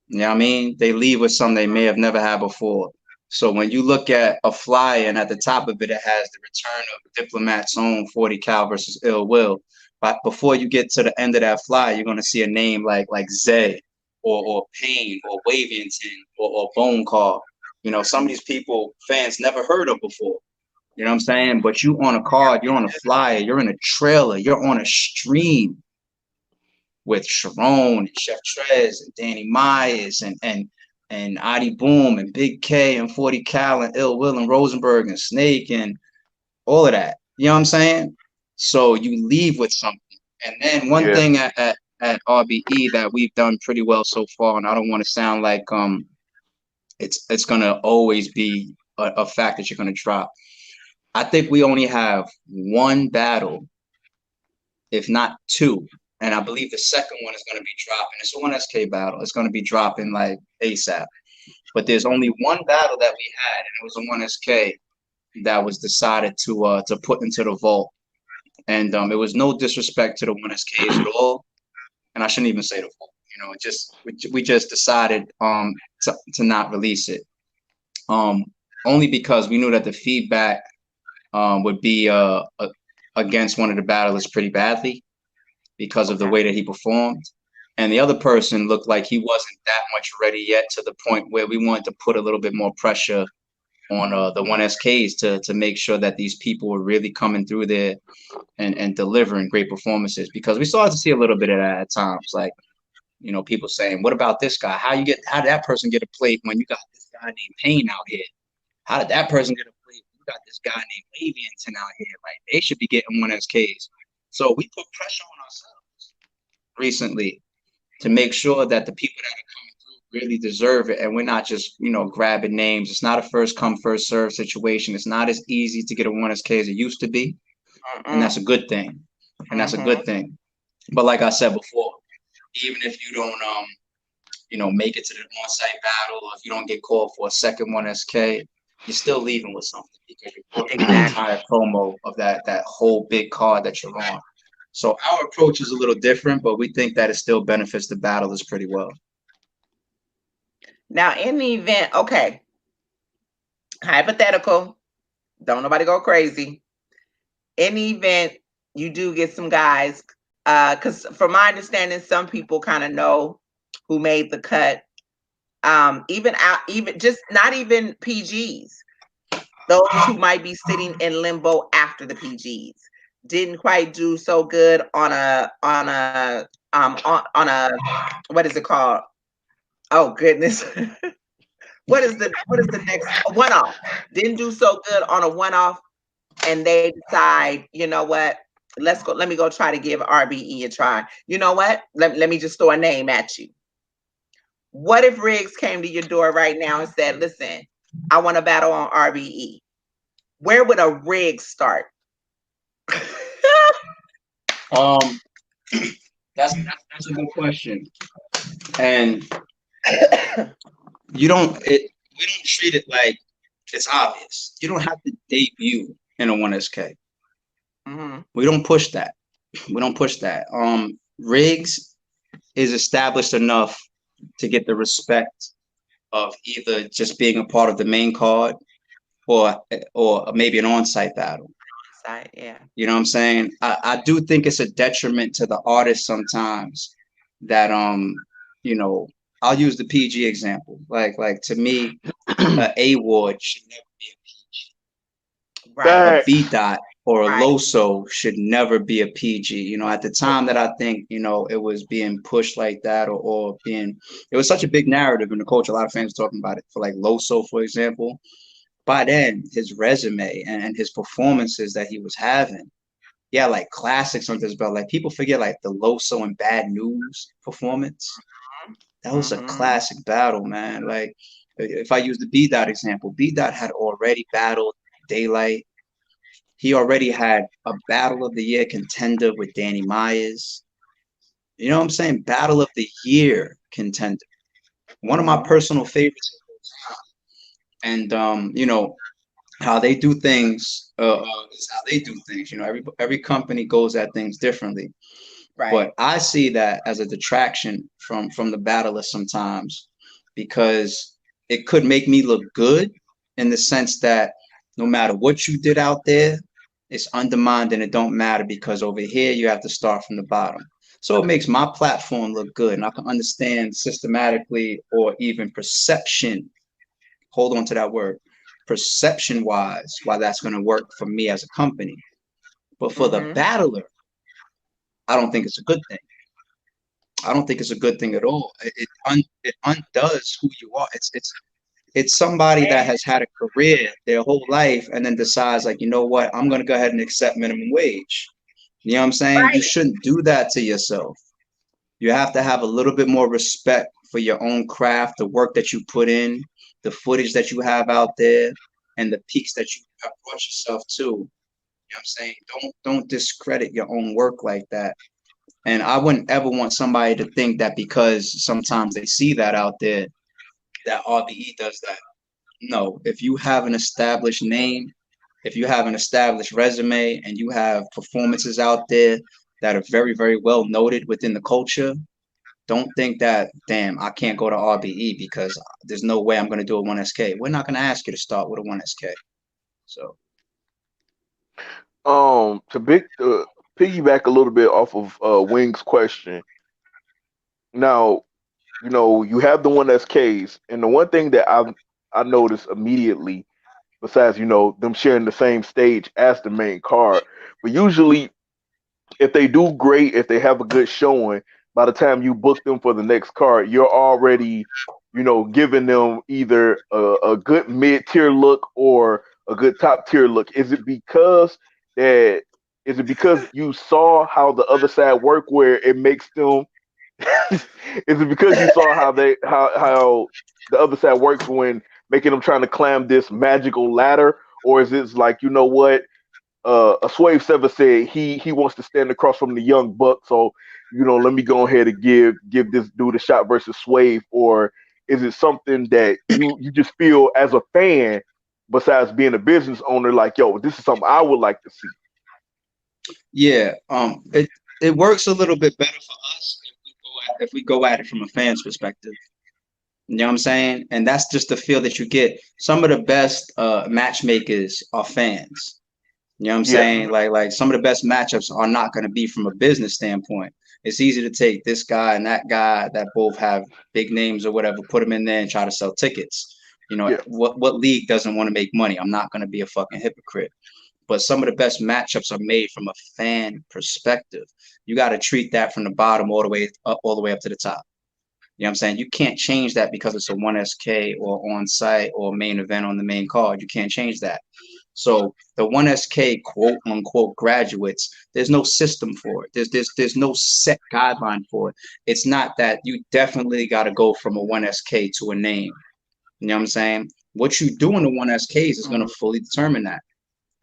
B: You know what I mean? They leave with something they may have never had before. So when you look at a flyer and at the top of it, it has the return of Diplomat's own 40 cal versus Ill Will. But before you get to the end of that flyer, you're going to see a name like Zay or Payne or Wavington or Bone Call. You know, some of these people fans never heard of before. You know what I'm saying? But you on a card, you're on a flyer, you're in a trailer, you're on a stream with Sharon and Chef Trez and Danny Myers and Adi Boom and Big K and 40 Cal and Ill Will and Rosenberg and Snake and all of that. You know what I'm saying? So you leave with something. And then one thing at RBE that we've done pretty well so far, and I don't want to sound like it's gonna always be a fact that you're gonna drop. I think we only have one battle, if not two. And I believe the second one is going to be dropping. It's a 1SK battle. It's going to be dropping like ASAP. But there's only one battle that we had, and it was a 1SK that was decided to put into the vault. And it was no disrespect to the 1SKs at all. And I shouldn't even say the vault. You know, we just decided to not release it. Only because we knew that the feedback would be against one of the battlers pretty badly, because of the way that he performed. And the other person looked like he wasn't that much ready yet, to the point where we wanted to put a little bit more pressure on the 1SKs to make sure that these people were really coming through there and delivering great performances, because we started to see a little bit of that at times. Like, you know, people saying, what about this guy? How did that person get a plate when you got this guy named Payne out here? How did that person get a plate when you got this guy named Wavington out here? Like, they should be getting 1SKs. So we put pressure on ourselves recently to make sure that the people that are coming through really deserve it. And we're not just, you know, grabbing names. It's not a first come, first serve situation. It's not as easy to get a 1SK as it used to be. And that's a good thing. And that's a good thing. But like I said before, even if you don't, you know, make it to the on-site battle, or if you don't get called for a second 1SK, you're still leaving with something, because you're booking the entire promo of that whole big card that you're on. So our approach is a little different, but we think that it still benefits the battlers pretty well.
A: Now, in the event, okay, hypothetical, don't nobody go crazy. in the event you do get some guys, because from my understanding, some people kind of know who made the cut. Even just not even PGs, those who might be sitting in limbo after the PGs didn't quite do so good on a what is it called? Oh goodness. What is the next one-off? Didn't do so good on a one-off, and they decide, you know what? Let me go try to give RBE a try. You know what? Let me just throw a name at you. What if Riggs came to your door right now and said, listen, I want to battle on RBE? Where would a Riggs start?
B: That's a good question. And we don't treat it like it's obvious. You don't have to debut in a 1SK. Mm-hmm. We don't push that. Riggs is established enough to get the respect of either just being a part of the main card or maybe an on-site battle.
A: Yeah.
B: You know what I'm saying? I do think it's a detriment to the artist sometimes that you know, I'll use the PG example. Like to me, an A-Ward should never be a PG. Right. A B-Dot or a Loso should never be a PG. You know, at the time that I think, you know, it was being pushed like that or being, it was such a big narrative in the culture. A lot of fans talking about it for like Loso, for example. By then, his resume and his performances that he was having, yeah, like classics on this belt. Like people forget like the Loso and Bad News performance. That was a classic battle, man. Like if I use the B-Dot example, B-Dot had already battled Daylight. He already had a Battle of the Year contender with Danny Myers. You know what I'm saying? Battle of the Year contender. One of my personal favorites. And you know, how they do things is how they do things. You know, every company goes at things differently. Right. But I see that as a detraction from the battler sometimes, because it could make me look good in the sense that no matter what you did out there, it's undermined and it don't matter because over here you have to start from the bottom. So it makes my platform look good, and I can understand systematically or even perception. Hold on to that word. Perception wise, why that's going to work for me as a company. But for the battler, I don't think it's a good thing. I don't think it's a good thing at all. It undoes who you are. It's somebody that has had a career their whole life and then decides like, you know what, I'm going to go ahead and accept minimum wage. You know what I'm saying? Right. You shouldn't do that to yourself. You have to have a little bit more respect for your own craft, the work that you put in, the footage that you have out there, and the peaks that you have brought yourself to. You know what I'm saying? Don't discredit your own work like that. And I wouldn't ever want somebody to think that because sometimes they see that out there, that RBE does that. No, if you have an established name, if you have an established resume, and you have performances out there that are very, very well noted within the culture, don't think that, damn, I can't go to RBE because there's no way I'm going to do a 1SK. We're not going to ask you to start with a 1SK. So,
G: to piggyback a little bit off of Wing's question. Now, you know, you have the 1SKs, and the one thing that I noticed immediately, besides, you know, them sharing the same stage as the main card, but usually if they do great, if they have a good showing, by the time you book them for the next card, you're already, you know, giving them either a good mid-tier look or a good top-tier look. Is it because you saw how the other side work where it makes them is it because you saw how the other side works when making them trying to climb this magical ladder, or is it like, you know what, a Swave Sever said he wants to stand across from the young buck, so you know, let me go ahead and give this dude a shot versus Swave? Or is it something that you just feel as a fan, besides being a business owner, like, yo, this is something I would like to see?
B: Yeah, it works a little bit better for us if we go at it from a fan's perspective. You know what I'm saying? And that's just the feel that you get. Some of the best matchmakers are fans. You know what I'm saying? Like some of the best matchups are not going to be from a business standpoint. It's easy to take this guy and that guy that both have big names or whatever, put them in there and try to sell tickets. You know, what league doesn't want to make money? I'm not going to be a fucking hypocrite. But some of the best matchups are made from a fan perspective. You got to treat that from the bottom all the way up to the top. You know what I'm saying? You can't change that because it's a 1SK or on site or main event on the main card. You can't change that. So the 1SK quote unquote graduates, there's no system for it. There's no set guideline for it. It's not that you definitely got to go from a 1SK to a name. You know what I'm saying? What you do in the 1SKs is going to fully determine that.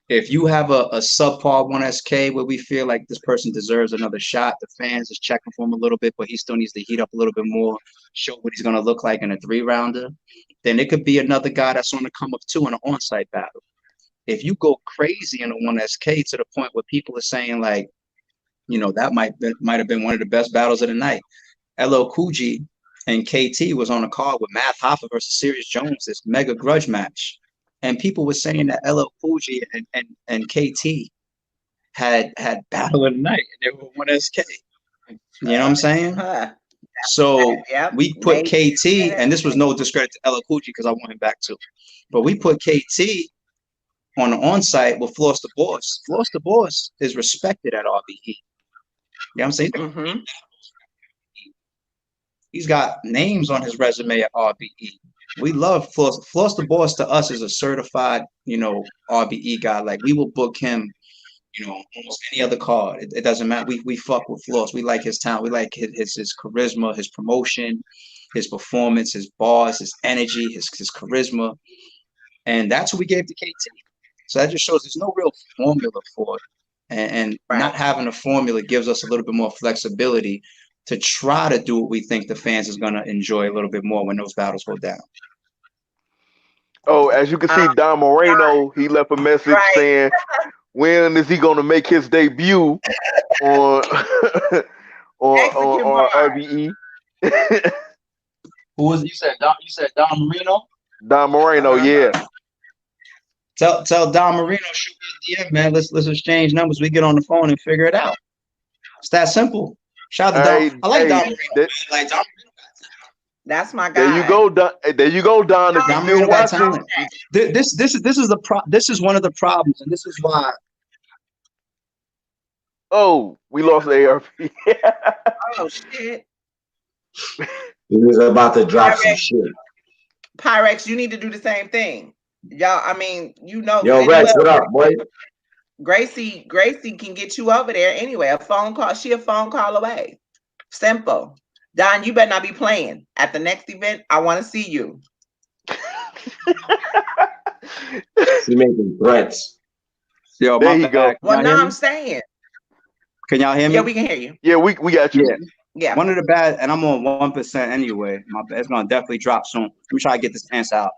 B: If you have a subpar 1SK where we feel like this person deserves another shot, the fans is checking for him a little bit, but he still needs to heat up a little bit more, show what he's going to look like in a 3-rounder, then it could be another guy that's on the come up too in an on-site battle. If you go crazy in a 1SK to the point where people are saying like, you know, that might have been one of the best battles of the night. LL Cool J and KT was on a card with Math Hoffa versus Serious Jones, this mega grudge match. And people were saying that LL Cool J and KT had battle of the night, and they were 1SK. You know what I'm saying? So we put KT, and this was no discredit to LL Cool J because I want him back too. But we put KT on the on-site with Floss the Boss. Floss the Boss is respected at RBE. You know what I'm saying? Mm-hmm. He's got names on his resume at RBE. We love Floss. Floss the Boss to us is a certified, you know, RBE guy. Like we will book him, you know, almost any other card. It doesn't matter. We fuck with Floss. We like his talent. We like his charisma, his promotion, his performance, his bars, his energy, his charisma. And that's what we gave to KT. So that just shows there's no real formula for it. And not having a formula gives us a little bit more flexibility to try to do what we think the fans is going to enjoy a little bit more when those battles go down.
G: Oh, as you can see, Don Moreno, he left a message saying, when is he going to make his debut on RBE?
B: Who was you said Don Moreno?
G: Don Moreno, yeah.
B: Tell Don Moreno, shoot me a DM, man. Let's exchange numbers. We get on the phone and figure it out. It's that simple. Shout out to Don. I like Don Moreno. Like Don.
A: That's my guy.
G: There you go, Don. There you go, Don. If
B: Don
G: you're watching,
B: this is one of the problems, and this is why.
G: Oh, we lost the ARP.
A: Oh shit!
C: He was about to drop some shit.
A: Pyrex, you need to do the same thing, y'all. I mean, you know.
C: Yo, Rex, what up, boy?
A: Gracie can get you over there anyway. A phone call. She a phone call away. Simple. Don, you better not be playing. At the next event, I want to see you.
C: She making threats.
B: Yo,
G: there you go.
A: Well, now I'm saying.
B: Can y'all hear me?
A: Yeah, we can hear you.
G: Yeah, we got you.
A: Yeah.
B: One of the bad, and I'm on 1% anyway. It's gonna definitely drop soon. Let me try to get this answer out.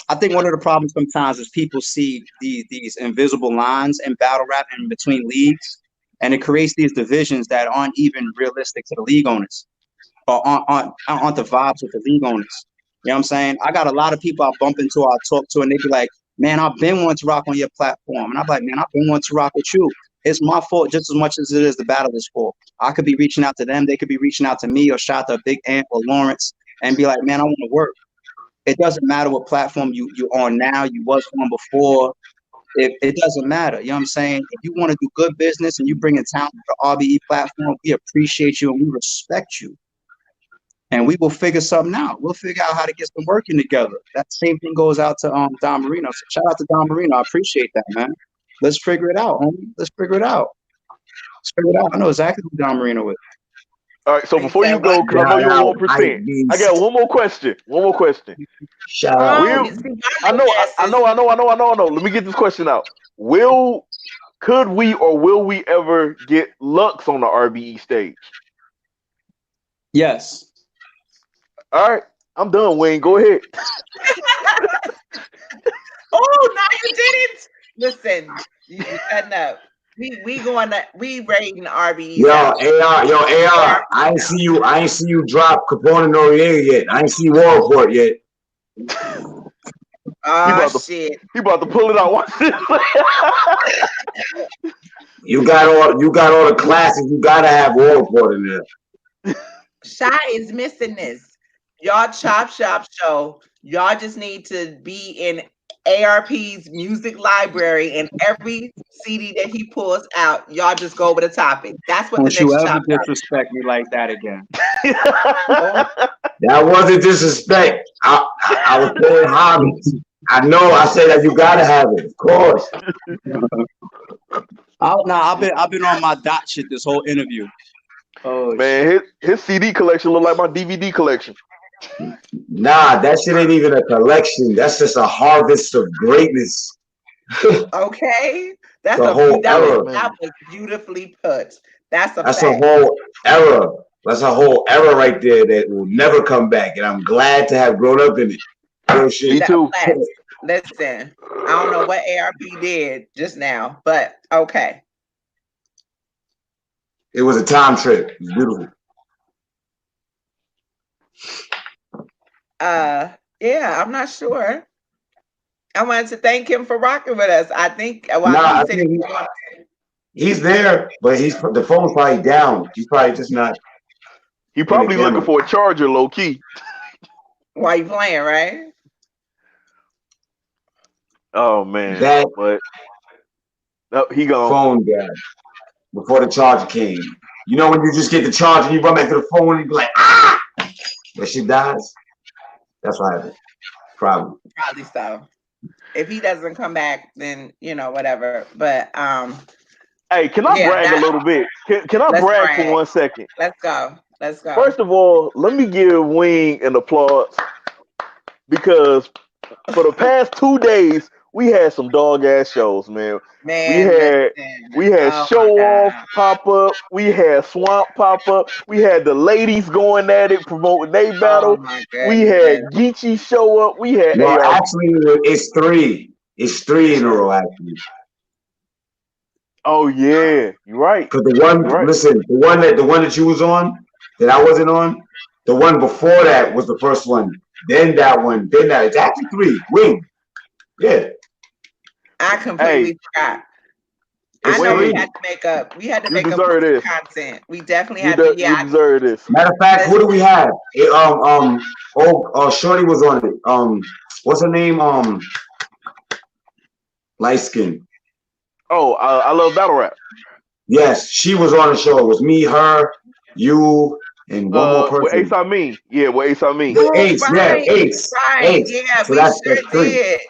B: I think one of the problems sometimes is people see these invisible lines in battle rap and between leagues, and it creates these divisions that aren't even realistic to the league owners, or aren't the vibes with the league owners. You know what I'm saying? I got a lot of people I bump into, I talk to, and they be like, "Man, I've been wanting to rock on your platform," and I'm like, "Man, I've been wanting to rock with you." It's my fault just as much as it is the battle is for. I could be reaching out to them, they could be reaching out to me, or shout out to Big Ant or Lawrence and be like, "Man, I want to work." It doesn't matter what platform you on now, you was on before. It doesn't matter. You know what I'm saying? If you want to do good business and you bring in talent to the RBE platform, we appreciate you and we respect you. And we will figure something out. We'll figure out how to get some working together. That same thing goes out to Don Marino. So shout out to Don Marino. I appreciate that, man. Let's figure it out, homie. Let's figure it out. Let's figure it out. I know exactly who Don Marino is.
G: All right, so before you go, because I know you're 1%, I got one more question.
C: Shout out.
G: I know. Let me get this question out. Could we or will we ever get Lux on the RBE stage?
B: Yes.
A: Oh,
G: All right, I'm done, Wayne. Go ahead.
A: Oh, no, you didn't. Listen, you cutting up. We rating RBE.
C: Yo, AR. I ain't see you drop Capone Noriega yet. I ain't see War Report yet.
A: Oh shit.
G: He about to pull it out. Watch this.
C: You got all the classes. You gotta have war report in there.
A: Shy is missing this. Y'all Chop Shop show. Y'all just need to be in ARP's music library, and every CD that he pulls out, y'all just go over the topic. That's what
B: Don't
A: the
B: you
A: next
B: ever
A: Chop Shop.
B: disrespect me like that again.
C: That wasn't disrespect. I was saying hobbies. I know. I say that you gotta have it, of course.
B: I've been on my dot shit this whole interview. Oh
G: man, his CD collection look like my DVD collection.
C: Nah, that shit ain't even a collection. That's just a harvest of greatness.
A: Okay, that's
C: the whole era.
A: That was beautifully put. That's a
C: whole era. That's a whole era right there that will never come back, and I'm glad to have grown up in it. Real shit.
G: Me too.
A: Listen, I don't know what ARP did just now, but okay.
C: It was a time trip. It was beautiful.
A: Yeah, I'm not sure. I wanted to thank him for rocking with us. I think
C: he's there, but the phone's probably down. He's probably just not.
G: He probably looking for a charger, low key.
A: While you playing, right?
G: Oh man, but he gone.
C: Phone died before the charger came. You know when you just get the charger and you run back to the phone and you be like, ah! That shit dies. That's what happened. Probably
A: so. If he doesn't come back, then whatever. But
G: hey, can I brag a little bit? Can I brag for 1 second?
A: Let's go.
G: First of all, let me give Wing an applause because for the past 2 days we had some dog ass shows, man. We had Show Off pop up. We had Swamp pop up. We had the ladies going at it, promoting their battle. We had Geechee show up. We had
C: actually it's 3. It's 3 in a row actually.
G: Oh yeah, you're right.
C: Because listen, the one that you was on, that I wasn't on, the one before that was the first one. Then that one. Then that. It's actually 3. Wing. Yeah.
A: I completely forgot. I know we had to make up. We had to make up content. We definitely had to. Yeah,
G: you deserve this.
C: Matter of fact, who do we have? Shorty was on it. What's her name? Light skin.
G: Oh, I love battle rap.
C: Yes, she was on the show. It was me, her, you, and one more person.
G: With Ace I Mean. Yeah, with Ace I Mean.
C: Ace,
A: right,
C: yeah, Ace.
A: Right.
C: Ace.
A: Yeah,
C: so
A: we
C: that's
A: sure did.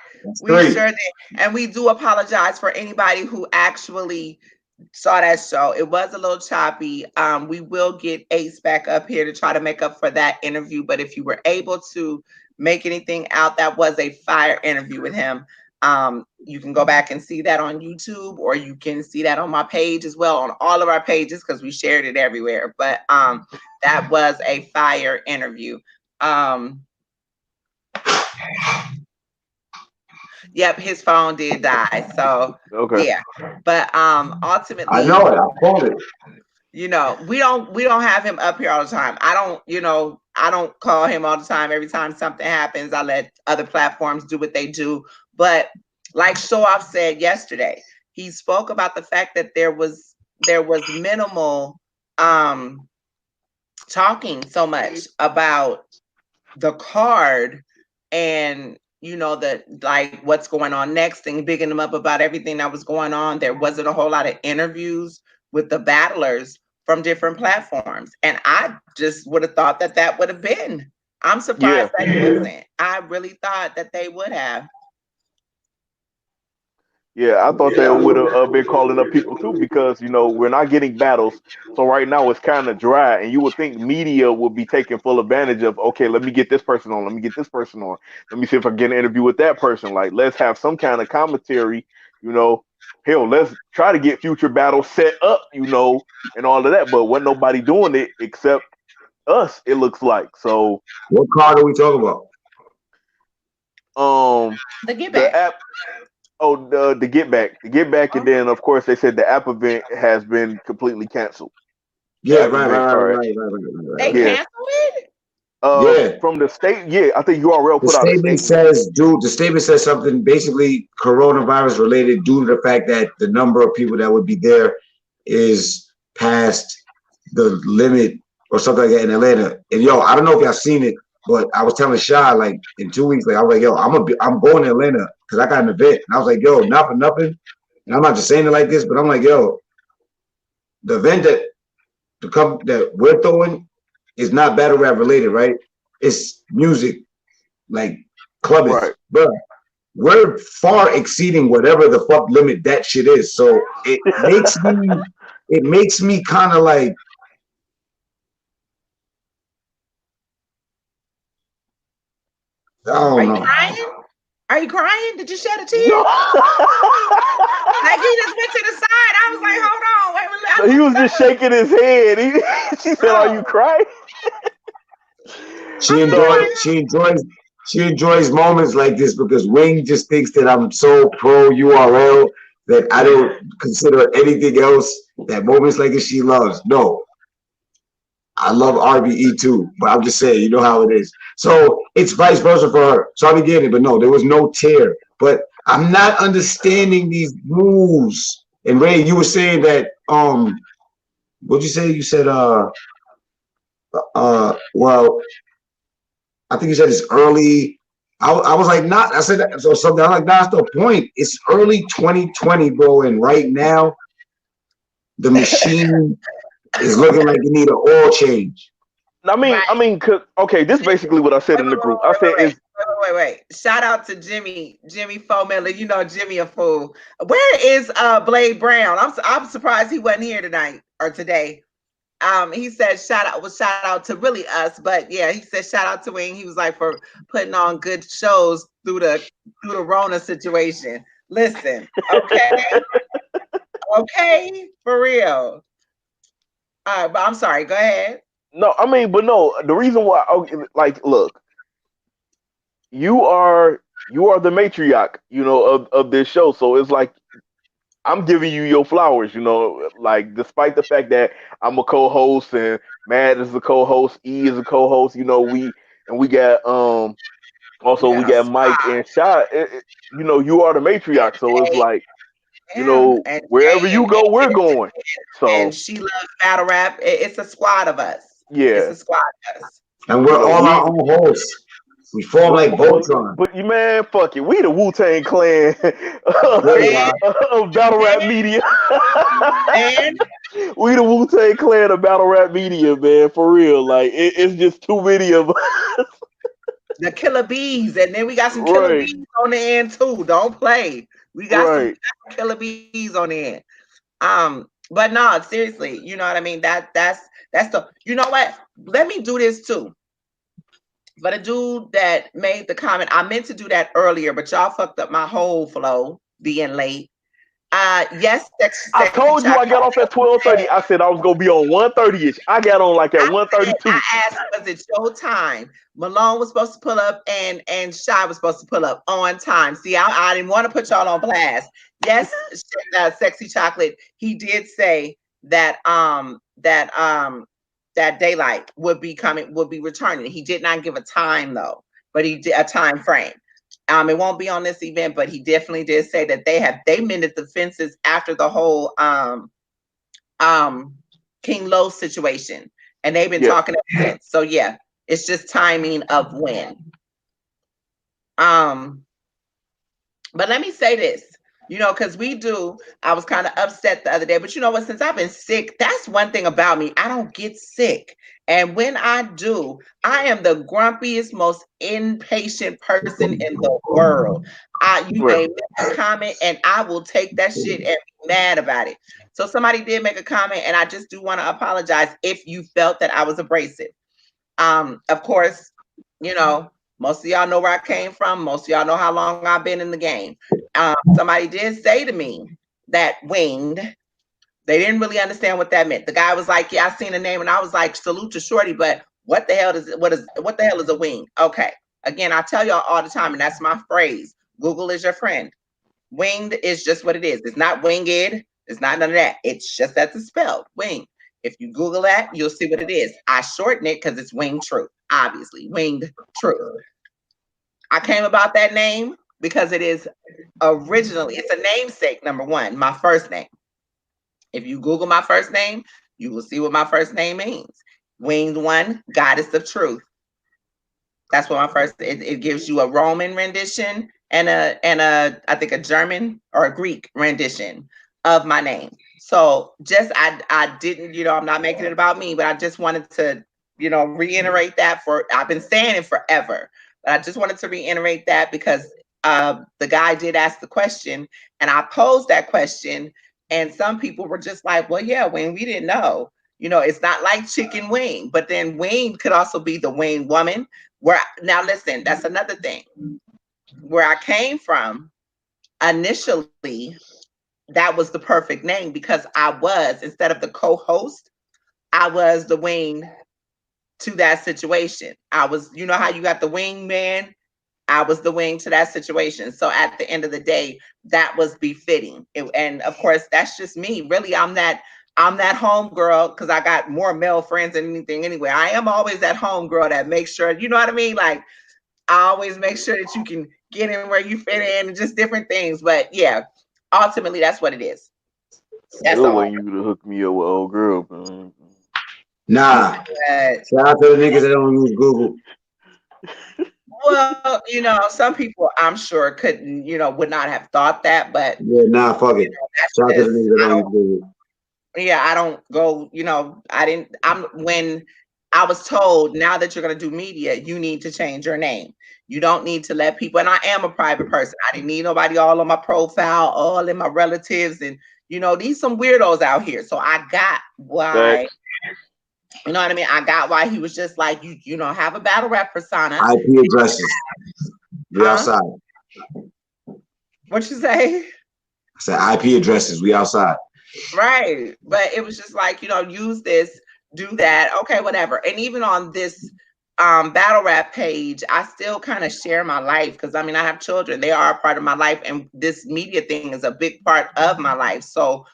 A: We
C: 3.
A: sure did. And we do apologize for anybody who actually saw that show. It was a little choppy. We will get Ace back up here to try to make up for that interview. But if you were able to make anything out, that was a fire interview with him. You can go back and see that on YouTube, or you can see that on my page as well, on all of our pages, because we shared it everywhere. But that was a fire interview. Yep, his phone did die. So
G: okay.
A: Yeah. But ultimately,
C: I know it. I called it.
A: We don't have him up here all the time. I don't call him all the time. Every time something happens, I let other platforms do what they do. But like Show Off said yesterday, he spoke about the fact that there was minimal talking so much about the card and that like what's going on next and bigging them up about everything that was going on. There wasn't a whole lot of interviews with the battlers from different platforms. And I just would have thought that would have been. I'm surprised that it wasn't. I really thought that they would have.
G: Yeah, I thought they would have been calling up people too, because we're not getting battles. So right now it's kind of dry, and you would think media would be taking full advantage of. Okay, let me get this person on. Let me get this person on. Let me see if I can get an interview with that person. Like, let's have some kind of commentary. Hell, let's try to get future battles set up. And all of that. But wasn't nobody doing it except us. It looks like. So,
C: what card are we talking about?
A: The Get Back.
G: The app. Oh, the Get Back, and then of course they said the app event has been completely canceled.
C: Yeah, right.
A: They canceled it.
G: From the state. Yeah, I think URL put out a statement.
C: The statement says something basically coronavirus related due to the fact that the number of people that would be there is past the limit or something like that in Atlanta. And yo, I don't know if y'all seen it, but I was telling Shy like in 2 weeks, like I was like, yo, I'm going to Atlanta because I got an event. And I was like, yo, not for nothing. And I'm not just saying it like this, but I'm like, yo, the event that we're throwing is not battle rap related, right? It's music, like clubbing,
G: Right.
C: bro. We're far exceeding whatever the fuck limit that shit is. So it makes me kind of like, I don't know.
A: Crying? Are you crying? Did you shed a tear?
G: No.
A: Like he just went to the side. I was like, hold on, wait a minute.
G: He was just shaking his head. She said, "Are you crying?"
C: She enjoys moments like this because Wing just thinks that I'm so pro URL that I don't consider anything else that moments like this she loves. No, I love RBE too, but I'm just saying, you know how it is. So it's vice versa for her. So I be getting it, but no, there was no tear. But I'm not understanding these moves. And Ray, you were saying that what'd you say? You said well, I think you said it's early. I was like, not. I said that, so something. I'm like, that's the point. It's early 2020, bro, and right now the machine is looking like you need an oil change.
G: I mean, okay, this is basically what I said in the group. I said,
A: wait. Shout out to Jimmy Fomiller. You know Jimmy a fool. Where is Blade Brown? I'm surprised he wasn't here tonight or today. He said shout out to really us, but yeah, he said shout out to Wing. He was like for putting on good shows through the Rona situation. Listen, okay, okay, for real. But I'm sorry. Go ahead.
G: No, I mean, but no. The reason why, like, look, you are the matriarch, of this show. So it's like I'm giving you your flowers, like despite the fact that I'm a co-host and Matt is a co-host, E is a co-host, we got also we got Mike and Shy. You are the matriarch, so it's like wherever you go, we're going. So
A: and she loves battle rap. It's a squad of us.
G: Yeah,
A: it's a squad of us,
C: and we're all our own hosts. We form like Voltron.
G: But man, fuck it. We the Wu-Tang Clan of battle rap media.
A: And
G: we the Wu-Tang Clan of battle rap media, man. For real. Like it's just too many of us.
A: The Killer Bees, and then we got some Killer Bees on the end too. Don't play. We got some Killer Bees on the end. But no, seriously, you know what I mean? That's the, you know what? Let me do this too. But a dude that made the comment, I meant to do that earlier, but y'all fucked up my whole flow being late. Yes,
G: I told you I got off at 12:30. I said I was gonna be on 1:30ish. I got on like at 1:32.
A: I asked, was it your time? Malone was supposed to pull up and Shy was supposed to pull up on time. See, I didn't want to put y'all on blast. Yes, Sexy Chocolate, he did say that that Daylight would be returning. He did not give a time though, but he did a time frame. It won't be on this event, but he definitely did say that they mended the fences after the whole King Lo situation, and they've been talking ever since. So yeah, it's just timing of when. But let me say this, because I was kind of upset the other day, but you know what? Since I've been sick, that's one thing about me. I don't get sick. And when I do, I am the grumpiest, most impatient person in the world. You may make a comment and I will take that shit and be mad about it. So somebody did make a comment, and I just do want to apologize if you felt that I was abrasive. Of course, most of y'all know where I came from. Most of y'all know how long I've been in the game. Somebody did say to me that winged. They didn't really understand what that meant. The guy was like, "Yeah, I seen the name," and I was like, "Salute to Shorty," but what the hell is a wing? Okay, again, I tell y'all all the time, and that's my phrase. Google is your friend. Winged is just what it is. It's not winged. It's not none of that. It's just that's it's spelled wing. If you Google that, you'll see what it is. I shorten it because it's Winged Truth. Obviously, Winged Truth. I came about that name because it is it's a namesake, number one, my first name. If you Google my first name, you will see what my first name means. Winged one, goddess of truth. That's what my first. It gives you a Roman rendition and a I think a German or a Greek rendition of my name. So just I didn't, I'm not making it about me, but I just wanted to, reiterate that I've been saying it forever, but I just wanted to reiterate that because the guy did ask the question and I posed that question and some people were just like, well, yeah, when we didn't know, it's not like chicken wing, but then wing could also be the wing woman. Now listen, that's another thing. Where I came from initially, that was the perfect name because I was, instead of the co-host, I was the wing to that situation. I was, how you got the wingman? I was the wing to that situation. So at the end of the day, that was befitting. And of course, that's just me. Really, I'm that home girl because I got more male friends than anything anyway. I am always that home girl that makes sure, you know what I mean? Like, I always make sure that you can get in where you fit in and just different things. But yeah, ultimately, that's what it is. That's
G: Still
A: all.
G: waiting you to hook me up with old girl, man.
C: Nah. Shout out to the niggas that don't use Google.
A: Well, some people I'm sure couldn't, would not have thought that, but
C: yeah, nah, fuck it. Shout out to the niggas that don't use Google.
A: Yeah, I don't go, when I was told now that you're going to do media, you need to change your name. You don't need to let people, and I am a private person. I didn't need nobody all on my profile, all in my relatives. And, these some weirdos out here. So I got why, you know what I mean? I got why he was just like, have a battle rap persona.
C: IP addresses. We outside.
A: What you say?
C: I said IP addresses. We outside.
A: Right. But it was just like, use this, do that. Okay, whatever. And even on this battle rap page, I still kind of share my life because I have children. They are a part of my life. And this media thing is a big part of my life. So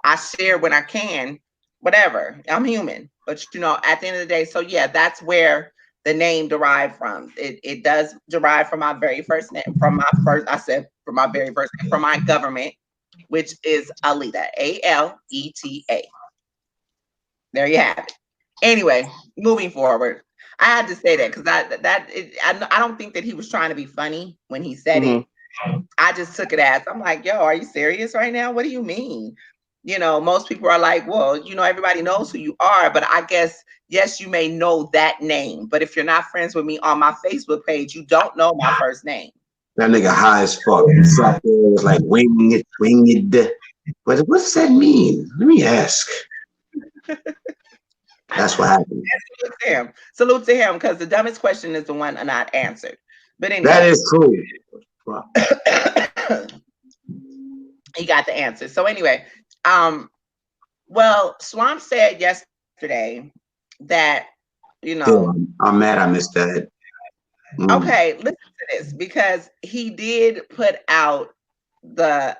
A: I share when I can, whatever. I'm human. But at the end of the day, so yeah, that's where the name derived from. It does derive from my very first name, from my government, which is Aleta, Aleta. There you have it. Anyway, moving forward, I had to say that because I don't think that he was trying to be funny when he said it. I just took it as, I'm like, yo, are you serious right now? What do you mean? Most people are like, well, everybody knows who you are, but I guess, yes, you may know that name, but if you're not friends with me on my Facebook page, you don't know my first name.
C: That nigga high as fuck. He sat there, was like, wing it. But what's that mean? Let me ask. That's what happened.
A: Salute to him, because the dumbest question is the one not answered. But anyway.
C: That is true.
A: He got the answer. So anyway, well, Swamp said yesterday that,
C: I'm mad I missed that.
A: Okay, listen to this, because he did put out the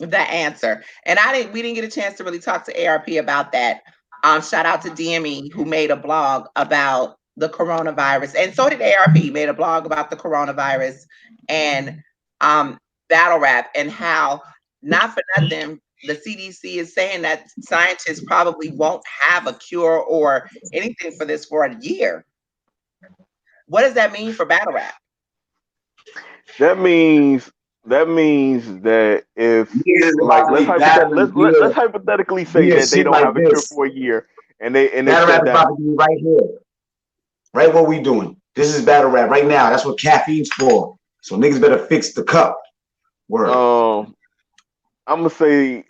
A: answer, and we didn't get a chance to really talk to ARP about that. Shout out to DME, who made a blog about the coronavirus, and so did ARP, made a blog about the coronavirus and battle rap, and how, not for nothing, the CDC is saying that scientists probably won't have a cure or anything for this for a year. What does that mean for battle rap?
G: That means that if, like, let's hypothetically say that they don't have a cure for a year, and they said that
C: right here, right what we doing. This is battle rap right now. That's what caffeine's for. So niggas better fix the cup. Word.
G: I'm gonna say,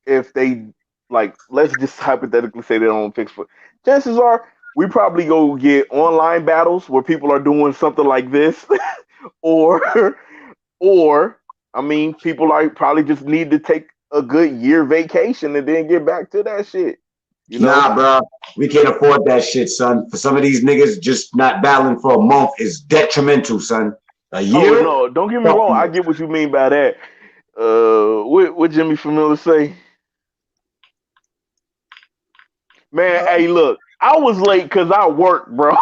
G: if they, like, let's just hypothetically say they don't fix it, chances are we probably go get online battles where people are doing something like this, or people are probably just need to take a good year vacation and then get back to that shit.
C: Nah, bro, we can't afford that shit, son. For some of these niggas, just not battling for a month is detrimental, son. A year?
G: Oh no, don't get me wrong. I get what you mean by that. What Jimmy Familiar say? Man, hey, look, I was late because I worked, bro.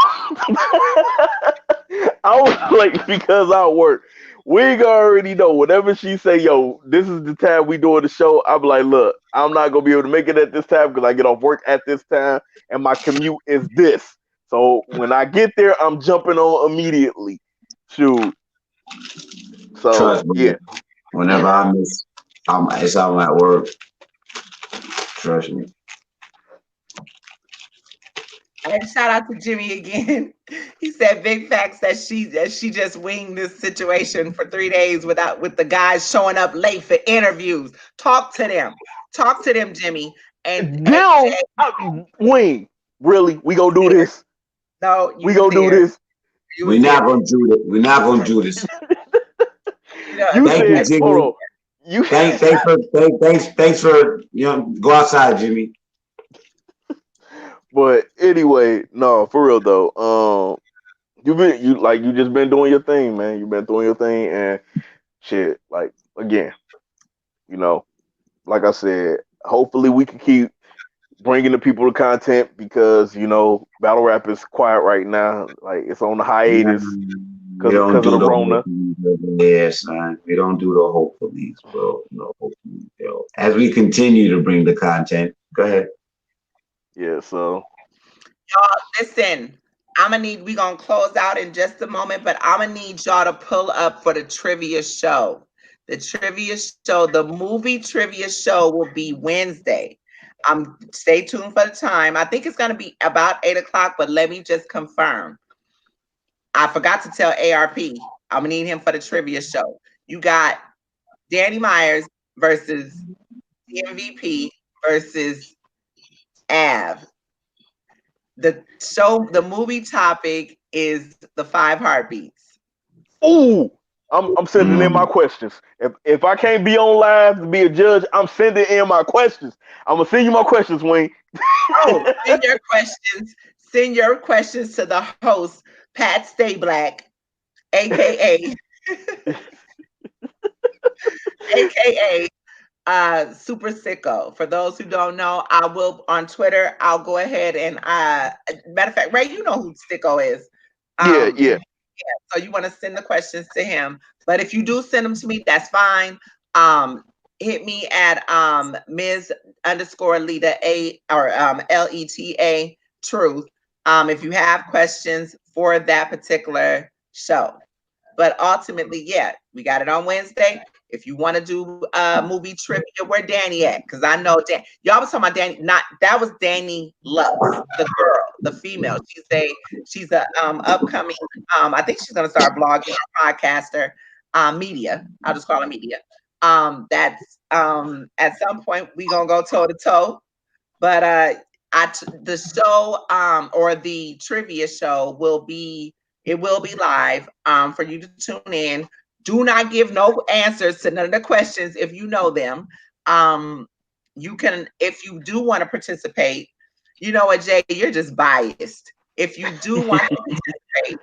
G: I was late because I worked. we already know. Whenever she say, "Yo, this is the time we doing the show," I'm like, "Look, I'm not gonna be able to make it at this time because I get off work at this time, and my commute is this. So when I get there, I'm jumping on immediately." Shoot. So
C: Trust me.
G: yeah.
C: Whenever I miss, I'm at work. Trust me.
A: And shout out to Jimmy again. He said big facts that she just winged this situation for 3 days with the guys showing up late for interviews. Talk to them, Jimmy. And
G: Wing, really? We gonna do this?
A: No,
G: we gonna do this.
C: We're not gonna do it. We're not gonna do this. Thank you, Jimmy. Thanks for go outside, Jimmy.
G: But anyway, no, for real though. You just been doing your thing, man. You've been doing your thing and shit. Like again, like I said, hopefully we can keep bringing the people the content because battle rap is quiet right now. Like it's on the hiatus because of the Rona.
C: Yeah, son. We don't do the hopefullys, bro. No hopefully, as we continue to bring the content, go ahead.
G: Yeah, so
A: y'all listen. We're gonna close out in just a moment, but I'm gonna need y'all to pull up for the trivia show. The movie trivia show will be Wednesday. Stay tuned for the time. I think it's gonna be about 8 o'clock, but let me just confirm. I forgot to tell ARP. I'm gonna need him for the trivia show. You got Danny Myers versus MVP versus Av. The movie topic is the 5 heartbeats.
G: Ooh, I'm sending in my questions. If I can't be on live to be a judge, I'm sending in my questions. I'm gonna send you my questions, Wayne.
A: Send your questions. Send your questions to the host, Pat Stay Black, aka Super Sicko. For those who don't know, I will on Twitter. I'll go ahead and matter of fact, Ray, you know who Sicko is.
G: Yeah.
A: So you want to send the questions to him, but if you do send them to me, that's fine. Hit me at Ms_Lita A or LETA Truth. If you have questions for that particular show. But ultimately, yeah, we got it on Wednesday. If you want to do movie trivia, where Danny at? Because I know y'all was talking about Danny. That was Danny Love, the girl, the female. She's a upcoming. I think she's gonna start blogging or podcaster. Media. I'll just call her media. That's at some point we gonna go toe to toe. But the show or the trivia show will be live for you to tune in. Do not give no answers to none of the questions if you know them. You can, if you do want to participate, you know what, Jay, you're just biased. If you do want to participate,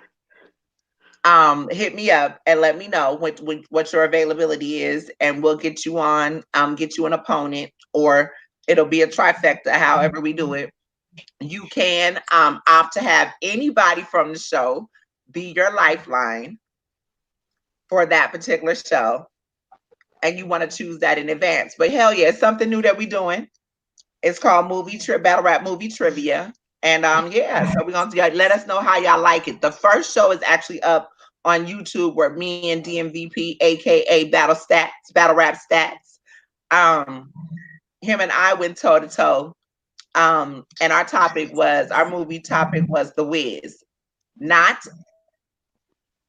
A: hit me up and let me know what your availability is, and we'll get you on, get you an opponent, or it'll be a trifecta, however we do it. You can opt to have anybody from the show be your lifeline for that particular show, and you want to choose that in advance. But hell yeah, it's something new that we're doing. It's called Battle Rap Movie Trivia, and yeah, so we're gonna let us know how y'all like it. The first show is actually up on YouTube, where me and DMVP, aka Battle Rap Stats, him and I went toe to toe, and our movie topic was The Wiz, not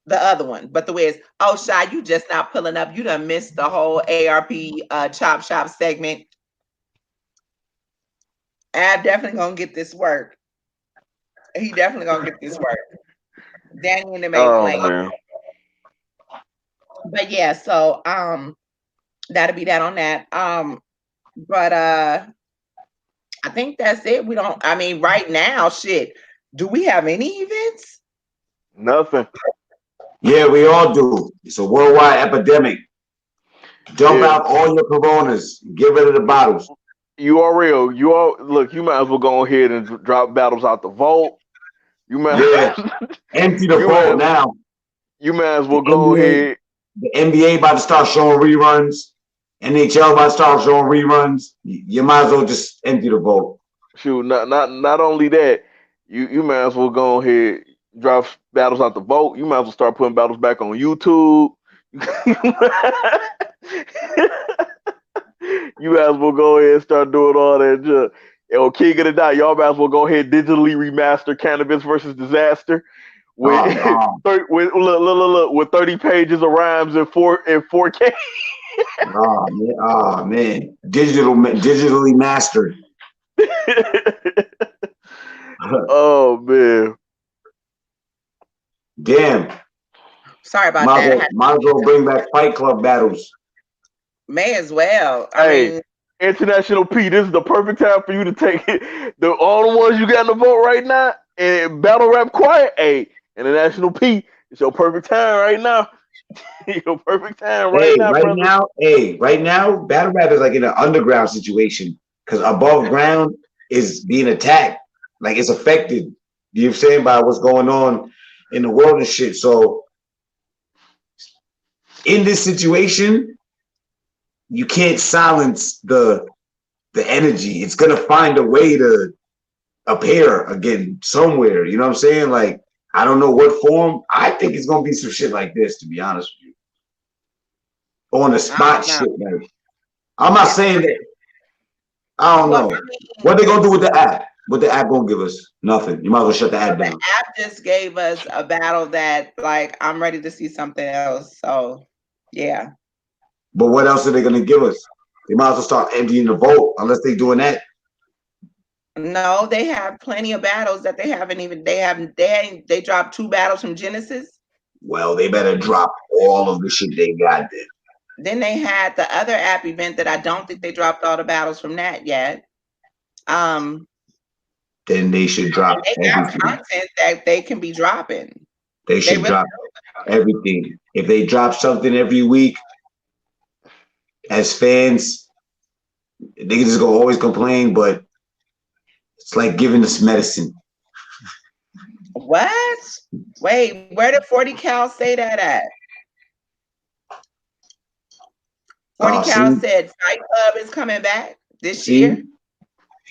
A: the other one, but The Wiz. Oh, Shy, you just not pulling up. You done missed the whole ARP Chop Shop segment. I'm definitely gonna get this work. He definitely gonna get this work. Danny and the playing. But yeah, so that'll be that on that. But I think that's it. Right now, shit. Do we have any events?
G: Nothing.
C: Yeah, we all do. It's a worldwide epidemic. Dump out all your Coronas. Get rid of the bottles.
G: Look, you might as well go ahead and drop battles out the vault. You might
C: empty the vault now.
G: You might as well go ahead.
C: the NBA about to start showing reruns, NHL about to start showing reruns. You might as well just empty the vote.
G: Shoot, not only that, you might as well go ahead drop battles out the vote. You might as well start putting battles back on YouTube. You might as well go ahead and start doing all that. Yo, King of the Dot, y'all might as well go ahead and digitally remaster Cannabis versus Disaster with with 30 pages of rhymes in 4K.
C: Oh man, digitally mastered.
G: Oh man,
C: damn.
A: Sorry about that.
C: Might as well bring back Fight Club battles.
A: May as well.
G: I mean, International P, this is the perfect time for you to take it. All the ones you got in the vote right now, and Battle Rap Quiet, hey, International P, it's your perfect time right now. Your perfect time right now, brother.
C: Right now, Battle Rap is like in an underground situation because above ground is being attacked. Like it's affected, you know what I'm saying, by what's going on in the world and shit. So in this situation, you can't silence the energy. It's gonna find a way to appear again somewhere. You know what I'm saying? Like, I don't know what form. I think it's gonna be some shit like this, to be honest with you. On the spot shit, like I'm not saying that. I don't know. What they gonna do with the app? What the app gonna give us? Nothing. You might as well shut the app down.
A: The app just gave us a battle that, like, I'm ready to see something else. So, yeah.
C: But what else are they gonna give us? They might as well start emptying the vote unless they're doing that.
A: No, they have plenty of battles that they haven't even. They dropped 2 battles from Genesis.
C: Well, they better drop all of the shit they got then.
A: Then they had the other app event that I don't think they dropped all the battles from that yet.
C: Then they should drop
A: they have content that they can be dropping.
C: They should drop everything. If they drop something every week, as fans, niggas is gonna always complain, but it's like giving us medicine.
A: What? Wait, where did 40 Cal say that at? 40 Cal said Fight Club is coming back this year.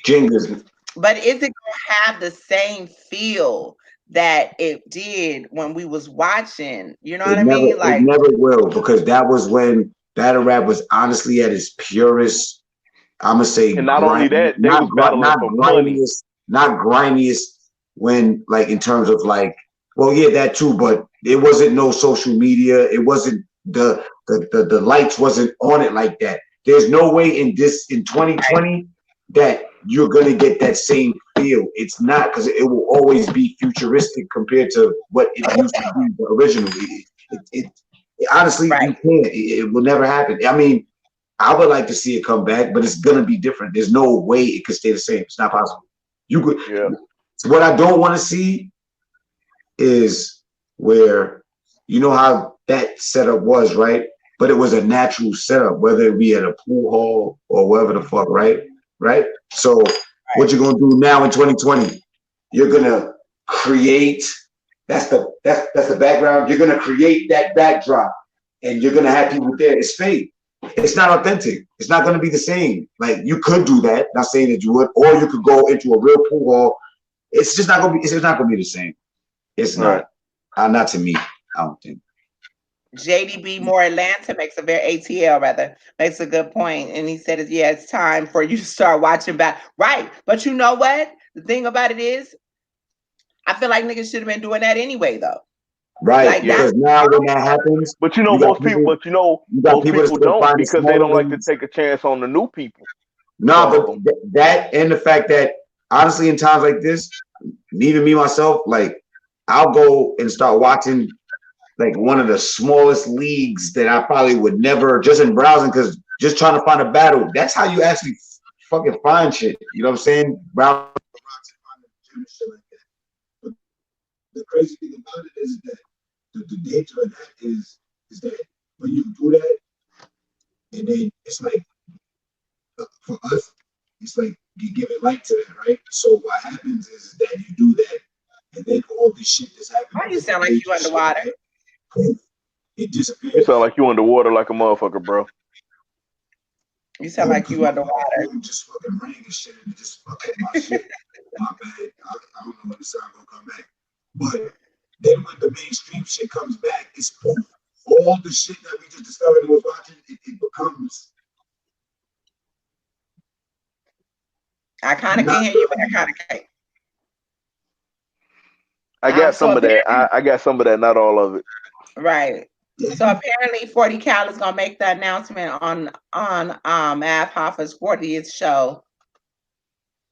C: Jingers.
A: But is it gonna have the same feel that it did when we was watching? You know what I mean? Like,
C: it never will, because that was when battle rap was honestly at its purest. I'm gonna say,
G: and not only that, they was battling for money.
C: Not grimiest when, like, in terms of like, well, yeah, that too, but it wasn't no social media. It wasn't the lights wasn't on it like that. There's no way in 2020 that you're gonna get that same feel. It's not, because it will always be futuristic compared to what it used to be originally. It honestly, you can't. It will never happen. I mean, I would like to see it come back, but it's gonna be different. There's no way it could stay the same. It's not possible. You could.
G: Yeah.
C: What I don't want to see is where, you know how that setup was, right? But it was a natural setup, whether it be at a pool hall or wherever the fuck, right? Right? So what you're gonna do now in 2020, you're gonna create, that's the background, you're gonna create that backdrop and you're gonna have people there. It's fake. It's not authentic. It's not gonna be the same. Like, you could do that, not saying that you would, or you could go into a real pool hall. It's just not gonna be, it's not gonna be the same. It's not. Not to me, I don't think.
A: JDB More Atlanta makes a very ATL rather makes a good point, and he said, "Yeah, it's time for you to start watching back." Right, but you know what? The thing about it is, I feel like niggas should have been doing that anyway, though.
C: Right, like, because now when that happens,
G: but you know, most people don't, because they don't like to take a chance on the new people.
C: No, but that and the fact that honestly, in times like this, even me myself, like, I'll go and start watching like one of the smallest leagues that I probably would never, just in browsing, because just trying to find a battle. That's how you actually fucking find shit. You know what I'm saying? Browsing shit like that. But the crazy thing about it is that the danger of that is that when you do that, and then it's like, for us, it's like you give it light to that, right? So what happens is that you do that, and then all this shit that's happening.
A: Why do you sound like you underwater?
C: It disappears.
G: You sound like you underwater like a motherfucker, bro.
A: You sound like you underwater.
C: Just fucking rain and shit, and it just fucking my shit. My bad. I don't know when the sound gonna come back. But then when the mainstream shit comes back, it's poof. All the shit that we just discovered and was watching, it becomes.
A: I kind of can hear you, but I kind of can't.
G: I got some of that. I got some of that, not all of it.
A: Right. So apparently 40 Cal is gonna make the announcement on Math Hoffa's 40th show.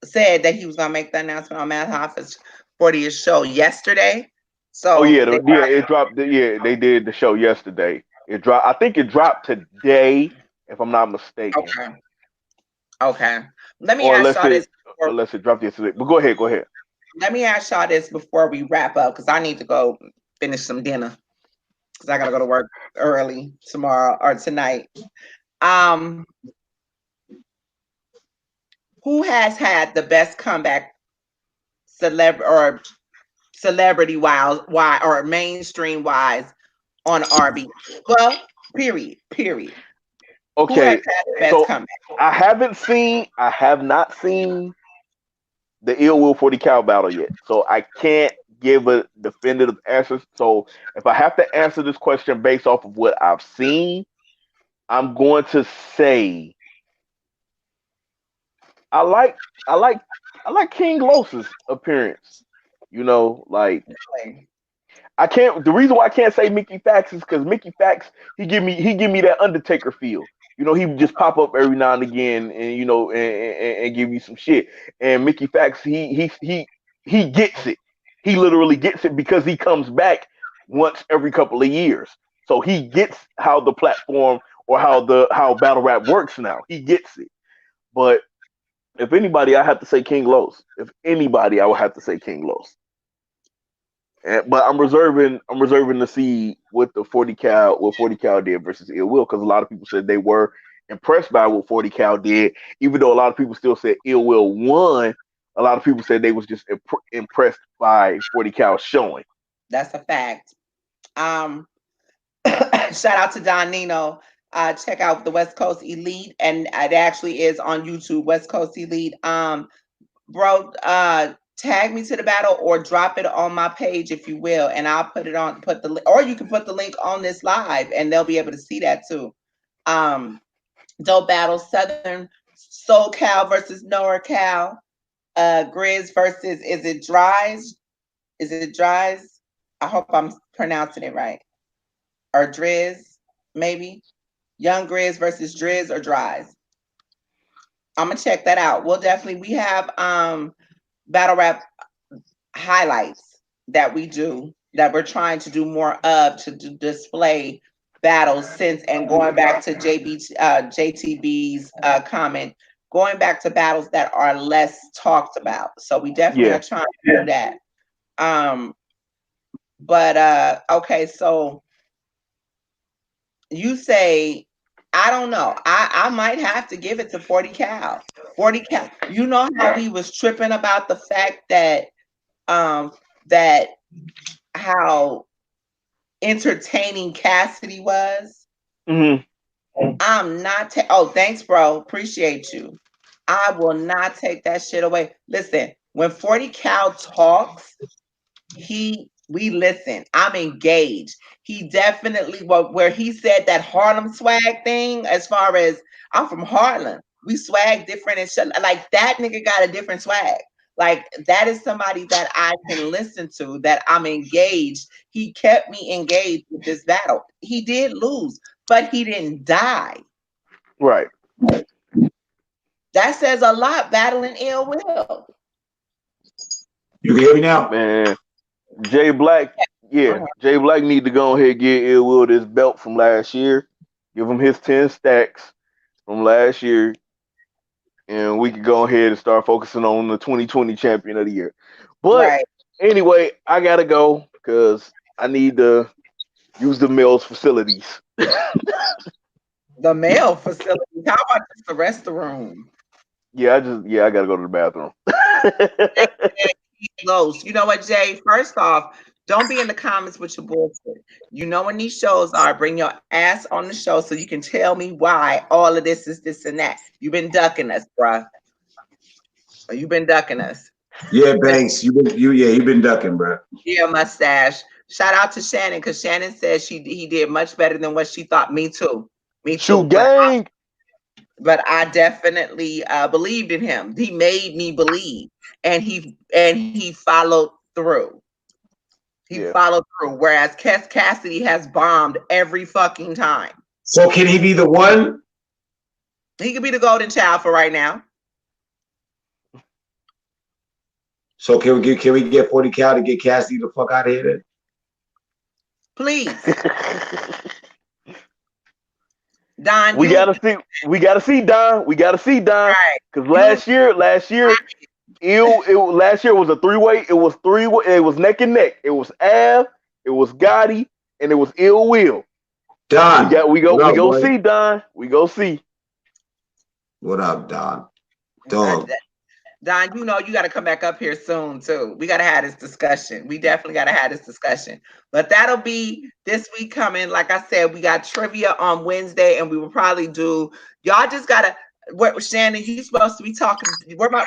A: Said that he was gonna make the announcement on Math Hoffa's 40th show yesterday. So
G: it dropped. They did the show yesterday. It dropped. I think it dropped today, if I'm not mistaken.
A: Okay. Let me ask y'all this.
G: Unless it dropped yesterday. But go ahead.
A: Let me ask y'all this before we wrap up, because I need to go finish some dinner. Because I gotta go to work early tomorrow or tonight. Who has had the best comeback celebrity wise or mainstream wise on RBE? Well, period.
G: Okay.
A: Who has had the best comeback?
G: I have not seen the Ill Will 40 Cal battle yet. So I can't give a definitive answer. So if I have to answer this question based off of what I've seen, I'm going to say I like King Los's appearance. You know, like I can't. The reason why I can't say Mickey Fax is because Mickey Fax he give me that Undertaker feel. You know, he would just pop up every now and again, and you know, and give you some shit. And Mickey Fax he gets it. He literally gets it because he comes back once every couple of years. So he gets how the platform or how battle rap works now. He gets it. But if anybody, I have to say King Los. If anybody, I would have to say King Los. But I'm reserving to see what 40 Cal did versus Ill Will, because a lot of people said they were impressed by what 40 Cal did, even though a lot of people still said Ill Will won. A lot of people said they was just impressed by 40 Cal's showing.
A: That's a fact. Shout out to Don Nino. Check out the West Coast Elite, and it actually is on YouTube. West Coast Elite. Bro, tag me to the battle or drop it on my page if you will, and I'll put or you can put the link on this live, and they'll be able to see that too. Dope battle: Southern SoCal versus NorCal. Grizz versus is it Dries? I hope I'm pronouncing it right. Or Driz, maybe. Young Grizz versus Driz or Dries. I'm gonna check that out. We have battle rap highlights that we do that we're trying to do more of to display battles since, and going back to JTB's comment, going back to battles that are less talked about. So we definitely are trying to do that. Okay, so you say, I don't know. I might have to give it to 40 Cal. 40 Cal. You know how he was tripping about the fact that how entertaining Cassidy was.
G: Mm-hmm.
A: I'm not. Oh, thanks, bro. Appreciate you. I will not take that shit away. Listen, when 40 Cal talks, we listen. I'm engaged. He definitely where he said that Harlem swag thing, as far as I'm from Harlem, we swag different and shit. Like that nigga got a different swag. Like that is somebody that I can listen to, that I'm engaged. He kept me engaged with this battle. He did lose, but he didn't die.
G: Right.
A: That says a lot, battling Ill Will.
C: You can hear me now?
G: Man, Jay Black, Jay Black need to go ahead and get Ill Will this belt from last year. Give him his 10 stacks from last year. And we can go ahead and start focusing on the 2020 champion of the year. But anyway, I gotta go because I need to use the male's facilities.
A: The male facilities? How about just the restroom?
G: Yeah, I gotta go to the bathroom.
A: You know what, Jay? First off, Don't be in the comments with your bullshit. You know when these shows are, bring your ass on the show so you can tell me why all of this is this and that. You've been ducking us, bruh. You've been ducking us.
C: Yeah, Banks, you've been ducking, bro.
A: Yeah, mustache. Shout out to Shannon because Shannon said he did much better than what she thought. Me too. Me too.
G: Shoot gang.
A: But I definitely believed in him. He made me believe, and he followed through. He followed through. Whereas Cassidy has bombed every fucking time.
C: So can he be the one?
A: He could be the golden child for right now.
C: So can we get 40 cal to get Cassidy the fuck out of here then?
A: Please. Don,
G: we gotta see Don. We gotta see Don. Because last year last year was a three-way. It was neck and neck. It was Av, it was Gotti, and it was Ill Will.
C: Don.
G: We go see Don. We go see.
C: What up, Don? Dog.
A: Don, you know you got to come back up here soon too. We got to have this discussion. We definitely got to have this discussion. But that'll be this week coming. Like I said, we got trivia on Wednesday, and we will probably do. Y'all just gotta. Shannon, you supposed to be talking. Where my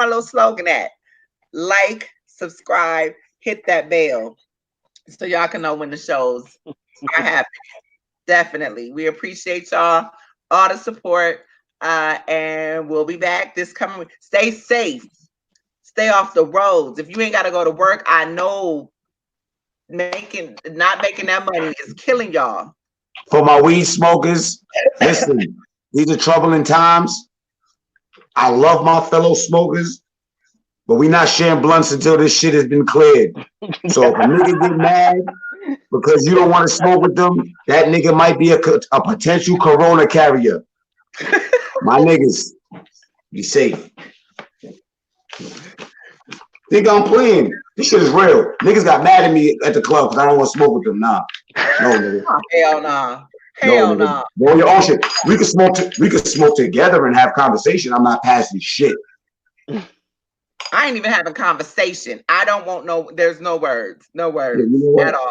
A: little slogan at? Like, subscribe, hit that bell, so y'all can know when the shows are happening. Definitely, we appreciate y'all, all the support. And we'll be back this coming week. Stay safe. Stay off the roads. If you ain't got to go to work, I know not making that money is killing y'all.
C: For my weed smokers, listen, these are troubling times. I love my fellow smokers, but we not sharing blunts until this shit has been cleared. So if a nigga get mad because you don't want to smoke with them, that nigga might be a potential corona carrier. My niggas, be safe. Think I'm playing. This shit is real. Niggas got mad at me at the club because I don't want to smoke with them. Nah. No, nigga.
A: Hell nah. Hell nah.
C: Roll your own shit. We can smoke together and have conversation. I'm not passing shit.
A: I ain't even having conversation. I don't want there's no words. No words at all.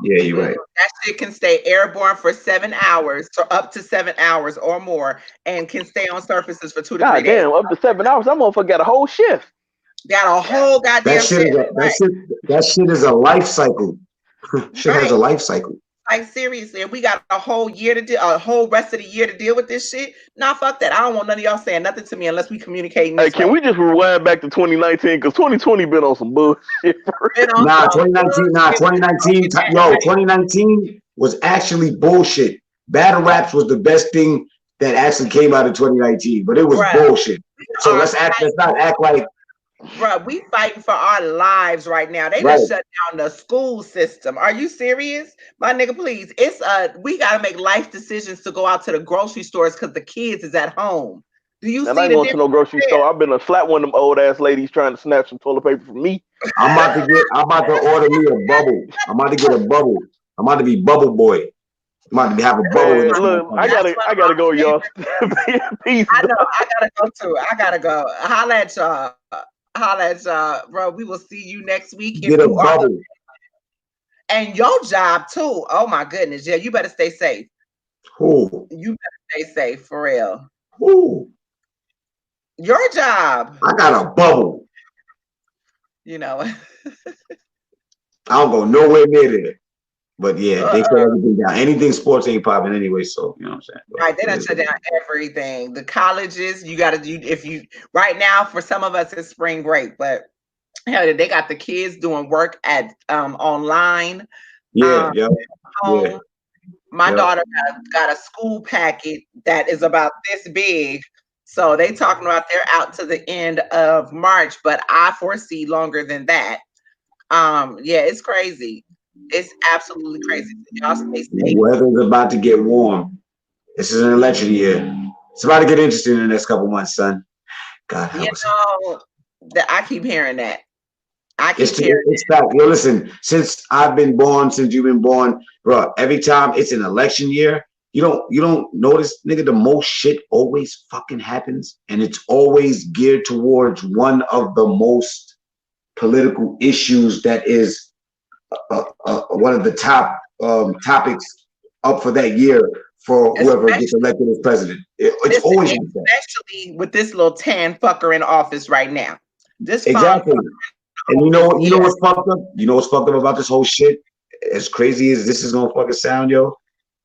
C: Yeah, you're right.
A: That shit can stay airborne for 7 hours, so up to 7 hours or more, and can stay on surfaces for 2 to 3 days.
G: Damn, up to 7 hours. That motherfucker got a whole shift.
A: Got a whole goddamn shift.
C: That shit is a life cycle. Shit has a life cycle.
A: Like seriously, if we got a whole year to a whole rest of the year to deal with this shit, nah, fuck that. I don't want none of y'all saying nothing to me unless we communicate.
G: Hey, can we just rewind back to 2019? Because 2020 been on some bullshit.
C: 2019 was actually bullshit. Battle raps was the best thing that actually came out of 2019, but it was bullshit. So let's not act like.
A: Bro, we fighting for our lives right now. They just shut down the school system. Are you serious? My nigga, please. We gotta make life decisions to go out to the grocery stores because the kids is at home. Do you see?
G: I ain't going to no grocery store. I've been a slap one of them old ass ladies trying to snatch some toilet paper from me.
C: I'm about to order me a bubble. I'm about to get a bubble. I'm about to be bubble boy. I'm about to have a bubble.
G: Look, I gotta go, y'all. Peace.
A: I know. I gotta go too. I gotta go. Holla at y'all. Bro. We will see you next week.
C: Get a bubble.
A: And your job too. Oh my goodness. Yeah, you better stay safe.
C: Who?
A: You better stay safe for real.
C: Who?
A: Your job.
C: I got a bubble.
A: You know.
C: I don't go nowhere near there. But yeah, they shut everything down. Anything sports ain't popping anyway, so you know what I'm saying.
A: Right, they done shut down everything. The colleges, right now for some of us it's spring break, but hell, they got the kids doing work at online.
C: My
A: daughter got a school packet that is about this big. So they talking about they're out to the end of March, but I foresee longer than that. It's crazy. It's absolutely crazy. Y'all stay safe.
C: The weather's about to get warm. This is an election year. It's about to get interesting in the next couple months, son. God help us.
A: I keep hearing that.
C: It's fact. Yo, listen, since I've been born, since you've been born, bro, every time it's an election year, you don't notice, nigga, the most shit always fucking happens, and it's always geared towards one of the most political issues that is one of the top topics up for that year for whoever gets elected as president. It's always like that.
A: Especially with this little tan fucker in office right now. This
C: exactly. And you know what's fucked up? You know what's fucked up about this whole shit? As crazy as this is gonna fucking sound, yo.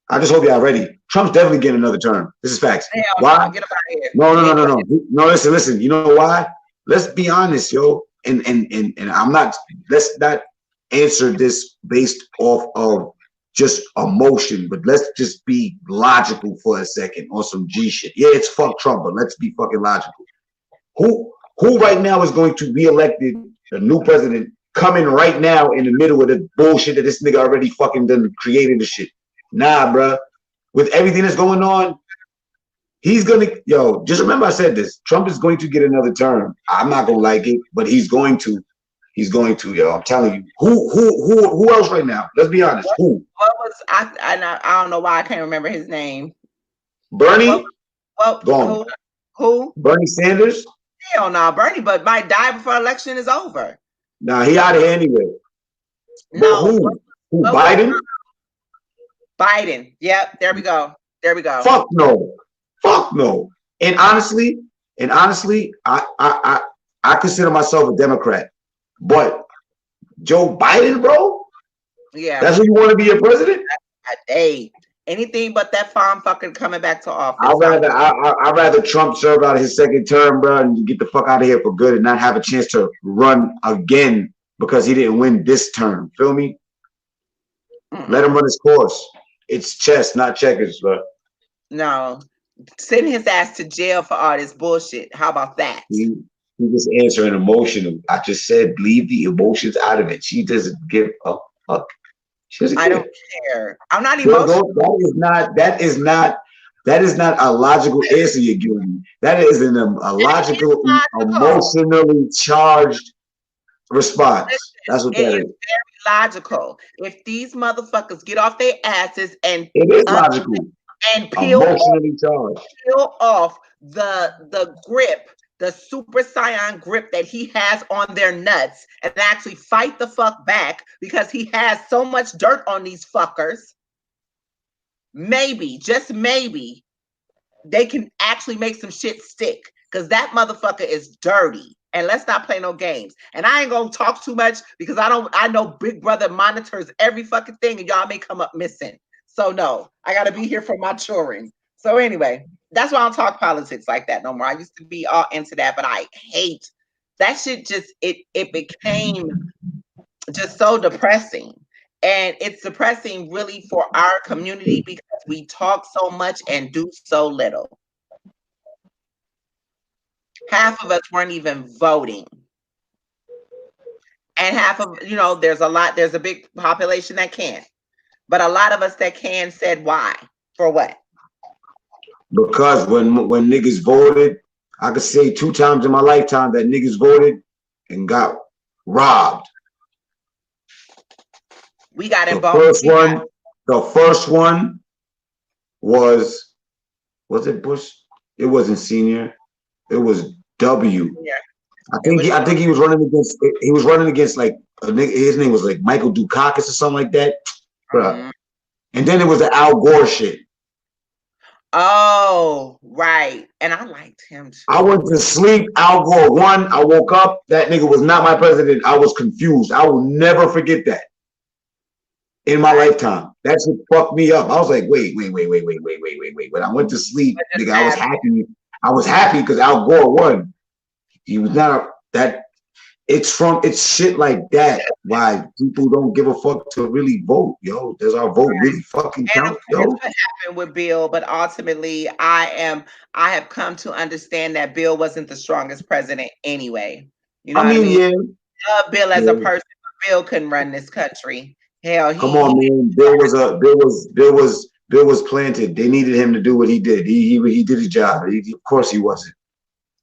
C: I just hope y'all ready. Trump's definitely getting another term. This is facts.
A: Hell,
C: why?
A: get up out of here.
C: No. No, listen. You know why? Let's be honest, yo. And I'm not. Let's not answer this based off of just emotion, but let's just be logical for a second on some G shit. Yeah, it's fuck Trump, but let's be fucking logical. Who right now is going to be elected the new president coming right now in the middle of the bullshit that this nigga already fucking done created the shit? Nah, bruh. With everything that's going on, he's gonna, yo, just remember I said this. Trump is going to get another term. I'm not gonna like it, but he's going to. He's going to, yo. I'm telling you. Who else right now? Let's be honest. Who?
A: What was I don't know why I can't remember his name.
C: Bernie?
A: Gone. Who?
C: Bernie Sanders?
A: Hell no, Bernie, but might die before election is over.
C: Nah, he out of here anyway.
A: No.
C: Who? Biden?
A: Biden. Yep, there we go.
C: Fuck no. And honestly, I consider myself a Democrat. But Joe Biden, bro?
A: Yeah.
C: That's who you want to be your president?
A: Hey, anything but that farm fucking coming back to office.
C: I'd rather Trump serve out his second term, bro, and get the fuck out of here for good and not have a chance to run again because he didn't win this term. Feel me? Let him run his course. It's chess, not checkers, bro.
A: No. Send his ass to jail for all this bullshit. How about that?
C: He just answering emotional. I just said leave the emotions out of it. She doesn't give a fuck.
A: I don't care. I'm not emotional.
C: That is not a logical answer you're giving me. That is a logical, emotionally charged response. That's what that is.
A: Very logical. If these motherfuckers get off their asses and
C: it is logical
A: and peel
C: off
A: the grip, the super saiyan grip that he has on their nuts, and actually fight the fuck back because he has so much dirt on these fuckers, maybe, just maybe, they can actually make some shit stick because that motherfucker is dirty. And let's not play no games. And I ain't gonna talk too much because I know Big Brother monitors every fucking thing and y'all may come up missing. So no, I gotta be here for my children. So anyway, that's why I don't talk politics like that no more. I used to be all into that, but I hate that shit. Just it became just so depressing. And it's depressing really for our community because we talk so much and do so little. Half of us weren't even voting. And half of, there's a big population that can't. But a lot of us that can said why? For what?
C: Because when niggas voted, I could say 2 times in my lifetime that niggas voted and got robbed.
A: We got involved.
C: The first one was it Bush? It wasn't Senior. It was W. Yeah. I think he was running against like a nigga, his name was like Michael Dukakis or something like that. And then it was the Al Gore shit.
A: Oh, right. And I liked him too.
C: I went to sleep. Al Gore won. I woke up. That nigga was not my president. I was confused. I will never forget that in my lifetime. That shit fucked me up. I was like, wait. When I went to sleep, nigga, I was happy. I was happy because Al Gore won. He was not that. It's shit like that. Why people don't give a fuck to really vote, yo? Does our vote really fucking count, yo?
A: That's what happened with Bill, but ultimately, I have come to understand that Bill wasn't the strongest president anyway. You know what I mean?
C: Yeah.
A: I love Bill as a person, but Bill couldn't run this country. Hell,
C: come on, man. Bill was planted. They needed him to do what he did. He did his job. Of course, he wasn't.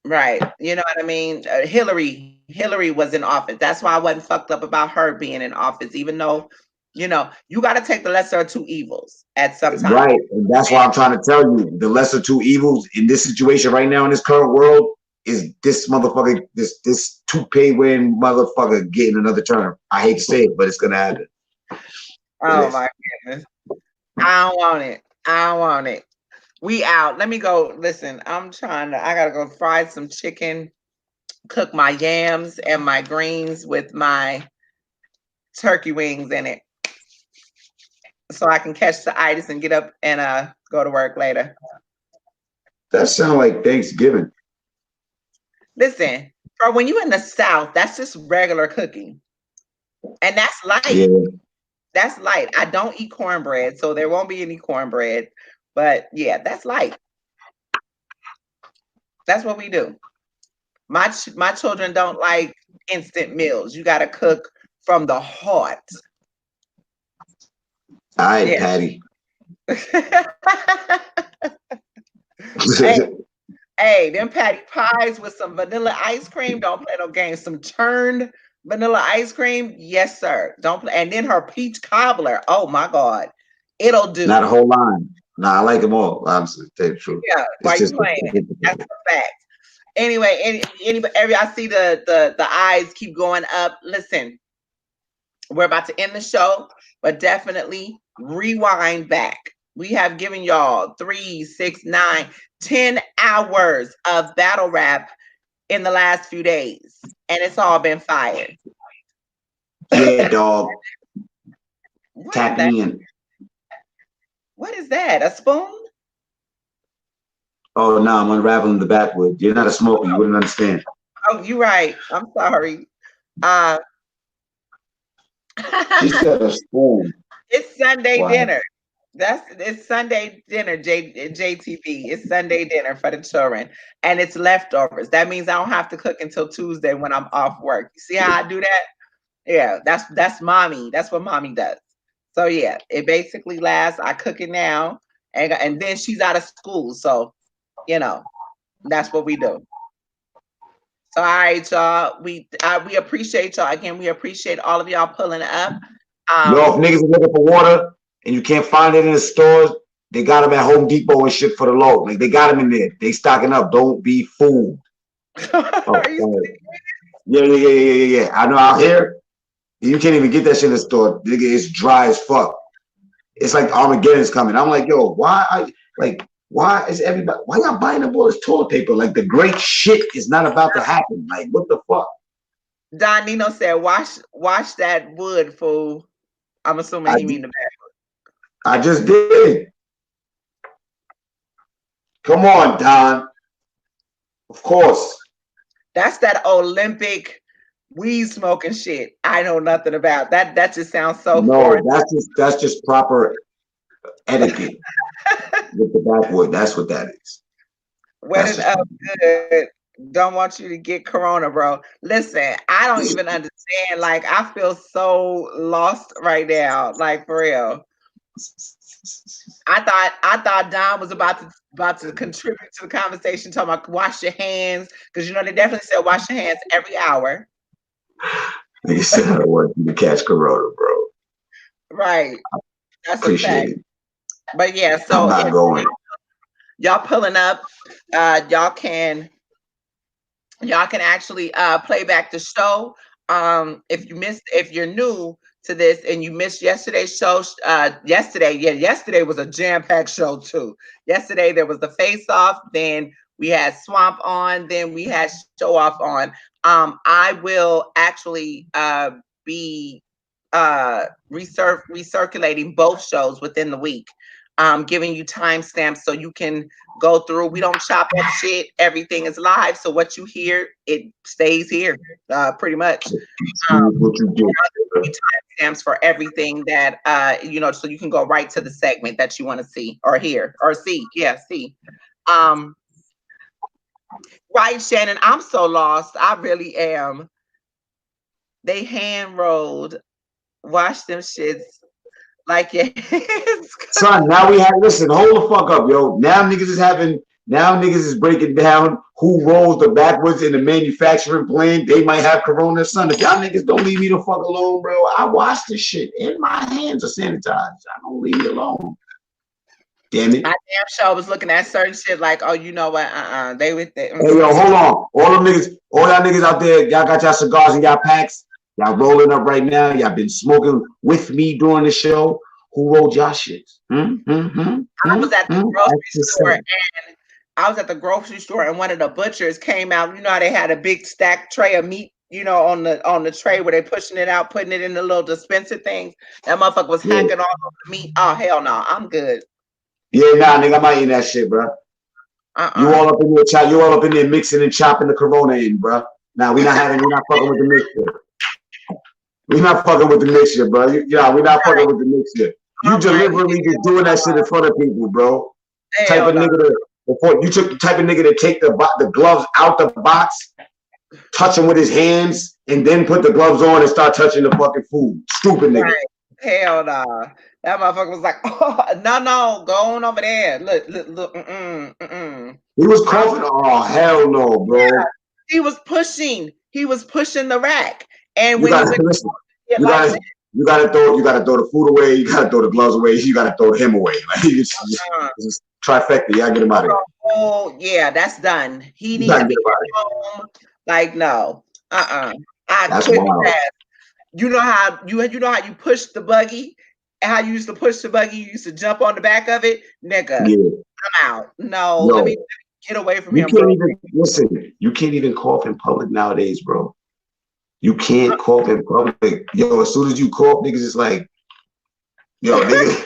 A: Right. You know what I mean? Hillary was in office. That's why I wasn't fucked up about her being in office, even though, you got to take the lesser of 2 evils at some time.
C: Right. And that's why I'm trying to tell you, the lesser 2 evils in this situation right now in this current world is this motherfucker, this toupee wearing motherfucker getting another term. I hate to say it, but it's going to happen.
A: Oh my goodness. I don't want it. I don't want it. We out. Let me go. Listen, I gotta go fry some chicken, cook my yams and my greens with my turkey wings in it, so I can catch the itis and get up and go to work later.
C: That sounds like Thanksgiving.
A: Listen, for when you're in the South, that's just regular cooking. And that's light.
C: Yeah.
A: That's light. I don't eat cornbread, so there won't be any cornbread. But yeah, that's light. That's what we do. My children don't like instant meals. You got to cook from the heart.
C: All right, Patty.
A: Hey, them patty pies with some vanilla ice cream. Don't play no games. Some churned vanilla ice cream. Yes, sir. Don't play. And then her peach cobbler. Oh my God. It'll do.
C: Not a whole line. Nah, I like them all. Honestly, tell you the truth.
A: Yeah, why you playing it? That's a fact. Anyway, I see the eyes keep going up. Listen, we're about to end the show, but definitely rewind back. We have given y'all 3, 6, 9, 10 hours of battle rap in the last few days, and it's all been fired.
C: Yeah, dog. Tap me in.
A: What is that? A spoon?
C: Oh no, I'm unraveling the backwood. You're not a smoker. You wouldn't understand.
A: Oh, you're right. I'm sorry.
C: She said a spoon.
A: It's Sunday dinner. It's Sunday dinner, JTV. It's Sunday dinner for the children, and it's leftovers. That means I don't have to cook until Tuesday when I'm off work. You see how I do that? Yeah, that's mommy. That's what mommy does. So yeah, it basically lasts. I cook it now, and then she's out of school. So, that's what we do. So all right, y'all. We appreciate y'all again. We appreciate all of y'all pulling up.
C: Yo, if niggas are looking for water and you can't find it in the stores, they got them at Home Depot and shit for the low. Like they got them in there. They stocking up. Don't be fooled. Yeah. I know out here, you can't even get that shit in the store. Nigga, it's dry as fuck. It's like Armageddon's coming. I'm like, yo, why is everybody? Why y'all buying up all this toilet paper? Like the great shit is not about to happen. Like what the fuck?
A: Don Nino said, "Wash that wood, fool." I'm assuming he mean the backwood.
C: I just did. Come on, Don. Of course.
A: That's that Olympic weed smoking shit. I know nothing about that. That just sounds so foreign.
C: That's just proper etiquette with the backwood. That's what that is.
A: Wet it up good. Don't want you to get corona, bro. Listen, I don't even understand. Like, I feel so lost right now. Like, for real. I thought Don was about to contribute to the conversation, talking about wash your hands, because they definitely said wash your hands every hour.
C: They said I don't want you to catch corona, bro.
A: Right. That's
C: appreciate it.
A: But yeah, so
C: I'm not going.
A: Y'all pulling up, y'all can actually play back the show. If you're new to this and you missed yesterday's show, yesterday was a jam-packed show too. Yesterday there was the face-off, then we had Swamp on, then we had Show Off on. I will actually be recirculating both shows within the week, giving you timestamps so you can go through. We don't chop up shit. Everything is live. So what you hear, it stays here, pretty much.
C: What you do.
A: Timestamps for everything that, so you can go right to the segment that you want to see or hear or see. Yeah, see. Right, Shannon, I'm so lost. I really am. They hand rolled, wash them shits like your hands.
C: Son, now we have, listen, hold the fuck up, yo. Now niggas is breaking down who rolls the backwards in the manufacturing plant. They might have corona. Son, if y'all niggas don't leave me the fuck alone, bro, I wash this shit and my hands are sanitized. I don't leave me alone. Damn it.
A: I damn sure was looking at certain shit like, oh, you know what? They would.
C: Hey, yo, hold on. All y'all niggas out there, y'all got y'all cigars and y'all packs. Y'all rolling up right now. Y'all been smoking with me during the show. Who rolled y'all shit?
A: I was at the grocery store and one of the butchers came out. You know how they had a big stacked tray of meat, you know, on the tray where they pushing it out, putting it in the little dispenser things. That motherfucker was hacking all over the meat. Oh hell no, I'm good.
C: Yeah, nah, nigga, I'm not eating that shit, bro. You all up in there, you all up in there mixing and chopping the Corona in, bro. Nah, we're not fucking with the mixture. We're not fucking with the mixture, bro. We're not fucking with the mixture. You deliberately just doing that shit in front of people, bro. Type of nigga you took the type of nigga to take the gloves out the box, touch him with his hands, and then put the gloves on and start touching the fucking food. Stupid nigga.
A: Right. Hell no. That motherfucker was like, oh, no, go on over there. Look.
C: He was coughing. Oh, hell no, bro. Yeah,
A: he was pushing the rack. And
C: you gotta throw the food away. You gotta throw the gloves away. You gotta throw him away. Like it's trifecta. Y'all get him out of here.
A: Oh yeah, that's done. He needs to be home. Like no, I quit that. You know how you push the buggy. How you used to push the buggy? You used to jump on the back of it, nigga. Yeah. I'm out. No, let me get away from him.
C: You can't even cough in public nowadays, bro. You can't cough in public. Yo, as soon as you cough, niggas is like, yo, nigga.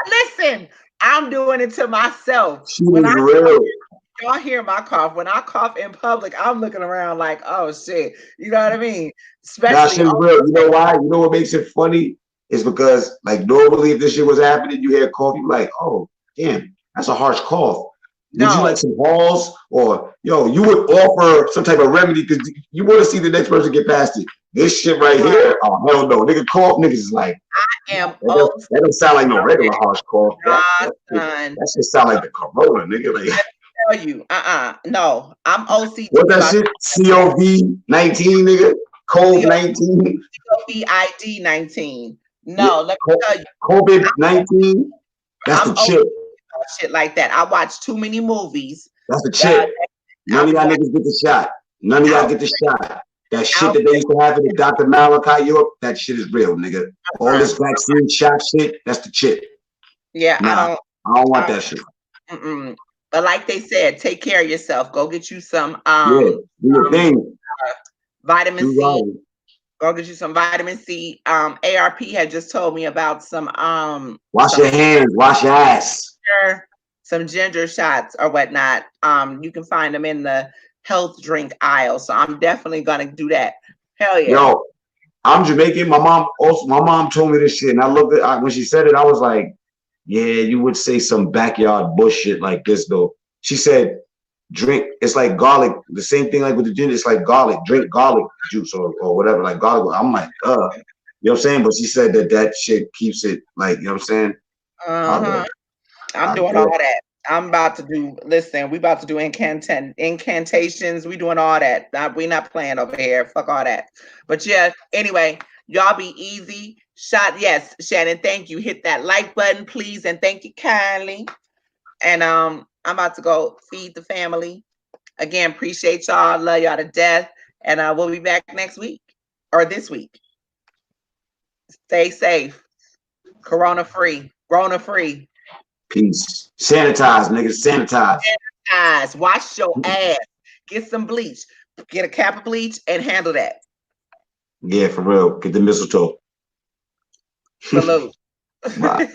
A: Listen, I'm doing it to myself. Y'all hear my cough. When I cough in public, I'm looking around like, oh shit. You know what I mean? Especially
C: real. You know why? You know what makes it funny? Is because like normally if this shit was happening, you hear a cough, you like, oh damn, that's a harsh cough. Would you like some balls? Or you would offer some type of remedy because you want to see the next person get past it. This shit right here, oh hell no. Nigga cough, niggas is like, that don't sound like no regular harsh cough. That shit sound like the corona, nigga. Like,
A: tell you, no, I'm OCD.
C: What that shit? COVID-19, nigga? COVID-19?
A: COVID-19. No, let me tell you.
C: COVID-19? That's the chip.
A: Shit like that. I watch too many movies.
C: That's the chip. None of y'all niggas get the shot. None of y'all get the shot. That shit that they used to have in the Dr. Malachi Europe, that shit is real, nigga. All this vaccine shot shit, that's the chip.
A: Yeah,
C: I don't want that shit.
A: But like they said, take care of yourself. Go get you some
C: do your thing.
A: Vitamin C. Go get you some vitamin C. ARP had just told me about some
C: wash your hands, wash your ass.
A: Some ginger shots or whatnot. You can find them in the health drink aisle. So I'm definitely gonna do that. Hell yeah.
C: Yo, I'm Jamaican. My mom told me this shit, and I loved it. When she said it, I was like, yeah, you would say some backyard bullshit like this though. She said, drink, it's like garlic, the same thing like with the ginger, it's like garlic, drink garlic juice or whatever, like garlic. I'm like, you know what I'm saying? But she said that shit keeps it like, you know what I'm saying?
A: I'm doing all that. I'm about to do, listen, we about to do incantations. We doing all that. We not playing over here. Fuck all that. But yeah, anyway, y'all be easy. Yes, Shannon, thank you. Hit that like button, please. And thank you kindly. And I'm about to go feed the family. Again, appreciate y'all. Love y'all to death. And we'll be back next week or this week. Stay safe. Corona free. Rona free.
C: Peace. Sanitize, niggas. Sanitize.
A: Wash your ass. Get some bleach. Get a cap of bleach and handle that.
C: Yeah, for real. Get the mistletoe.
A: Salute.
C: Bye.